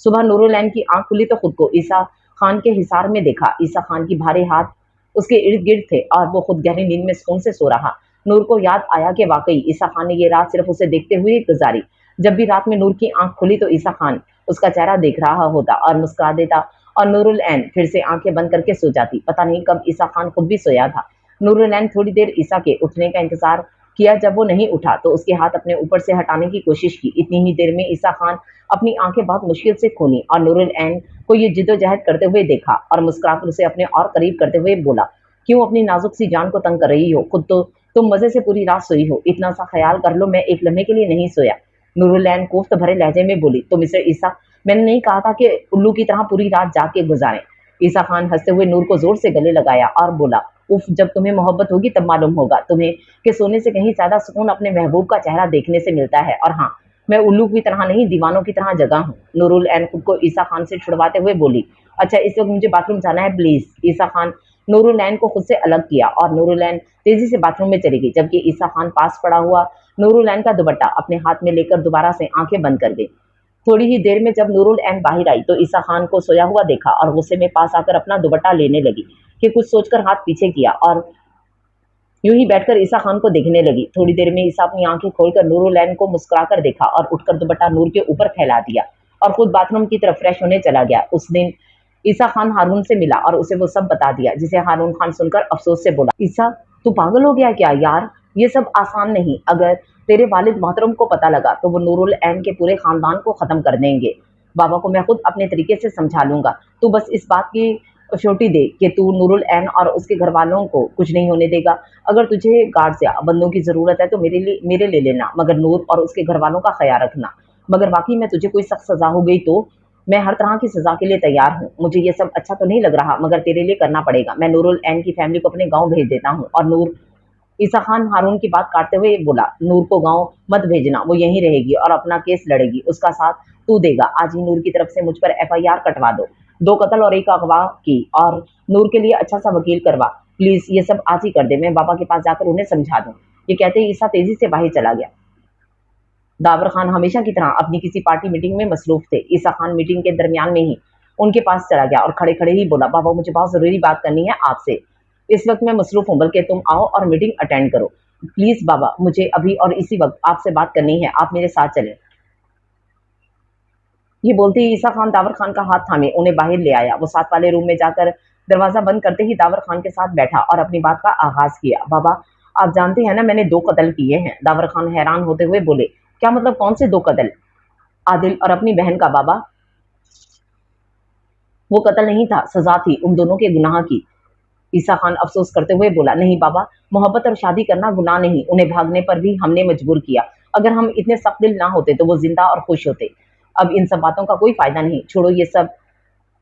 सुबह नूरुल ऐन की आंख खुली तो खुद को ईसा खान के हिसार में देखा। ईसा खान की भारी हाथ उसके इर्द गिर्द थे और वो खुद गहरी नींद में सुकून से सो रहा। नूर को याद आया कि वाकई ईसा खान ने ये रात सिर्फ उसे देखते हुए गुजारी। जब भी रात में नूर की आंख खुली तो ईसा खान उसका चेहरा देख रहा होता और मुस्कुरा देता और नूरुल ऐन फिर से आंखें बंद करके सो जाती। पता नहीं कब ईसा खान खुद भी सोया था। नूरुल ऐन थोड़ी देर ईसा के उठने का इंतजार किया। जब वो नहीं उठा तो उसके हाथ अपने ऊपर से हटाने की कोशिश की। इतनी ही देर में ईसा खान अपनी आंखें बहुत मुश्किल से खोली और नूरुल ऐन को ये जिद्दोजहद करते हुए देखा और मुस्कुराकर उसे अपने और करीब करते हुए बोला, क्यों अपनी नाजुक सी जान को तंग कर रही हो? खुद तो तुम मजे से पूरी रात सोई हो, इतना सा ख्याल कर लो मैं एक लम्हे के लिए नहीं सोया। नूरुल ऐन कोफ्त भरे लहजे में बोली, तो मिस्टर ईसा, मैंने नहीं कहा था कि उल्लू की तरह पूरी रात जाग के गुजारें। ईसा खान हंसते हुए नूर को जोर से गले लगाया और बोला, उफ, जब तुम्हें मोहब्बत होगी तब मालूम होगा तुम्हें कि सोने से कहीं ज्यादा सुकून अपने महबूब का चेहरा देखने से मिलता है। और हाँ, मैं उल्लू की तरह नहीं, दीवानों की तरह जगा हूँ। नूरुल ऐन खुद को ईसा खान से छुड़वाते हुए बोली, अच्छा इस वक्त मुझे बाथरूम जाना है प्लीज। ईसा खान नूरुल ऐन को खुद से अलग किया और नूरुल ऐन तेजी से बाथरूम में चली गई, जबकि ईसा खान पास पड़ा हुआ नूरुल ऐन का दुपट्टा अपने हाथ में लेकर दोबारा से आंखें बंद कर गई। थोड़ी ही देर में जब नूरुल ऐन बाहर आई तो ईसा खान को सोया हुआ देखा और गुस्से में पास आकर अपना दुपट्टा लेने लगी कि कुछ सोचकर हाथ पीछे किया और यूं ही बैठकर ईसा खान को देखने लगी। थोड़ी देर में ईसा अपनी आंखें खोलकर नूरुल ऐन को मुस्कुराकर देखा और उठकर दुपट्टा नूर के ऊपर फैला दिया और खुद बाथरूम की तरफ फ्रेश होने चला गया। उस दिन ईसा खान हारून से मिला और उसे वो सब बता दिया, जिसे हारून खान सुनकर अफसोस से बोला, ईसा तू पागल हो गया क्या यार? ये सब आसान नहीं। अगर तेरे वालिद मोहतरम को पता लगा तो वो नूरुल ऐन के पूरे खानदान को खत्म कर देंगे। बाबा को मैं खुद अपने तरीके से समझा लूंगा। तू बस इस बात की छोटी दे कि तू नूरुल ऐन और उसके घर वालों को कुछ नहीं होने देगा। अगर तुझे गार्ड्स या बंदों की जरूरत है तो मेरे ले लेना, मगर नूर और उसके घर वालों का ख्याल रखना। मगर वाकई में तुझे कोई सख्त सजा हो गई तो मैं हर तरह की सजा के लिए तैयार हूँ। मुझे ये सब अच्छा तो नहीं लग रहा, मगर तेरे लिए करना पड़ेगा। मैं नूरुल ऐन की फैमिली को अपने गांव भेज देता हूँ। और नूर ईसा खान हारून की बात काटते हुए बोला, नूर को गांव मत भेजना, वो यहीं रहेगी और अपना केस लड़ेगी, उसका साथ तू देगा। आज ही नूर की तरफ से मुझ पर एफआईआर कटवा दो, 2 कत्ल और 1 अगवा की, और नूर के लिए अच्छा सा वकील करवा प्लीज। ये सब आज ही कर दे, मैं बाबा के पास जाकर उन्हें समझा दूं। ये कहते ही ईसा तेजी से बाहर चला गया। दावर खान हमेशा की तरह अपनी किसी पार्टी मीटिंग में मसरूफ थे। ईसा खान मीटिंग के दरमियान में ही उनके पास चला गया और खड़े खड़े ही बोला, बाबा मुझे बहुत जरूरी बात करनी है आपसे। इस वक्त मैं मसरूफ हूँ, बल्कि तुम आओ और मीटिंग अटेंड करो प्लीज। बाबा मुझे अभी और इसी वक्त आपसे बात करनी है, आप मेरे साथ चलें। ये बोलते ही ईसा खान दावर खान का हाथ थामे उन्हें बाहर ले आया। वो साथ वाले रूम में जाकर दरवाजा बंद करते ही दावर खान के साथ बैठा और अपनी बात का आगाज किया। बाबा आप जानते हैं ना मैंने 2 कत्ल किए हैं। दावर खान हैरान होते हुए बोले, क्या मतलब, कौन से 2 कत्ल? आदिल और अपनी बहन का बाबा, वो कत्ल नहीं था, सजा थी उन दोनों के गुनाह की। ईसा खान अफसोस करते हुए बोला, नहीं बाबा, मोहब्बत और शादी करना गुनाह नहीं, उन्हें भागने पर भी हमने मजबूर किया। अगर हम इतने सख्त दिल ना होते तो वो जिंदा और खुश होते। अब इन सब बातों का कोई फायदा नहीं, छोड़ो ये सब।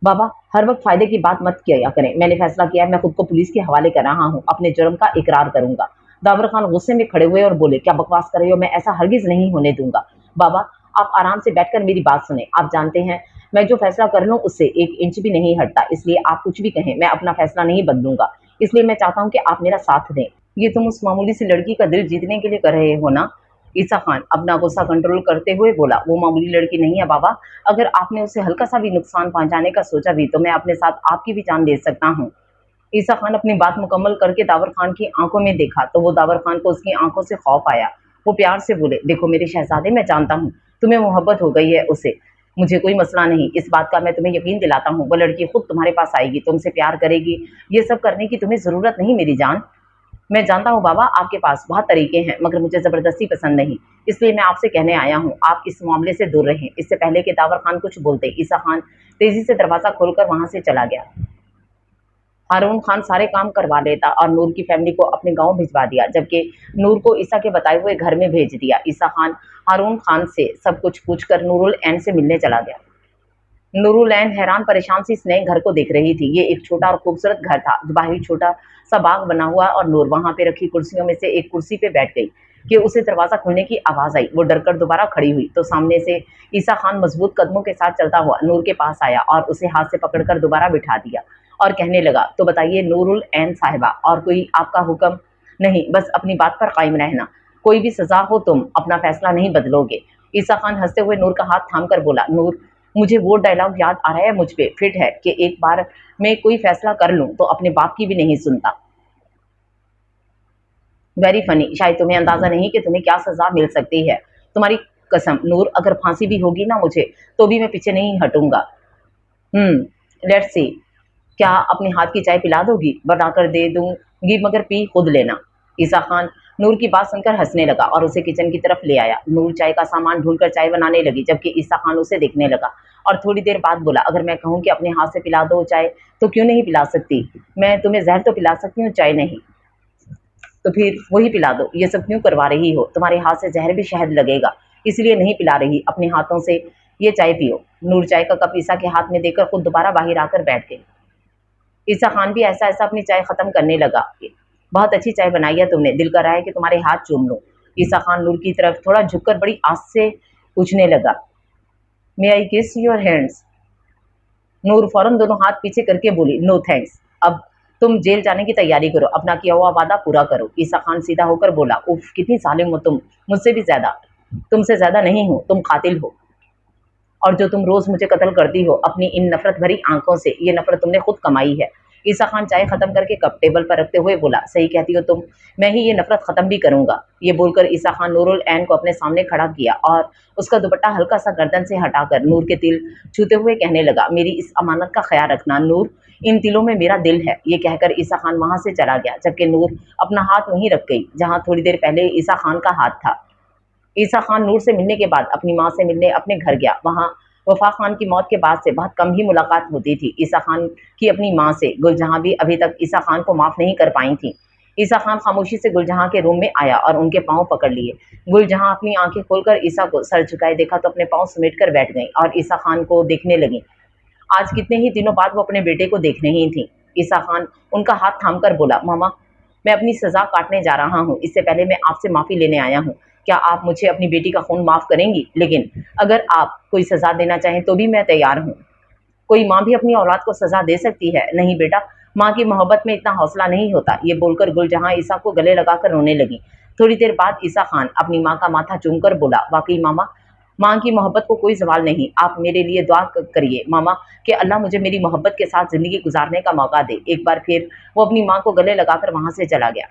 बाबा, हर वक्त फायदे की बात मत किया करें। मैंने फैसला किया है, मैं खुद को पुलिस के हवाले कर रहा हूँ, अपने जुर्म का इकरार करूंगा। दावर खान गुस्से में खड़े हुए और बोले, क्या बकवास कर रहे हो, मैं ऐसा हरगिज नहीं होने दूंगा। बाबा, आप आराम से बैठकर मेरी बात सुने। आप जानते हैं मैं जो फैसला कर लूं उससे 1 इंच भी नहीं हटता, इसलिए आप कुछ भी कहें मैं अपना फैसला नहीं बदलूंगा। इसलिए मैं चाहता हूं कि आप मेरा साथ दें। ये तुम उस मामूली सी लड़की का दिल जीतने के लिए कर रहे हो ना? ईसा खान अपना गुस्सा कंट्रोल करते हुए बोला, वो मामूली लड़की नहीं है बाबा। अगर आपने उसे हल्का सा भी नुकसान पहुंचाने का सोचा भी तो मैं अपने साथ आपकी भी जान दे सकता हूँ। ईसा खान अपनी बात मुकम्मल करके दावर खान की आंखों में देखा तो वो दावर खान को उसकी आंखों से खौफ आया। वो प्यार से बोले, देखो मेरे शहजादे, मैं जानता हूँ तुम्हें मोहब्बत हो गई है उससे, मुझे कोई मसला नहीं, इस बात का मैं तुम्हें यकीन दिलाता हूँ। वो लड़की खुद तुम्हारे पास आएगी, तुमसे प्यार करेगी, ये सब करने की तुम्हें जरूरत नहीं मेरी जान। मैं जानता हूँ बाबा, आपके पास बहुत तरीके हैं, मगर मुझे जबरदस्ती पसंद नहीं, इसलिए मैं आपसे कहने आया हूँ आप इस मामले से दूर रहें। इससे पहले कि दावर खान कुछ बोलते, ईसा खान तेजी से दरवाजा खोलकर वहां से चला गया। हारून खान सारे काम करवा लेता और नूर की फैमिली को अपने गांव भिजवा दिया, जबकि नूर को ईसा के बताए हुए घर में भेज दिया। ईसा खान हारून खान से सब कुछ पूछकर नूरुल ऐन से मिलने चला गया। नूरुल ऐन हैरान परेशान सी इस नए घर को देख रही थी। ये एक छोटा और खूबसूरत घर था, बाहर छोटा सा बाग बना हुआ, और नूर वहां पे रखी कुर्सियों में से एक कुर्सी पे बैठ गई कि उसे दरवाजा खुलने की आवाज आई। वो डरकर दोबारा खड़ी हुई तो सामने से ईसा खान मजबूत कदमों के साथ चलता हुआ नूर के पास आया और उसे हाथ से पकड़कर दोबारा बिठा दिया और कहने लगा, तो बताइए नूरुल ऐन साहिबा, और कोई आपका हुक्म? नहीं, बस अपनी बात पर कायम रहना, कोई भी सजा हो तुम अपना फैसला नहीं बदलोगे। ईसा खान हंसते हुए नूर का हाथ थाम कर बोला, नूर, मुझे वो डायलॉग याद आ रहा है, मुझ पे फिट है कि एक बार मैं कोई फैसला कर लूं तो अपने बाप की भी नहीं सुनता। वेरी फनी, शायद तुम्हें अंदाजा नहीं कि तुम्हें क्या सजा मिल सकती है। तुम्हारी कसम नूर, अगर फांसी भी होगी ना मुझे, तो भी मैं पीछे नहीं हटूंगा। लेट्स सी, क्या अपने हाथ की चाय पिला दोगी? बनाकर दे दूंगी, मगर पी खुद लेना। ईसा खान नूर की बात सुनकर हंसने लगा और उसे किचन की तरफ ले आया। नूर चाय का सामान ढूंढकर चाय बनाने लगी, जबकि ईसा खान उसे देखने लगा और थोड़ी देर बाद बोला, अगर मैं कहूँ कि अपने हाथ से पिला दो चाय, तो क्यों नहीं पिला सकती? मैं तुम्हें जहर तो पिला सकती हूँ, चाय नहीं। तो फिर वही पिला दो, ये सब क्यों करवा रही हो? तुम्हारे हाथ से जहर भी शहद लगेगा, इसलिए नहीं पिला रही, अपने हाथों से ये चाय पियो। नूर चाय का कप ईसा के हाथ में देकर खुद दोबारा बाहर आकर बैठ गई। ईसा खान भी ऐसा ऐसा अपनी चाय खत्म करने लगा। बहुत अच्छी चाय बनाई है तुमने, दिल कर रहा है कि तुम्हारे हाथ चूम लूं। ईसा खान नूर की तरफ थोड़ा झुककर बड़ी आस से पूछने लगा, मे आई किस योर हैंड्स? नूर फौरन दोनों हाथ पीछे करके बोली, नो थैंक्स, अब तुम जेल जाने की तैयारी करो, अपना किया हुआ वादा पूरा करो। ईसा खान सीधा होकर बोला, उफ, कितनी जालिम हो तुम, मुझसे भी ज्यादा, तुमसे ज्यादा नहीं हो, तुम कातिल हो, और जो तुम रोज मुझे कत्ल करती हो अपनी इन नफरत भरी आंखों से, ये नफरत तुमने खुद कमाई है। ईसा खान चाय खत्म करके कप टेबल पर रखते हुए बोला, सही कहती हो तुम, मैं ही ये नफरत खत्म भी करूंगा। ये बोलकर ईसा खान नूरुल ऐन को अपने सामने खड़ा किया और उसका दुपट्टा हल्का सा गर्दन से हटाकर नूर के तिल छूते हुए कहने लगा, मेरी इस अमानत का ख्याल रखना नूर, इन तिलों में मेरा दिल है। ये कहकर ईसा खान वहां से चला गया, जबकि नूर अपना हाथ वहीं रख गई जहां थोड़ी देर पहले ईसा खान का हाथ था। ईसा खान नूर से मिलने के बाद अपनी माँ से मिलने अपने घर गया। वहाँ वफा खान की मौत के बाद से बहुत कम ही मुलाकात होती थी। ईसा खान की अपनी माँ से गुलजहां भी अभी तक ईसा खान को माफ़ नहीं कर पाई थी। ईसा खान खामोशी से गुलजहां के रूम में आया और उनके पाँव पकड़ लिए। गुलजहां अपनी आंखें खोलकर ईसा को सर झुकाए देखा तो अपने पाँव समेट कर बैठ गई और ईसा खान को देखने लगी। आज कितने ही दिनों बाद वो अपने बेटे को देखने ही थी। ईसा खान उनका हाथ थामकर बोला, मामा, मैं अपनी सजा काटने जा रहा हूँ, इससे पहले मैं आपसे माफ़ी लेने आया हूँ। क्या आप मुझे अपनी बेटी का खून माफ़ करेंगी? लेकिन अगर आप कोई सज़ा देना चाहें तो भी मैं तैयार हूँ। कोई माँ भी अपनी औलाद को सज़ा दे सकती है। नहीं बेटा, माँ की मोहब्बत में इतना हौसला नहीं होता। ये बोलकर गुलजहां ईसा को गले लगाकर रोने लगी। थोड़ी देर बाद ईसा खान अपनी माँ का माथा चूमकर बोला, वाकई मामा, माँ की मोहब्बत को कोई सवाल नहीं। आप मेरे लिए दुआ करिए मामा कि अल्लाह मुझे मेरी मोहब्बत के साथ ज़िंदगी गुजारने का मौका दे। एक बार फिर वो अपनी माँ को गले लगाकर वहाँ से चला गया।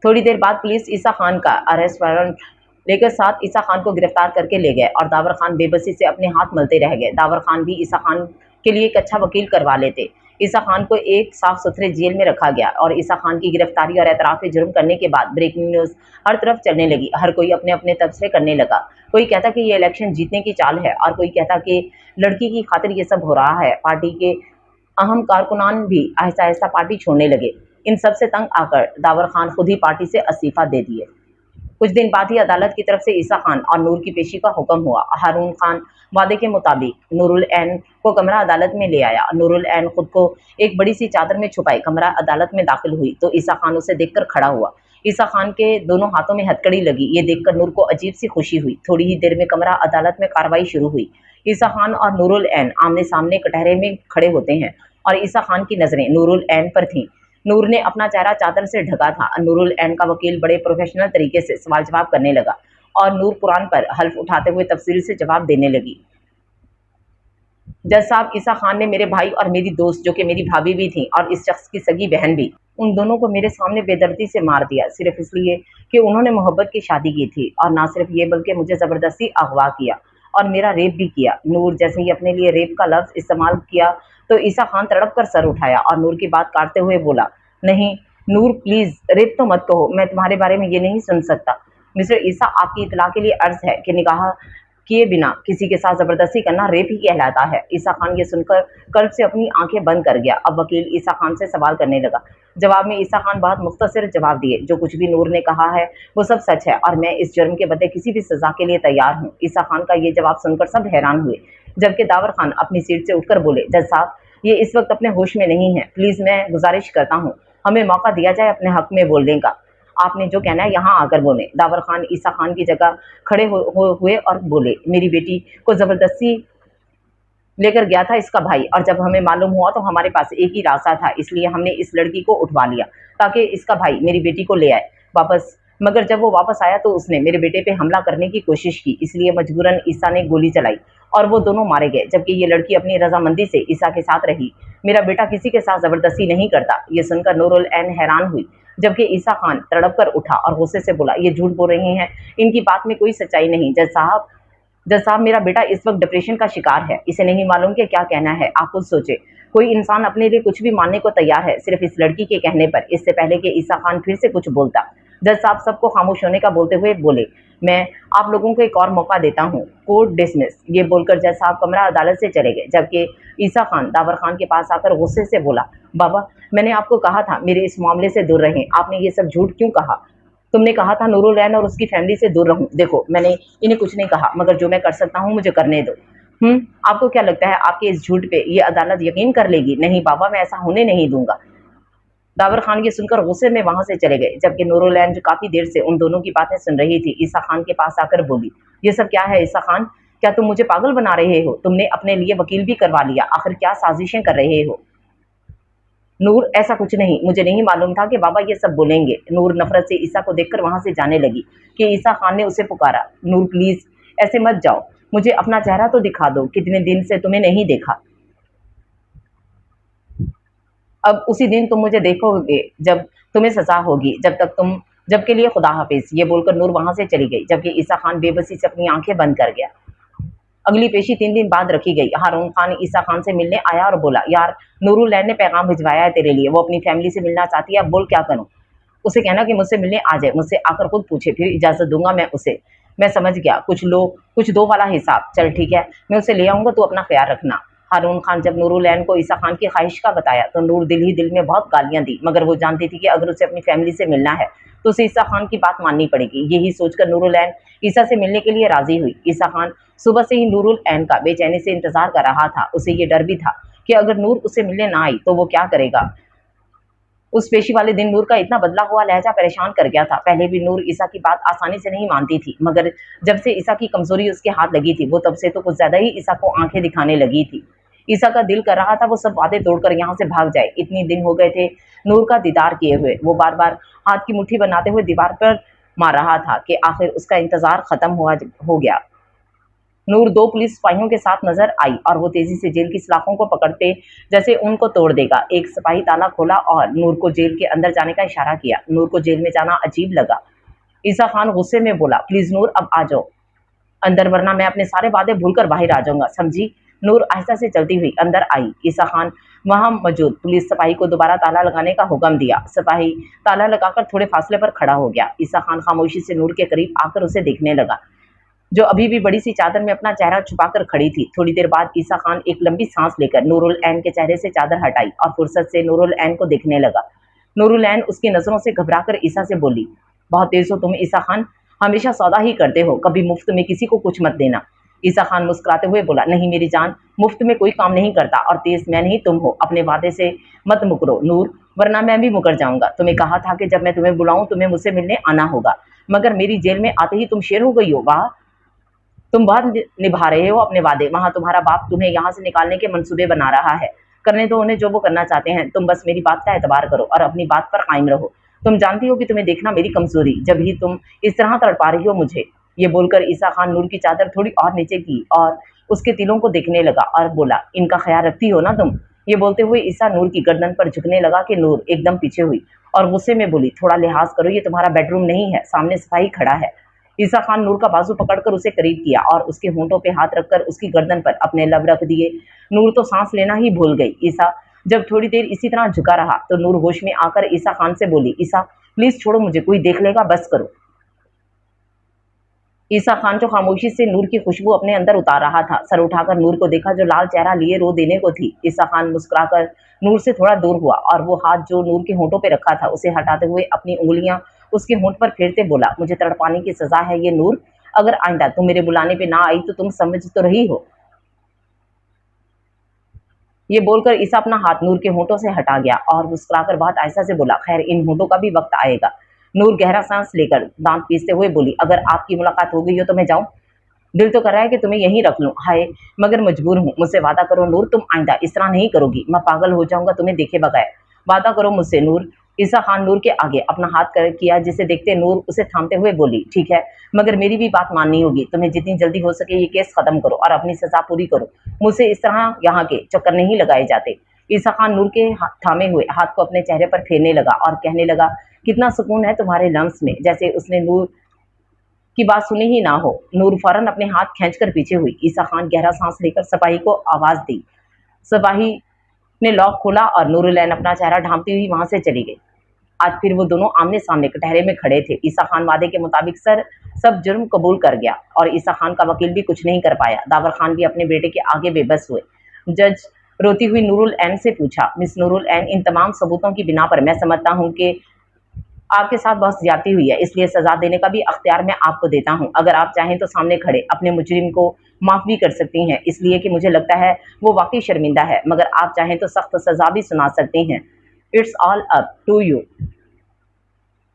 थोड़ी देर बाद पुलिस ईसा खान का अरेस्ट वारंट लेकर साथ ईसा खान को गिरफ्तार करके ले गए और दावर खान बेबसी से अपने हाथ मलते रह गए। दावर खान भी ईसा खान के लिए एक अच्छा वकील करवा लेते। ईसा खान को एक साफ सुथरे जेल में रखा गया और ईसा खान की गिरफ्तारी और एतराफ़ जुर्म करने के बाद ब्रेकिंग न्यूज़ हर तरफ चलने लगी। हर कोई अपने अपने तबसरे करने लगा। कोई कहता कि ये इलेक्शन जीतने की चाल है और कोई कहता कि लड़की की खातिर ये सब हो रहा है। पार्टी के अहम कारकुनान भी आहिस्ता आहिस्ता पार्टी छोड़ने लगे। इन सब से तंग आकर दावर खान खुद ही पार्टी से इस्तीफा दे दिए। कुछ दिन बाद ही अदालत की तरफ से ईसा खान और नूर की पेशी का हुक्म हुआ। हारून खान वादे के मुताबिक नूरुल ऐन को कमरा अदालत में ले आया। नूरुल ऐन खुद को एक बड़ी सी चादर में छुपाए कमरा अदालत में दाखिल हुई तो ईसा खान उसे देखकर खड़ा हुआ। ईसा खान के दोनों हाथों में हथकड़ी लगी। ये देखकर नूर को अजीब सी खुशी हुई। थोड़ी ही देर में कमरा अदालत में कार्रवाई शुरू हुई। ईसा खान और नूरुल ऐन आमने सामने कटहरे में खड़े होते हैं और ईसा खान की नजरें नूरुल ऐन पर थीं। नूर ने अपना चेहरा चादर से ढका था। नूरुल ऐन का वकील बड़े प्रोफेशनल तरीके से सवाल जवाब करने लगा और नूर कुरान पर हल्फ उठाते हुए तफसील से जवाब देने लगी। जज साहब, ईसा खान ने मेरे भाई और मेरी दोस्त, जो कि मेरी भाभी भी थी, और इस शख्स की सगी बहन भी, उन दोनों को मेरे सामने बेदर्दी से मार दिया, सिर्फ इसलिए कि उन्होंने मोहब्बत की शादी की थी। और ना सिर्फ ये बल्कि मुझे ज़बरदस्ती अगवा किया और मेरा रेप भी किया। नूर जैसे ही अपने लिए रेप का लफ्ज़ इस्तेमाल किया तो ईसा खान तड़प कर सर उठाया और नूर की बात काटते हुए बोला, नहीं नूर प्लीज़ रेप तो मत कहो, मैं तुम्हारे बारे में ये नहीं सुन सकता। मिस्टर ईसा, आपकी इतला के लिए अर्ज़ है कि निकाह किए बिना किसी के साथ ज़बरदस्ती करना रेप ही कहलाता है। ईसा खान ये सुनकर कर्ब से अपनी आंखें बंद कर गया। अब वकील ईसा खान से सवाल करने लगा। जवाब में ईसा खान बहुत मुख्तसर जवाब दिए, जो कुछ भी नूर ने कहा है वो सब सच है और मैं इस जुर्म के बदले किसी भी सज़ा के लिए तैयार हूँ। ईसा खान का ये जवाब सुनकर सब हैरान हुए, जबकि दावर खान अपनी सीट से उठकर बोले, जज साहब, ये इस वक्त अपने होश में नहीं है, प्लीज़ मैं गुजारिश करता हूँ हमें मौका दिया जाए अपने हक में बोलने का। आपने जो कहना है यहाँ आकर बोले। दावर खान ईसा खान की जगह खड़े हुए और बोले, मेरी बेटी को ज़बरदस्ती लेकर गया था इसका भाई, और जब हमें मालूम हुआ तो हमारे पास एक ही रास्ता था, इसलिए हमने इस लड़की को उठवा लिया ताकि इसका भाई मेरी बेटी को ले आए वापस। मगर जब वो वापस आया तो उसने मेरे बेटे पे हमला करने की कोशिश की, इसलिए मजबूरन ईसा ने गोली चलाई और वो दोनों मारे गए, जबकि ये लड़की अपनी रजामंदी से ईसा के साथ रही। मेरा बेटा किसी के साथ ज़बरदस्ती नहीं करता। ये सुनकर नूरुल ऐन हैरान हुई, जबकि ईसा खान तड़प कर उठा और गुस्से से बोला, ये झूठ बोल रही हैं, इनकी बात में कोई सच्चाई नहीं। जज साहब, मेरा बेटा इस वक्त डिप्रेशन का शिकार है, इसे नहीं मालूम कि क्या कहना है। आप खुद सोचे, कोई इंसान अपने लिए कुछ भी मानने को तैयार है सिर्फ इस लड़की के कहने पर। इससे पहले कि ईसा खान फिर से कुछ बोलता, जज साहब सबको खामोश होने का बोलते हुए बोले, मैं आप लोगों को एक और मौका देता हूँ, कोर्ट डिसमिस। ये बोलकर जज साहब कमरा अदालत से चले गए, जबकि ईसा खान दावर खान के पास आकर गुस्से से बोला, बाबा, मैंने आपको कहा था मेरे इस मामले से दूर रहें, आपने ये सब झूठ क्यों कहा? तुमने कहा था नूरुल ऐन और उसकी फैमिली से दूर रहूं। देखो, मैंने इन्हें कुछ नहीं कहा, मगर जो मैं कर सकता हूं मुझे करने दो। आपको क्या लगता है आपके इस झूठ पे ये अदालत यकीन कर लेगी? नहीं बाबा, मैं ऐसा होने नहीं दूंगा। दावर खान ये सुनकर गुस्से में वहां से चले गए, जबकि नूरुल ऐन जो काफी देर से उन दोनों की बातें सुन रही थी, ईसा खान के पास आकर बोली, ये सब क्या है ईसा खान? क्या तुम मुझे पागल बना रहे हो? तुमने अपने लिए वकील भी करवा लिया, आखिर क्या साजिशें कर रहे हो? नूर, ऐसा कुछ नहीं, मुझे नहीं मालूम था कि बाबा ये सब बोलेंगे। नूर नफरत से ईसा को देखकर वहां से जाने लगी कि ईसा खान ने उसे पुकारा, नूर प्लीज ऐसे मत जाओ, मुझे अपना चेहरा तो दिखा दो, कितने दिन से तुम्हें नहीं देखा। अब उसी दिन तुम मुझे देखोगे जब तुम्हें सजा होगी, जब के लिए खुदा हाफिज। ये बोलकर नूर वहां से चली गई, जबकि ईसा खान बेबसी से अपनी आंखें बंद कर गया। अगली पेशी 3 दिन बाद रखी गई। हारून खान ईसा खान से मिलने आया और बोला, यार नूरुल ऐन ने पैगाम भिजवाया है तेरे लिए, वो अपनी फैमिली से मिलना चाहती है, अब बोल क्या करूं? उसे कहना कि मुझसे मिलने आ जाए, मुझसे आकर खुद पूछे, फिर इजाजत दूंगा मैं उसे। मैं समझ गया, कुछ दो वाला हिसाब। चल ठीक है, मैं उसे ले आऊंगा, तू अपना ख्याल रखना। हारून खान जब नूरुल ऐन को ईसा खान की ख्वाहिश का बताया तो नूर दिल ही दिल में बहुत गालियां दी, मगर वो जानती थी कि अगर उसे अपनी फैमिली से मिलना है तो उसे ईसा खान की बात माननी पड़ेगी। यही सोचकर नूरुल ऐन ईसा से मिलने के लिए राजी हुई। ईसा खान सुबह से ही नूरुल ऐन का बेचैनी से इंतजार कर रहा था। उसे ये डर भी था कि अगर नूर उसे मिलने ना आई तो वो क्या करेगा। उस पेशी वाले दिन नूर का इतना बदला हुआ लहजा परेशान कर गया था। पहले भी नूर ईसा की बात आसानी से नहीं मानती थी, मगर जब से ईसा की कमजोरी उसके हाथ लगी थी, वो तब से तो कुछ ज्यादा ही ईसा को आंखें दिखाने लगी थी। ईसा का दिल कर रहा था वो सब वादे तोड़कर यहाँ से भाग जाए। इतनी दिन हो गए थे नूर का दीदार किए हुए। वो बार बार हाथ की मुट्ठी बनाते हुए दीवार पर मार रहा था कि आखिर उसका इंतजार खत्म हो गया। नूर 2 पुलिस सिपाहियों के साथ नजर आई और वो तेजी से जेल की सलाखों को पकड़ते जैसे उनको तोड़ देगा। एक सिपाही ताला खोला और नूर को जेल के अंदर जाने का इशारा किया। नूर को जेल में जाना अजीब लगा। ईसा खान गुस्से में बोला, प्लीज नूर अब आ जाओ अंदर, वरना मैं अपने सारे वादे भूलकर बाहर आ जाऊंगा, समझी? नूर आहिस्ता से चलती हुई अंदर आई। ईसा खान वहां मौजूद पुलिस सिपाही को दोबारा ताला लगाने का हुक्म दिया। सिपाही ताला लगाकर थोड़े फासले पर खड़ा हो गया। ईसा खान खामोशी से नूर के करीब आकर उसे देखने लगा, जो अभी भी बड़ी सी चादर में अपना चेहरा छुपाकर खड़ी थी। थोड़ी देर बाद ईसा खान एक लंबी सांस लेकर नूरुल ऐन के चेहरे से चादर हटाई और फुर्सत से नूरुल ऐन को देखने लगा। नूरुल ऐन उसकी नजरों से घबराकर ईसा से बोली, बहुत तेज हो तुम ईसा खान, हमेशा सौदा ही करते हो, कभी मुफ्त में किसी को कुछ मत देना। ईसा खान मुस्कुराते हुए बोला, नहीं मेरी जान, मुफ्त में कोई काम नहीं करता और तेज मैं नहीं तुम हो। अपने वादे से मत मुकरो नूर, वरना मैं भी मुकर जाऊंगा। तुम्हें कहा था कि जब मैं तुम्हें बुलाऊं तुम्हें मुझसे मिलने आना होगा, मगर मेरी जेल में आते ही तुम शेर हो गई हो। वाह, तुम बहुत निभा रहे हो अपने वादे। वहां तुम्हारा बाप तुम्हें यहाँ से निकालने के मंसूबे बना रहा है। करने दो उन्हें जो वो करना चाहते हैं, तुम बस मेरी बात का एतबार करो और अपनी बात पर कायम रहो। तुम जानती हो कि तुम्हें देखना मेरी कमजोरी, जब ही तुम इस तरह तड़पा रही हो मुझे। ये बोलकर ईसा खान नूर की चादर थोड़ी और नीचे की और उसके तिलों को देखने लगा और बोला, इनका ख्याल रखती हो ना तुम। ये बोलते हुए ईसा नूर की गर्दन पर झुकने लगा कि नूर एकदम पीछे हुई और गुस्से में बोली, थोड़ा लिहाज करो, ये तुम्हारा बेडरूम नहीं है, सामने सिपाही खड़ा है। ईसा खान नूर का बाजू पकड़कर उसे करीब किया और उसके होंठों पे हाथ रखकर उसकी गर्दन पर अपने लब रख दिए। नूर तो सांस लेना ही भूल गई। ईसा जब थोड़ी देर इसी तरह झुका रहा तो नूर होश में आकर ईसा खान से बोली, ईसा प्लीज छोड़ो मुझे, कोई देख लेगा, बस करो। ईसा खान जो खामोशी से नूर की खुशबू अपने अंदर उतार रहा था, सर उठाकर नूर को देखा जो लाल चेहरा लिए रो देने को थी। ईसा खान मुस्कुराकर नूर से थोड़ा दूर हुआ और वो हाथ जो नूर के होंठों पे रखा था उसे हटाते हुए अपनी उंगलियां उसके होंठ पर फेरते बोला, मुझे तड़पाने की सजा है ये नूर, अगर आइंदा तुम मेरे बुलाने पे ना आई तो तुम समझ तो रही हो। ये बोलकर ईसा अपना हाथ नूर के होंठों से हटा गया और मुस्कुराकर बहुत आयसा से बोला, खैर इन होंठों का भी वक्त आएगा। नूर गहरा सांस लेकर दांत पीसते हुए बोली, अगर आपकी मुलाकात हो गई हो तो मैं जाऊं? दिल तो कर रहा है कि तुम्हें यहीं रख लूं, हाय मगर मजबूर हूं। मुझसे वादा करो नूर, तुम आइंदा इस तरह नहीं करोगी, मैं पागल हो जाऊंगा तुम्हें देखे बगैर। वादा करो मुझसे नूर। ईसा खान नूर के आगे अपना हाथ कर किया, जिसे देखते नूर उसे थामते हुए बोली, ठीक है, मगर मेरी भी बात माननी होगी। तुम्हें जितनी जल्दी हो सके ये केस खत्म करो और अपनी सजा पूरी करो। मुझसे इस तरह यहाँ के चक्कर नहीं लगाए जाते। ईसा खान नूर के थामे हुए हाथ को अपने चेहरे पर फेरने लगा और कहने लगा, कितना सुकून है तुम्हारे लम्स में, जैसे उसने नूर की बात सुनी ही ना हो। नूर फौरन अपने हाथ खींचकर पीछे हुई। ईसा खान गहरा सांस लेकर सिपाही को आवाज दी। सिपाही ने लॉक खोला और नूरुलैन अपना चेहरा ढांपती हुई वहां से चली गई। आज फिर वो दोनों आमने सामने कटहरे में खड़े थे। ईसा खान वादे के मुताबिक सब जुर्म कबूल कर गया और ईसा खान का वकील भी कुछ नहीं कर पाया। दावर खान भी अपने बेटे के आगे बेबस हुए। जज रोती हुई नूरुल ऐन से पूछा, मिस नूरुल ऐन, इन तमाम सबूतों की बिना पर मैं समझता हूँ कि आपके साथ बहुत ज्यादती हुई है, इसलिए सजा देने का भी अख्तियार मैं आपको देता हूं। अगर आप चाहें तो सामने खड़े अपने मुजरिम को माफ भी कर सकती हैं, इसलिए कि मुझे लगता है वो वाकई शर्मिंदा है, मगर आप चाहें तो सख्त सजा भी सुना सकती हैं। It's all up to you.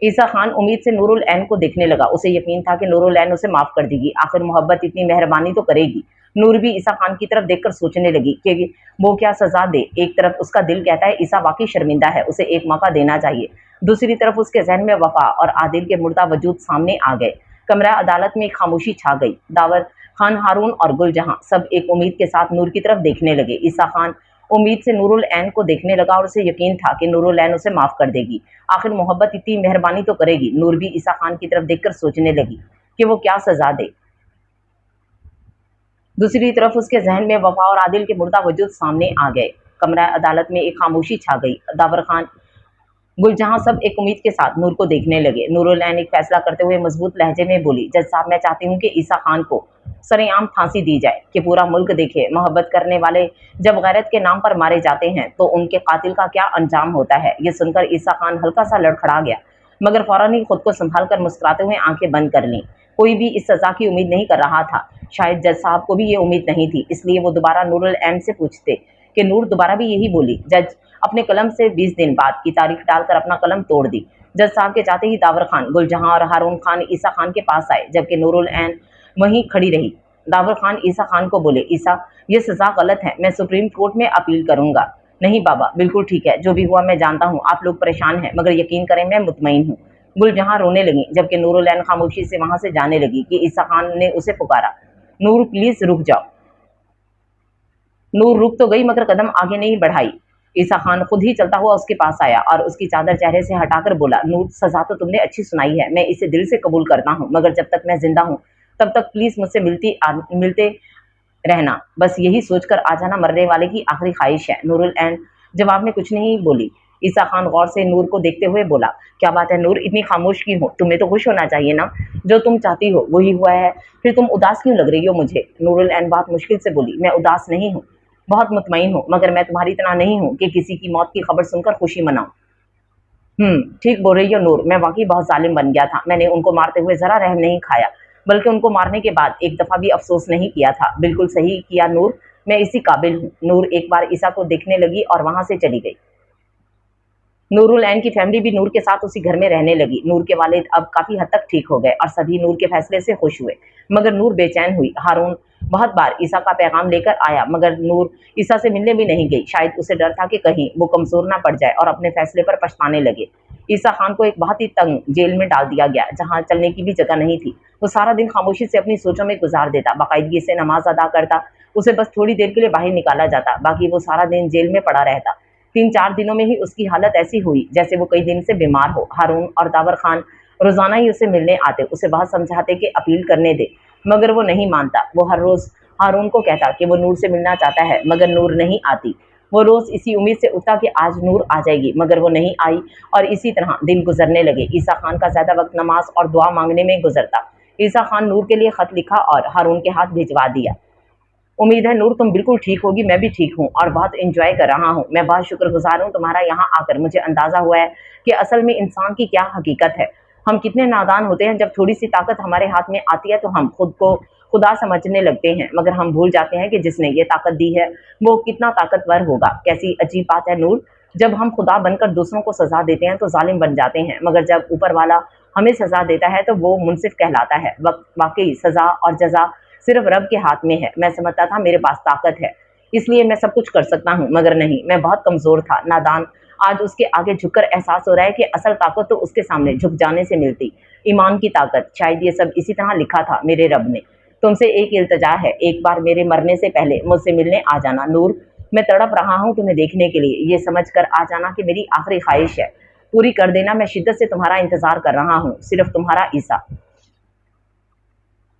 Isa Khan उम्मीद से नूरुल ऐन को देखने लगा। उसे यकीन था कि नूरुल ऐन उसे माफ कर देगी, आखिर मोहब्बत इतनी मेहरबानी तो करेगी। नूर भी ईसा खान की तरफ देखकर सोचने लगी कि वो क्या सजा दे। एक तरफ उसका दिल कहता है ईसा वाकई शर्मिंदा है, उसे एक मौका देना चाहिए। दूसरी तरफ उसके जहन में वफा और आदिल के मुर्दा वजूद सामने आ गए। कमरा अदालत में खामोशी छा गई। दावर खान, हारून और गुलजहां सब एक उम्मीद के साथ नूर की तरफ देखने लगे। ईसा खान उम्मीद से नूरुल ऐन को देखने लगा और उसे यकीन था कि नूरुल ऐन उसे माफ कर देगी, आखिर मोहब्बत इतनी मेहरबानी तो करेगी। नूर भी ईसा खान की तरफ देखकर सोचने लगी कि वो क्या सजा दे। दूसरी तरफ उसके जहन में वफा और आदिल के मुर्दा वजूद सामने आ गए। कमरा अदालत में एक खामोशी छा गई। दावर खान, गुलजहां सब एक उम्मीद के साथ नूर को देखने लगे। नूरुल ऐन एक फैसला करते हुए मजबूत लहजे में बोली, जज साहब, मैं चाहती हूँ कि ईसा खान को सरेआम फांसी दी जाए, कि पूरा मुल्क देखे मोहब्बत करने वाले जब गैरत के नाम पर मारे जाते हैं तो उनके कातिल का क्या अंजाम होता है। ये सुनकर ईसा खान हल्का सा लड़खड़ा गया, मगर फौरन ही खुद को संभाल कर मुस्कुराते हुए आंखें बंद कर लीं। कोई भी इस सजा की उम्मीद नहीं कर रहा था। शायद जज साहब को भी ये उम्मीद नहीं थी, इसलिए वो दोबारा नूरुल ऐन से पूछते कि नूर दोबारा भी यही बोली। जज अपने कलम से 20 दिन बाद की तारीख डालकर अपना कलम तोड़ दी। जज साहब के जाते ही दावर खान, गुलजहां और हारून खान ईसा खान के पास आए, जबकि नूरुल ऐन वहीं खड़ी रही। दावर खान ईसा खान को बोले, ईसा, ये सजा गलत है, मैं सुप्रीम कोर्ट में अपील करूंगा। नहीं बाबा, बिल्कुल ठीक है, जो भी हुआ मैं जानता हूँ आप लोग परेशान हैं, मगर यकीन करें मैं मुतमईन हूँ। गुलजहां रोने लगी, जबकि नूरुल ऐन खामोशी से वहां से जाने लगी कि ईसा खान ने उसे पुकारा, नूर प्लीज रुक जाओ। नूर रुक तो गई मगर कदम आगे नहीं बढ़ाई। ईसा खान खुद ही चलता हुआ उसके पास आया और उसकी चादर चेहरे से हटाकर बोला, नूर, सजा तो तुमने अच्छी सुनाई है, मैं इसे दिल से कबूल करता हूँ, मगर जब तक मैं जिंदा हूँ तब तक प्लीज मुझसे मिलते रहना, बस यही सोचकर आ जाना मरने वाले की आखिरी ख्वाहिश है। नूरुल ऐन जवाब में कुछ नहीं बोली। ईसा खान गौर से नूर को देखते हुए बोला, क्या बात है नूर, इतनी खामोश क्यों हो? तुम्हें तो खुश होना चाहिए ना, जो तुम चाहती हो वही हुआ है, फिर तुम उदास क्यों लग रही हो मुझे? नूरुल ऐन बहुत मुश्किल से बोली, मैं उदास नहीं हूँ, बहुत मुतमईन हूँ, मगर मैं तुम्हारी तरह नहीं हूँ कि किसी की मौत की खबर सुनकर खुशी मनाऊं। ठीक बोल रही हो नूर, मैं वाकई बहुत जालिम बन गया था। मैंने उनको मारते हुए जरा रहम नहीं खाया, बल्कि उनको मारने के बाद एक दफा भी अफसोस नहीं किया था। बिल्कुल सही किया नूर, मैं इसी काबिल हूँ। नूर एक बार ईसा को देखने लगी और वहां से चली गई। नूरुल ऐन की फैमिली भी नूर के साथ उसी घर में रहने लगी। नूर के वालिद अब काफी हद तक ठीक हो गए और सभी नूर के फैसले से खुश हुए, मगर नूर बेचैन हुई। हारून बहुत बार ईसा का पैगाम लेकर आया, मगर नूर ईसा से मिलने भी नहीं गई। शायद उसे डर था कि कहीं वो कमजोर ना पड़ जाए और अपने फैसले पर पछताने लगे। ईसा खान को एक बहुत ही तंग जेल में डाल दिया गया, जहां चलने की भी जगह नहीं थी। वो सारा दिन खामोशी से अपनी सोचों में गुजार देता, बाकायदगी से नमाज अदा करता। उसे बस थोड़ी देर के लिए बाहर निकाला जाता, बाकी वो सारा दिन जेल में पड़ा रहता। 3-4 दिनों में ही उसकी हालत ऐसी हुई जैसे वो कई दिन से बीमार हो। हारून और दावर खान रोजाना ही उसे मिलने आते, उसे बहुत समझाते कि अपील करने दे, मगर वो नहीं मानता। वो हर रोज हारून को कहता कि वो नूर से मिलना चाहता है, मगर नूर नहीं आती। वो रोज इसी उम्मीद से उठता कि आज नूर आ जाएगी, मगर वो नहीं आई और इसी तरह दिन गुजरने लगे। ईसा खान का ज्यादा वक्त नमाज और दुआ मांगने में गुजरता। ईसा खान नूर के लिए खत लिखा और हारून के हाथ भिजवा दिया। उम्मीद है नूर तुम बिल्कुल ठीक होगी, मैं भी ठीक हूँ और बहुत एंजॉय कर रहा हूँ। मैं बहुत शुक्रगुजार हूँ तुम्हारा यहाँ आकर। मुझे अंदाजा हुआ है कि असल में इंसान की क्या हकीकत है। हम कितने नादान होते हैं, जब थोड़ी सी ताकत हमारे हाथ में आती है तो हम खुद को खुदा समझने लगते हैं, मगर हम भूल जाते हैं कि जिसने ये ताकत दी है वो कितना ताकतवर होगा। कैसी अजीब बात है नूर, जब हम खुदा बनकर दूसरों को सजा देते हैं तो जालिम बन जाते हैं, मगर जब ऊपर वाला हमें सजा देता है तो वो मुनसिफ कहलाता है। वाकई सजा और जजा सिर्फ रब के हाथ में है। मैं समझता था मेरे पास ताकत है, इसलिए मैं सब कुछ कर सकता हूँ, मगर नहीं, मैं बहुत कमजोर था, नादान। आज उसके आगे झुककर एहसास हो रहा है कि असल ताकत तो उसके सामने झुक जाने से मिलती। ईमान की ताकत, शायद ये सब इसी तरह लिखा था मेरे रब ने। तुमसे एक इल्तजा है, एक बार मेरे मरने से पहले मुझसे मिलने आ जाना नूर। मैं तड़प रहा हूँ तुम्हें देखने के लिए, ये समझ कर आ जाना कि मेरी आखिरी ख्वाहिश है। पूरी कर देना, मैं शिद्दत से तुम्हारा इंतजार कर रहा हूँ, सिर्फ तुम्हारा ईसा।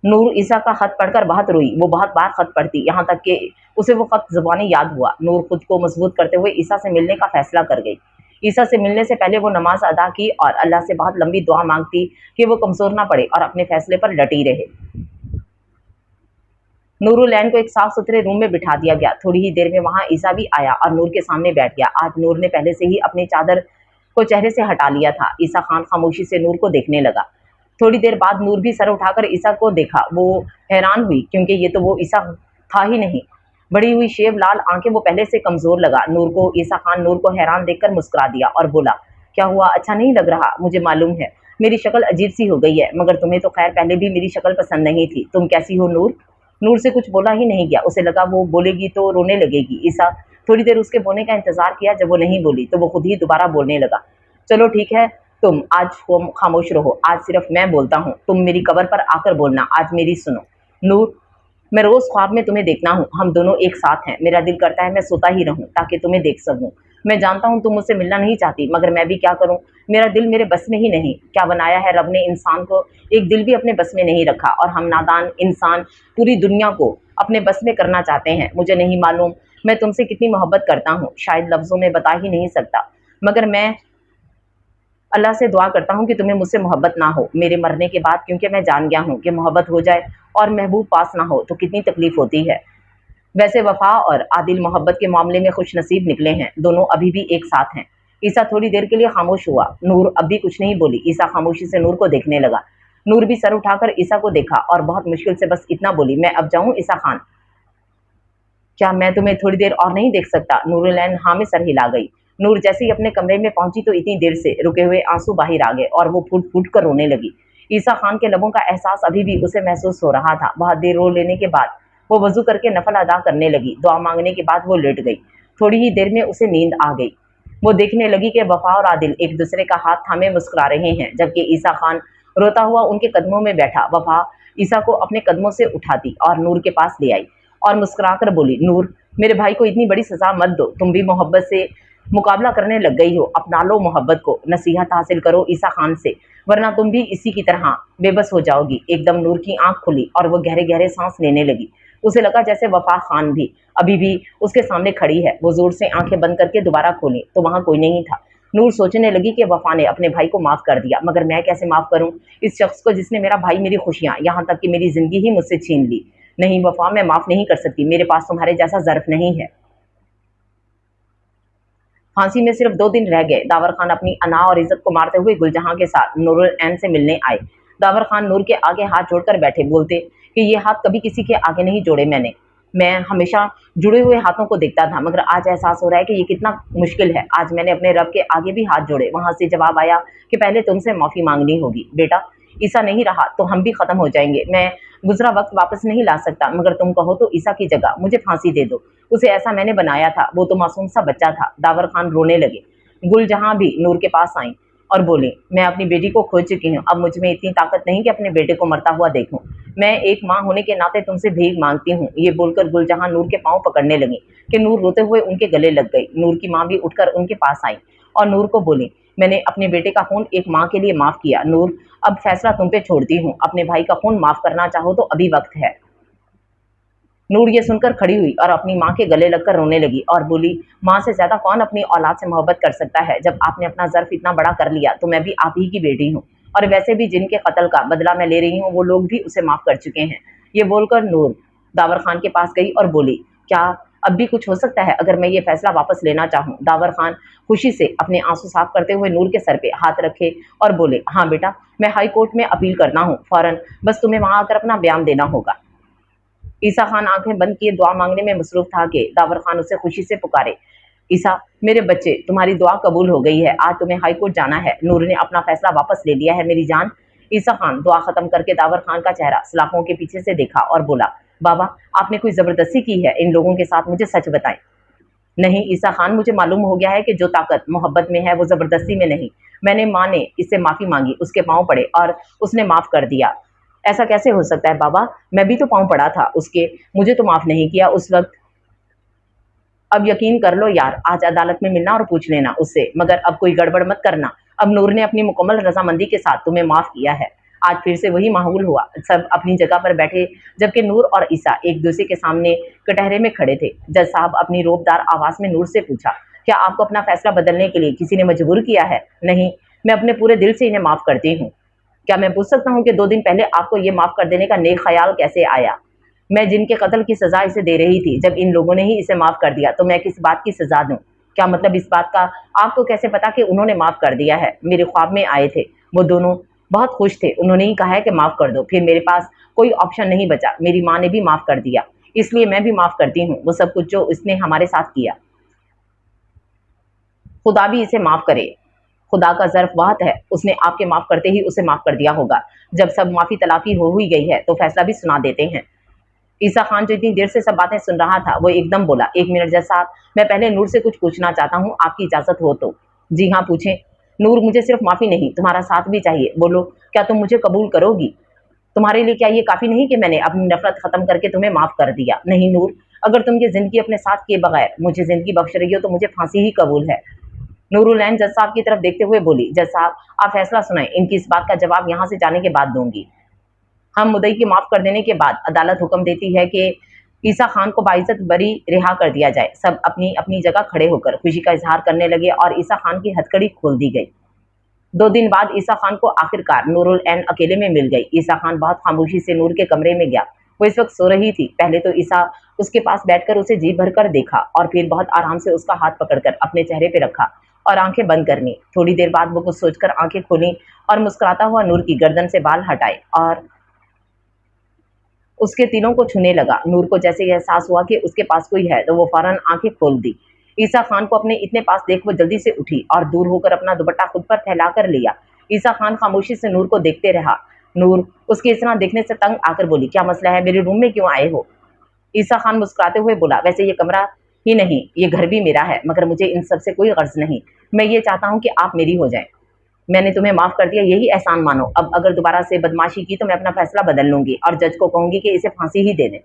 नूर ईसा का खत पढ़कर बहुत रोई। वो बहुत बार खत पढ़ती, यहाँ तक कि उसे वो खत ज़ुबानी याद हुआ। नूर खुद को मजबूत करते हुए ईसा से मिलने का फैसला कर गई। ईसा से मिलने से पहले वो नमाज अदा की और अल्लाह से बहुत लंबी दुआ मांगती कि वो कमजोर ना पड़े और अपने फैसले पर डटी रहे। नूरुल ऐन को एक साफ सुथरे रूम में बिठा दिया गया। थोड़ी ही देर में वहां ईसा भी आया और नूर के सामने बैठ गया। आज नूर ने पहले से ही अपनी चादर को चेहरे से हटा लिया था। ईसा खान खामोशी से नूर को देखने लगा। थोड़ी देर बाद नूर भी सर उठाकर ईसा को देखा। वो हैरान हुई, क्योंकि ये तो वो ईसा था ही नहीं। बड़ी हुई शेव लाल आंखें, वो पहले से कमजोर लगा नूर को। ईसा खान नूर को हैरान देखकर मुस्कुरा दिया और बोला, क्या हुआ, अच्छा नहीं लग रहा? मुझे मालूम है मेरी शक्ल अजीब सी हो गई है, मगर तुम्हें तो खैर पहले भी मेरी शक्ल पसंद नहीं थी। तुम कैसी हो नूर? नूर से कुछ बोला ही नहीं गया। उसे लगा वो बोलेगी तो रोने लगेगी। ईसा थोड़ी देर उसके बोलने का इंतजार किया। जब वो नहीं बोली तो वो खुद ही दोबारा बोलने लगा, चलो ठीक है, तुम आज खामोश रहो, आज सिर्फ मैं बोलता हूँ, तुम मेरी कब्र पर आकर बोलना, आज मेरी सुनो। नूर, मैं रोज ख्वाब में तुम्हें देखता हूँ, हम दोनों एक साथ हैं। मेरा दिल करता है मैं सोता ही रहूं ताकि तुम्हें देख सकूं। मैं जानता हूँ तुम मुझसे मिलना नहीं चाहती, मगर मैं भी क्या करूं, मेरा दिल मेरे बस में ही नहीं। क्या बनाया है रब ने इंसान को, एक दिल भी अपने बस में नहीं रखा, और हम नादान इंसान पूरी दुनिया को अपने बस में करना चाहते हैं। मुझे नहीं मालूम मैं तुमसे कितनी मोहब्बत करता हूँ, शायद लफ्जों में बता ही नहीं सकता, मगर मैं अल्लाह से दुआ करता हूँ कि तुम्हें मुझसे मोहब्बत ना हो मेरे मरने के बाद, क्योंकि मैं जान गया हूँ कि मोहब्बत हो जाए और महबूब पास ना हो तो कितनी तकलीफ होती है। वैसे वफा और आदिल मोहब्बत के मामले में खुश नसीब निकले हैं, दोनों अभी भी एक साथ हैं। ईसा थोड़ी देर के लिए खामोश हुआ। नूर अब भी कुछ नहीं बोली। ईसा खामोशी से नूर को देखने लगा। नूर भी सर उठाकर ईसा को देखा और बहुत मुश्किल से बस इतना बोली, मैं अब जाऊं ईसा खान? क्या मैं तुम्हें थोड़ी देर और नहीं देख सकता? नूरुल ऐन हाँ में सर हिला गई। नूर जैसे ही अपने कमरे में पहुंची तो इतनी देर से रुके हुए आंसू बाहर आ गए और वो फूट फूट कर रोने लगी। ईसा खान के लबों का एहसास अभी भी उसे महसूस हो रहा था। बहुत देर रो लेने के बाद वो वजू करके नफल अदा करने लगी। दुआ मांगने के बाद वो लेट गई। थोड़ी ही देर में उसे नींद आ गई। वो देखने लगी कि वफा और आदिल एक दूसरे का हाथ थामे मुस्कुरा रहे हैं, जबकि ईसा खान रोता हुआ उनके कदमों में बैठा। वफा ईसा को अपने कदमों से उठाती और नूर के पास ले आई और मुस्कुराकर बोली, नूर, मेरे भाई को इतनी बड़ी सजा मत दो, तुम भी मोहब्बत से मुकाबला करने लग गई हो, अपना लो मोहब्बत को, नसीहत हासिल करो ईसा खान से, वरना तुम भी इसी की तरह बेबस हो जाओगी। एकदम नूर की आंख खुली और वो गहरे गहरे सांस लेने लगी। उसे लगा जैसे वफा खान भी अभी भी उसके सामने खड़ी है। वो जोर से आंखें बंद करके दोबारा खोली तो वहां कोई नहीं था। नूर सोचने लगी कि वफा ने अपने भाई को माफ कर दिया, मगर मैं कैसे माफ करूं इस शख्स को जिसने मेरा भाई, मेरी खुशियां, यहाँ तक कि मेरी जिंदगी ही मुझसे छीन ली। नहीं वफा, मैं माफ नहीं कर सकती, मेरे पास तुम्हारे जैसा ज़र्फ नहीं है। फांसी में सिर्फ 2 दिन रह गए। दावर खान अपनी अना और इज्जत को मारते हुए गुलजहां के साथ नूरुल ऐन से मिलने आए। दावर खान नूर के आगे हाथ जोड़कर बैठे, बोलते कि ये हाथ कभी किसी के आगे नहीं जोड़े मैंने। मैं हमेशा जुड़े हुए हाथों को देखता था, मगर आज एहसास हो रहा है कि ये कितना मुश्किल है। आज मैंने अपने रब के आगे भी हाथ जोड़े, वहां से जवाब आया कि पहले तुमसे माफी मांगनी होगी। बेटा, ईसा नहीं रहा तो हम भी खत्म हो जाएंगे। मैं गुजरा वक्त वापस नहीं ला सकता, मगर तुम कहो तो ईसा की जगह मुझे फांसी दे दो। उसे ऐसा मैंने बनाया था, वो तो मासूम सा बच्चा था। दावर खान रोने लगे। गुलजहां भी नूर के पास आई और बोली, मैं अपनी बेटी को खो चुकी हूँ, अब मुझ में इतनी ताकत नहीं कि अपने बेटे को मरता हुआ देखूं। मैं एक माँ होने के नाते तुमसे भीख मांगती हूँ। ये बोलकर गुलजहां नूर के पांव पकड़ने लगी कि नूर रोते हुए उनके गले लग गई। नूर की माँ भी उठकर उनके पास आई और नूर को बोली, मैंने अपने बेटे का खून एक माँ के लिए माफ किया। नूर, अब फैसला तुम पे छोड़ती हूँ। अपने भाई का खून माफ करना चाहो तो अभी वक्त है। नूर ये सुनकर खड़ी हुई और अपनी माँ के गले लगकर रोने लगी और बोली, माँ से ज्यादा कौन अपनी औलाद से मोहब्बत कर सकता है। जब आपने अपना ज़र्फ इतना बड़ा कर लिया तो मैं भी आप ही की बेटी हूँ, और वैसे भी जिनके कत्ल का बदला मैं ले रही हूँ वो लोग भी उसे माफ कर चुके हैं। ये बोलकर नूर दावर खान के पास गई और बोली, क्या अब भी कुछ हो सकता है अगर मैं ये फैसला वापस लेना चाहूँ? दावर खान खुशी से अपने आंसू साफ करते हुए नूर के सर पे हाथ रखे और बोले, हाँ बेटा, मैं हाई कोर्ट में अपील करना हूँ फौरन, बस तुम्हें वहां आकर अपना बयान देना होगा। ईसा खान आंखें बंद किए दुआ मांगने में मसरूफ था कि दावर खान उसे खुशी से पुकारे, ईसा मेरे बच्चे, तुम्हारी दुआ कबूल हो गई है, आज तुम्हें हाई कोर्ट जाना है। नूर ने अपना फैसला वापस ले लिया है मेरी जान। ईसा खान दुआ खत्म करके दावर खान का चेहरा सलाखों के पीछे से देखा और बोला, बाबा, आपने कोई जबरदस्ती की है इन लोगों के साथ, मुझे सच बताएं। नहीं ईसा खान, मुझे मालूम हो गया है कि जो ताकत मोहब्बत में है वो जबरदस्ती में नहीं। मैंने माँ ने इससे माफी मांगी, उसके पांव पड़े और उसने माफ कर दिया। ऐसा कैसे हो सकता है बाबा? मैं भी तो पांव पड़ा था उसके, मुझे तो माफ नहीं किया उस वक्त। अब यकीन कर लो यार, आज अदालत में मिलना और पूछ लेना उससे, मगर अब कोई गड़बड़ मत करना। अब नूर ने अपनी मुकम्मल रजामंदी के साथ तुम्हें माफ किया है। आज फिर से वही माहौल हुआ, सब अपनी जगह पर बैठे, जबकि नूर और ईसा एक दूसरे के सामने कटहरे में खड़े थे। जज साहब अपनी रोबदार आवाज में नूर से पूछा, क्या आपको अपना फैसला बदलने के लिए किसी ने मजबूर किया है? नहीं, मैं अपने पूरे दिल से इन्हें माफ करती हूँ। क्या मैं पूछ सकता हूँ कि 2 दिन पहले आपको ये माफ कर देने का नेक ख्याल कैसे आया? मैं जिनके कत्ल की सजा इसे दे रही थी, जब इन लोगों ने ही इसे माफ कर दिया तो मैं किस बात की सजा दूं? क्या मतलब इस बात का? आपको कैसे पता कि उन्होंने माफ कर दिया है? मेरे ख्वाब में आए थे वो दोनों, बहुत खुश थे, उन्होंने ही कहा है कि माफ कर दो। फिर मेरे पास कोई ऑप्शन नहीं बचा, मेरी माँ ने भी माफ कर दिया, इसलिए मैं भी माफ करती हूँ वो सब कुछ जो उसने हमारे साथ किया। खुदा भी इसे माफ करे। खुदा का ज़र्फ वाहत है, उसने आपके माफ करते ही उसे माफ कर दिया होगा। जब सब माफी तलाफी हो हुई गई है तो फैसला भी सुना देते हैं। ईसा खान जो इतनी देर से सब बातें सुन रहा था वो एकदम बोला, 1 मिनट जज साहब, मैं पहले नूर से कुछ पूछना चाहता हूँ, आपकी इजाजत हो तो? जी हाँ, पूछें। नूर, मुझे सिर्फ माफी नहीं, तुम्हारा साथ भी चाहिए, बोलो क्या तुम मुझे कबूल करोगी? तुम्हारे लिए क्या ये काफी नहीं कि मैंने अपनी नफरत खत्म करके तुम्हें माफ कर दिया? नहीं नूर, अगर तुम ये जिंदगी अपने साथ किए बगैर मुझे जिंदगी बख्श रही हो तो मुझे फांसी ही कबूल है। नूरुलैन जज साहब की तरफ देखते हुए बोली, जज साहब आप फैसला सुनाएं, इनकी इस बात का जवाब यहाँ से जाने के बाद दूंगी। हम मुद्दई की माफ कर देने के बाद अदालत हुक्म देती है कि ईसा खान को बाइज्जत बरी रिहा कर दिया जाए। सब अपनी अपनी जगह खड़े होकर खुशी का इजहार करने लगे और ईसा खान की हथकड़ी खोल दी गई। 2 दिन बाद ईसा खान को आखिरकार नूरुल ऐन अकेले में मिल गई। ईसा खान बहुत खामोशी से नूर के कमरे में गया। वो इस वक्त सो रही थी। पहले तो ईसा उसके पास बैठकर उसे जी भरकर देखा और फिर बहुत आराम से उसका हाथ पकड़कर अपने चेहरे पे रखा और आंखें बंद कर ली। थोड़ी देर बाद वो कुछ सोचकर आंखें खोली और मुस्कुराता हुआ नूर की गर्दन से बाल हटाए और उसके तिलों को छूने लगा। नूर को जैसे ही एहसास हुआ कि उसके पास कोई है तो वो फौरन आंखें खोल दी। ईसा खान को अपने इतने पास देख वो जल्दी से उठी और दूर होकर अपना दुपट्टा खुद पर फैला कर लिया। ईसा खान खामोशी से नूर को देखते रहा। नूर उसके इस तरह देखने से तंग आकर बोली, क्या मसला है, मेरे रूम में क्यों आए हो? ईसा खान मुस्कुराते हुए बोला, वैसे ये कमरा ही नहीं, ये घर भी मेरा है, मगर मुझे इन सब से कोई गर्ज नहीं। मैं ये चाहता हूँ कि आप मेरी हो जाएं। मैंने तुम्हें माफ कर दिया, यही एहसान मानो। अब अगर दोबारा से बदमाशी की तो मैं अपना फैसला बदल लूंगी और जज को कहूंगी कि इसे फांसी ही दे दें।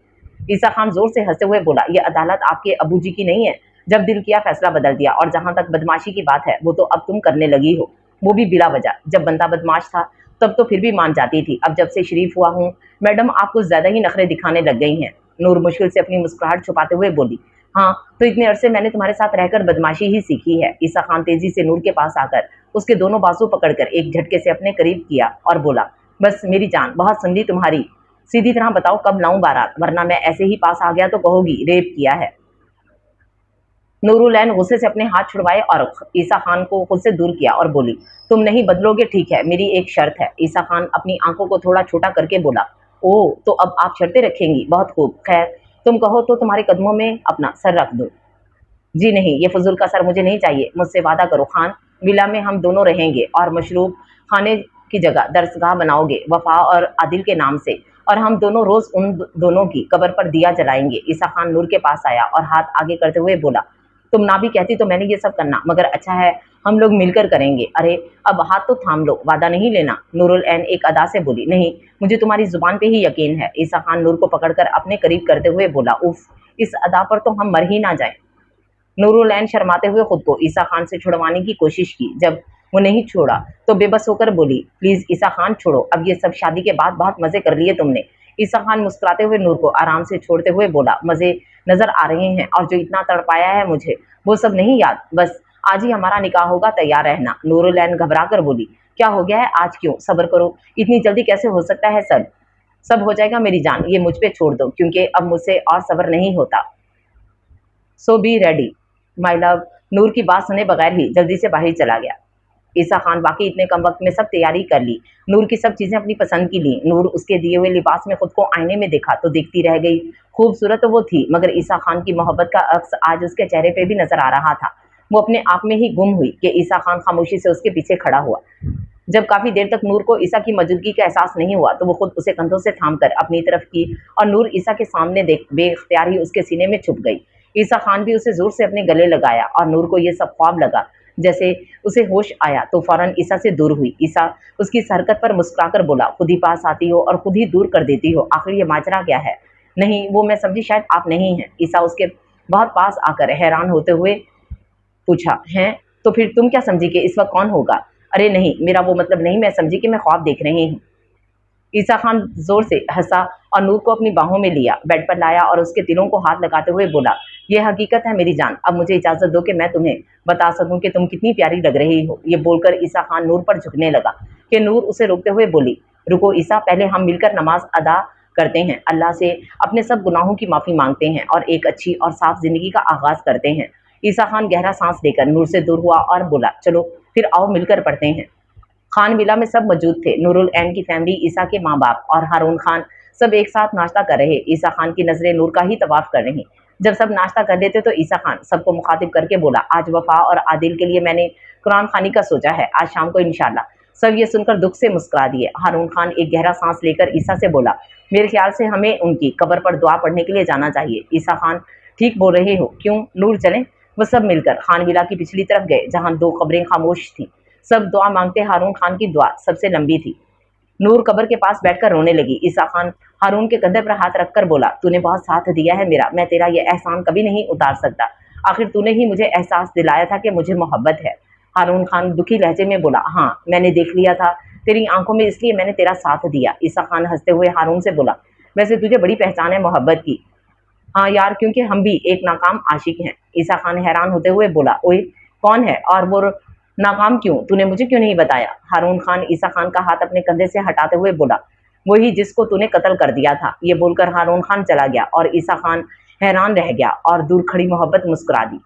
ईसा खान जोर से हंसते हुए बोला, यह अदालत आपके अबू जी की नहीं है। जब दिल किया फैसला बदल दिया, और जहां तक बदमाशी की बात है वो तो अब तुम करने लगी हो, वो भी बिला वजह। जब बंदा बदमाश था तब तो फिर भी मान जाती थी, अब जब से शरीफ हुआ हूँ मैडम आप कुछ ज्यादा ही नखरे दिखाने लग गई हैं। नूर मुश्किल से अपनी मुस्कुराहट छुपाते हुए बोली, हाँ, तो इतने अरसे मैंने तुम्हारे साथ रहकर बदमाशी ही सीखी है। ईसा खान तेजी से नूर के पास आकर उसके दोनों बाजू पकड़कर एक झटके से अपने करीब किया और बोला, बस मेरी जान, बहुत सुन ली तुम्हारी। सीधी तरह बताओ कब लाऊं बारात, वरना मैं ऐसे ही पास आ गया तो कहोगी रेप किया है। नूरुलैन गुस्से से अपने हाथ छुड़वाए और ईसा खान को खुद से दूर किया और बोली, तुम नहीं बदलोगे ठीक है, मेरी एक शर्त है। ईसा खान अपनी आंखों को थोड़ा छोटा करके बोला, ओह, तो अब आप शर्तें रखेंगी, बहुत खूब। खैर, तुम कहो तो तुम्हारे कदमों में अपना सर रख दो। जी नहीं, ये फजूल का सर मुझे नहीं चाहिए। मुझसे वादा करो खान, विला में हम दोनों रहेंगे और मशरूब खाने की जगह दरसगाह बनाओगे वफा और आदिल के नाम से, और हम दोनों रोज उन दोनों की कब्र पर दिया जलाएंगे। ईसा खान नूर के पास आया और हाथ आगे करते हुए बोला, तुम ना भी कहती तो मैंने ये सब करना, मगर अच्छा है हम लोग मिलकर करेंगे। अरे अब हाथ तो थाम लो, वादा नहीं लेना। नूरुल ऐन एक अदा से बोली, नहीं, मुझे तुम्हारी जुबान पे ही यकीन है। ईसा खान नूर को पकड़कर अपने करीब करते हुए बोला, उफ, इस अदा पर तो हम मर ही ना जाएं। नूरुल ऐन शर्माते हुए खुद को ईसा खान से छुड़वाने की कोशिश की। जब वो नहीं छोड़ा तो बेबस होकर बोली, प्लीज ईसा खान छोड़ो, अब ये सब शादी के बाद बहुत मजे कर लिए तुमने। ईसा खान मुस्कुराते हुए नूर को आराम से छोड़ते हुए बोला, मजे नजर आ रहे हैं, और जो इतना तड़पाया है मुझे वो सब नहीं याद। बस आज ही हमारा निकाह होगा, तैयार रहना। नूरुल ऐन घबरा कर बोली, क्या हो गया है आज, क्यों? सब्र करो, इतनी जल्दी कैसे हो सकता है? सब सब हो जाएगा मेरी जान, ये मुझ पे छोड़ दो, क्योंकि अब मुझसे और सब्र नहीं होता। सो बी रेडी माई लव। नूर की बात सुने बगैर ही जल्दी से बाहर चला गया। ईसा खान बाकी इतने कम वक्त में सब तैयारी कर ली। नूर की सब चीजें अपनी पसंद की ली। नूर उसके दिए हुए लिबास में खुद को आईने में देखा तो देखती रह गई। खूबसूरत तो वो थी, मगर ईसा खान की मोहब्बत का अक्स आज उसके चेहरे पे भी नजर आ रहा था। वो अपने आप में ही गुम हुई कि ईसा खान खामोशी से उसके पीछे खड़ा हुआ। जब काफी देर तक नूर को ईसा की मौजूदगी का एहसास नहीं हुआ तो वो खुद उसे कंधों से थामकर अपनी तरफ की और नूर ईसा के सामने देख बेख्तियार ही उसके सीने में छुप गई। ईसा खान भी उसे जोर से अपने गले लगाया और नूर को यह सब ख्वाब लगा। जैसे उसे होश आया तो फौरन ईसा से दूर हुई। ईसा उसकी इस हरकत पर मुस्कुराकर बोला, खुद ही पास आती हो और खुद ही दूर कर देती हो, आखिर ये माजरा क्या है? नहीं, वो मैं समझी शायद आप नहीं हैं। ईसा उसके बहुत पास आकर हैरान होते हुए पूछा, हैं? तो फिर तुम क्या समझी कि इस वक्त कौन होगा? अरे नहीं, मेरा वो मतलब नहीं, मैं समझी कि मैं ख्वाब देख रही हूँ। ईसा खान जोर से हंसा और नूर को अपनी बाहों में लिया, बेड पर लाया और उसके तिलों को हाथ लगाते हुए बोला, यह हकीकत है मेरी जान, अब मुझे इजाजत दो कि मैं तुम्हें बता सकूं कि तुम कितनी प्यारी लग रही हो। ये बोलकर ईसा खान नूर पर झुकने लगा कि नूर उसे रोकते हुए बोली, रुको ईसा, पहले हम मिलकर नमाज अदा करते हैं, अल्लाह से अपने सब गुनाहों की माफ़ी मांगते हैं और एक अच्छी और साफ जिंदगी का आगाज करते हैं। ईसा खान गहरा सांस लेकर नूर से दूर हुआ और बोला, चलो फिर आओ मिलकर पढ़ते हैं। खान विला में सब मौजूद थे। नूरुल ऐन की फैमिली, ईसा के माँ बाप और हारून खान सब एक साथ नाश्ता कर रहे। ईसा खान की नजरें नूर का ही तवाफ कर रही। जब सब नाश्ता कर लेते तो ईसा खान सबको मुखातिब करके बोला, आज वफा और आदिल के लिए मैंने कुरान खानी का सोचा है, आज शाम को इंशाल्लाह। सब ये सुनकर दुख से मुस्कुरा दिए। हारून खान एक गहरा सांस लेकर ईसा से बोला, मेरे ख्याल से हमें उनकी कब्र पर दुआ पढ़ने के लिए जाना चाहिए। ईसा खान, ठीक बोल रहे हो, क्यों नूर, चलें? वो सब मिलकर खान विला की पिछली तरफ गए जहां दो कब्रें खामोश थीं। सब दुआ मांगते। हारून खान की दुआ सबसे लंबी थी। नूर कब्र के पास बैठकर रोने लगी। ईसा खान हारून के कंधे पर हाथ रखकर बोला, तूने बहुत साथ दिया है मेरा, मैं तेरा ये एहसान कभी नहीं उतार सकता। आखिर तूने ही मुझे एहसास दिलाया था कि मुझे मोहब्बत है। हारून खान दुखी लहजे में बोला, हाँ, मैंने देख लिया था तेरी आंखों में, इसलिए मैंने तेरा साथ दिया। ईसा खान हंसते हुए हारून से बोला, वैसे तुझे बड़ी पहचान है मोहब्बत की। हाँ यार, क्योंकि हम भी एक नाकाम आशिक हैं। ईसा खान हैरान होते हुए बोला, ओए, कौन है और वो नाकाम क्यों? तूने मुझे क्यों नहीं बताया? हारून खान ईसा खान का हाथ अपने कंधे से हटाते हुए बोला, वही जिसको तूने कत्ल कर दिया था। ये बोलकर हारून खान चला गया और ईसा खान हैरान रह गया और दूर खड़ी मोहब्बत मुस्कुरा दी।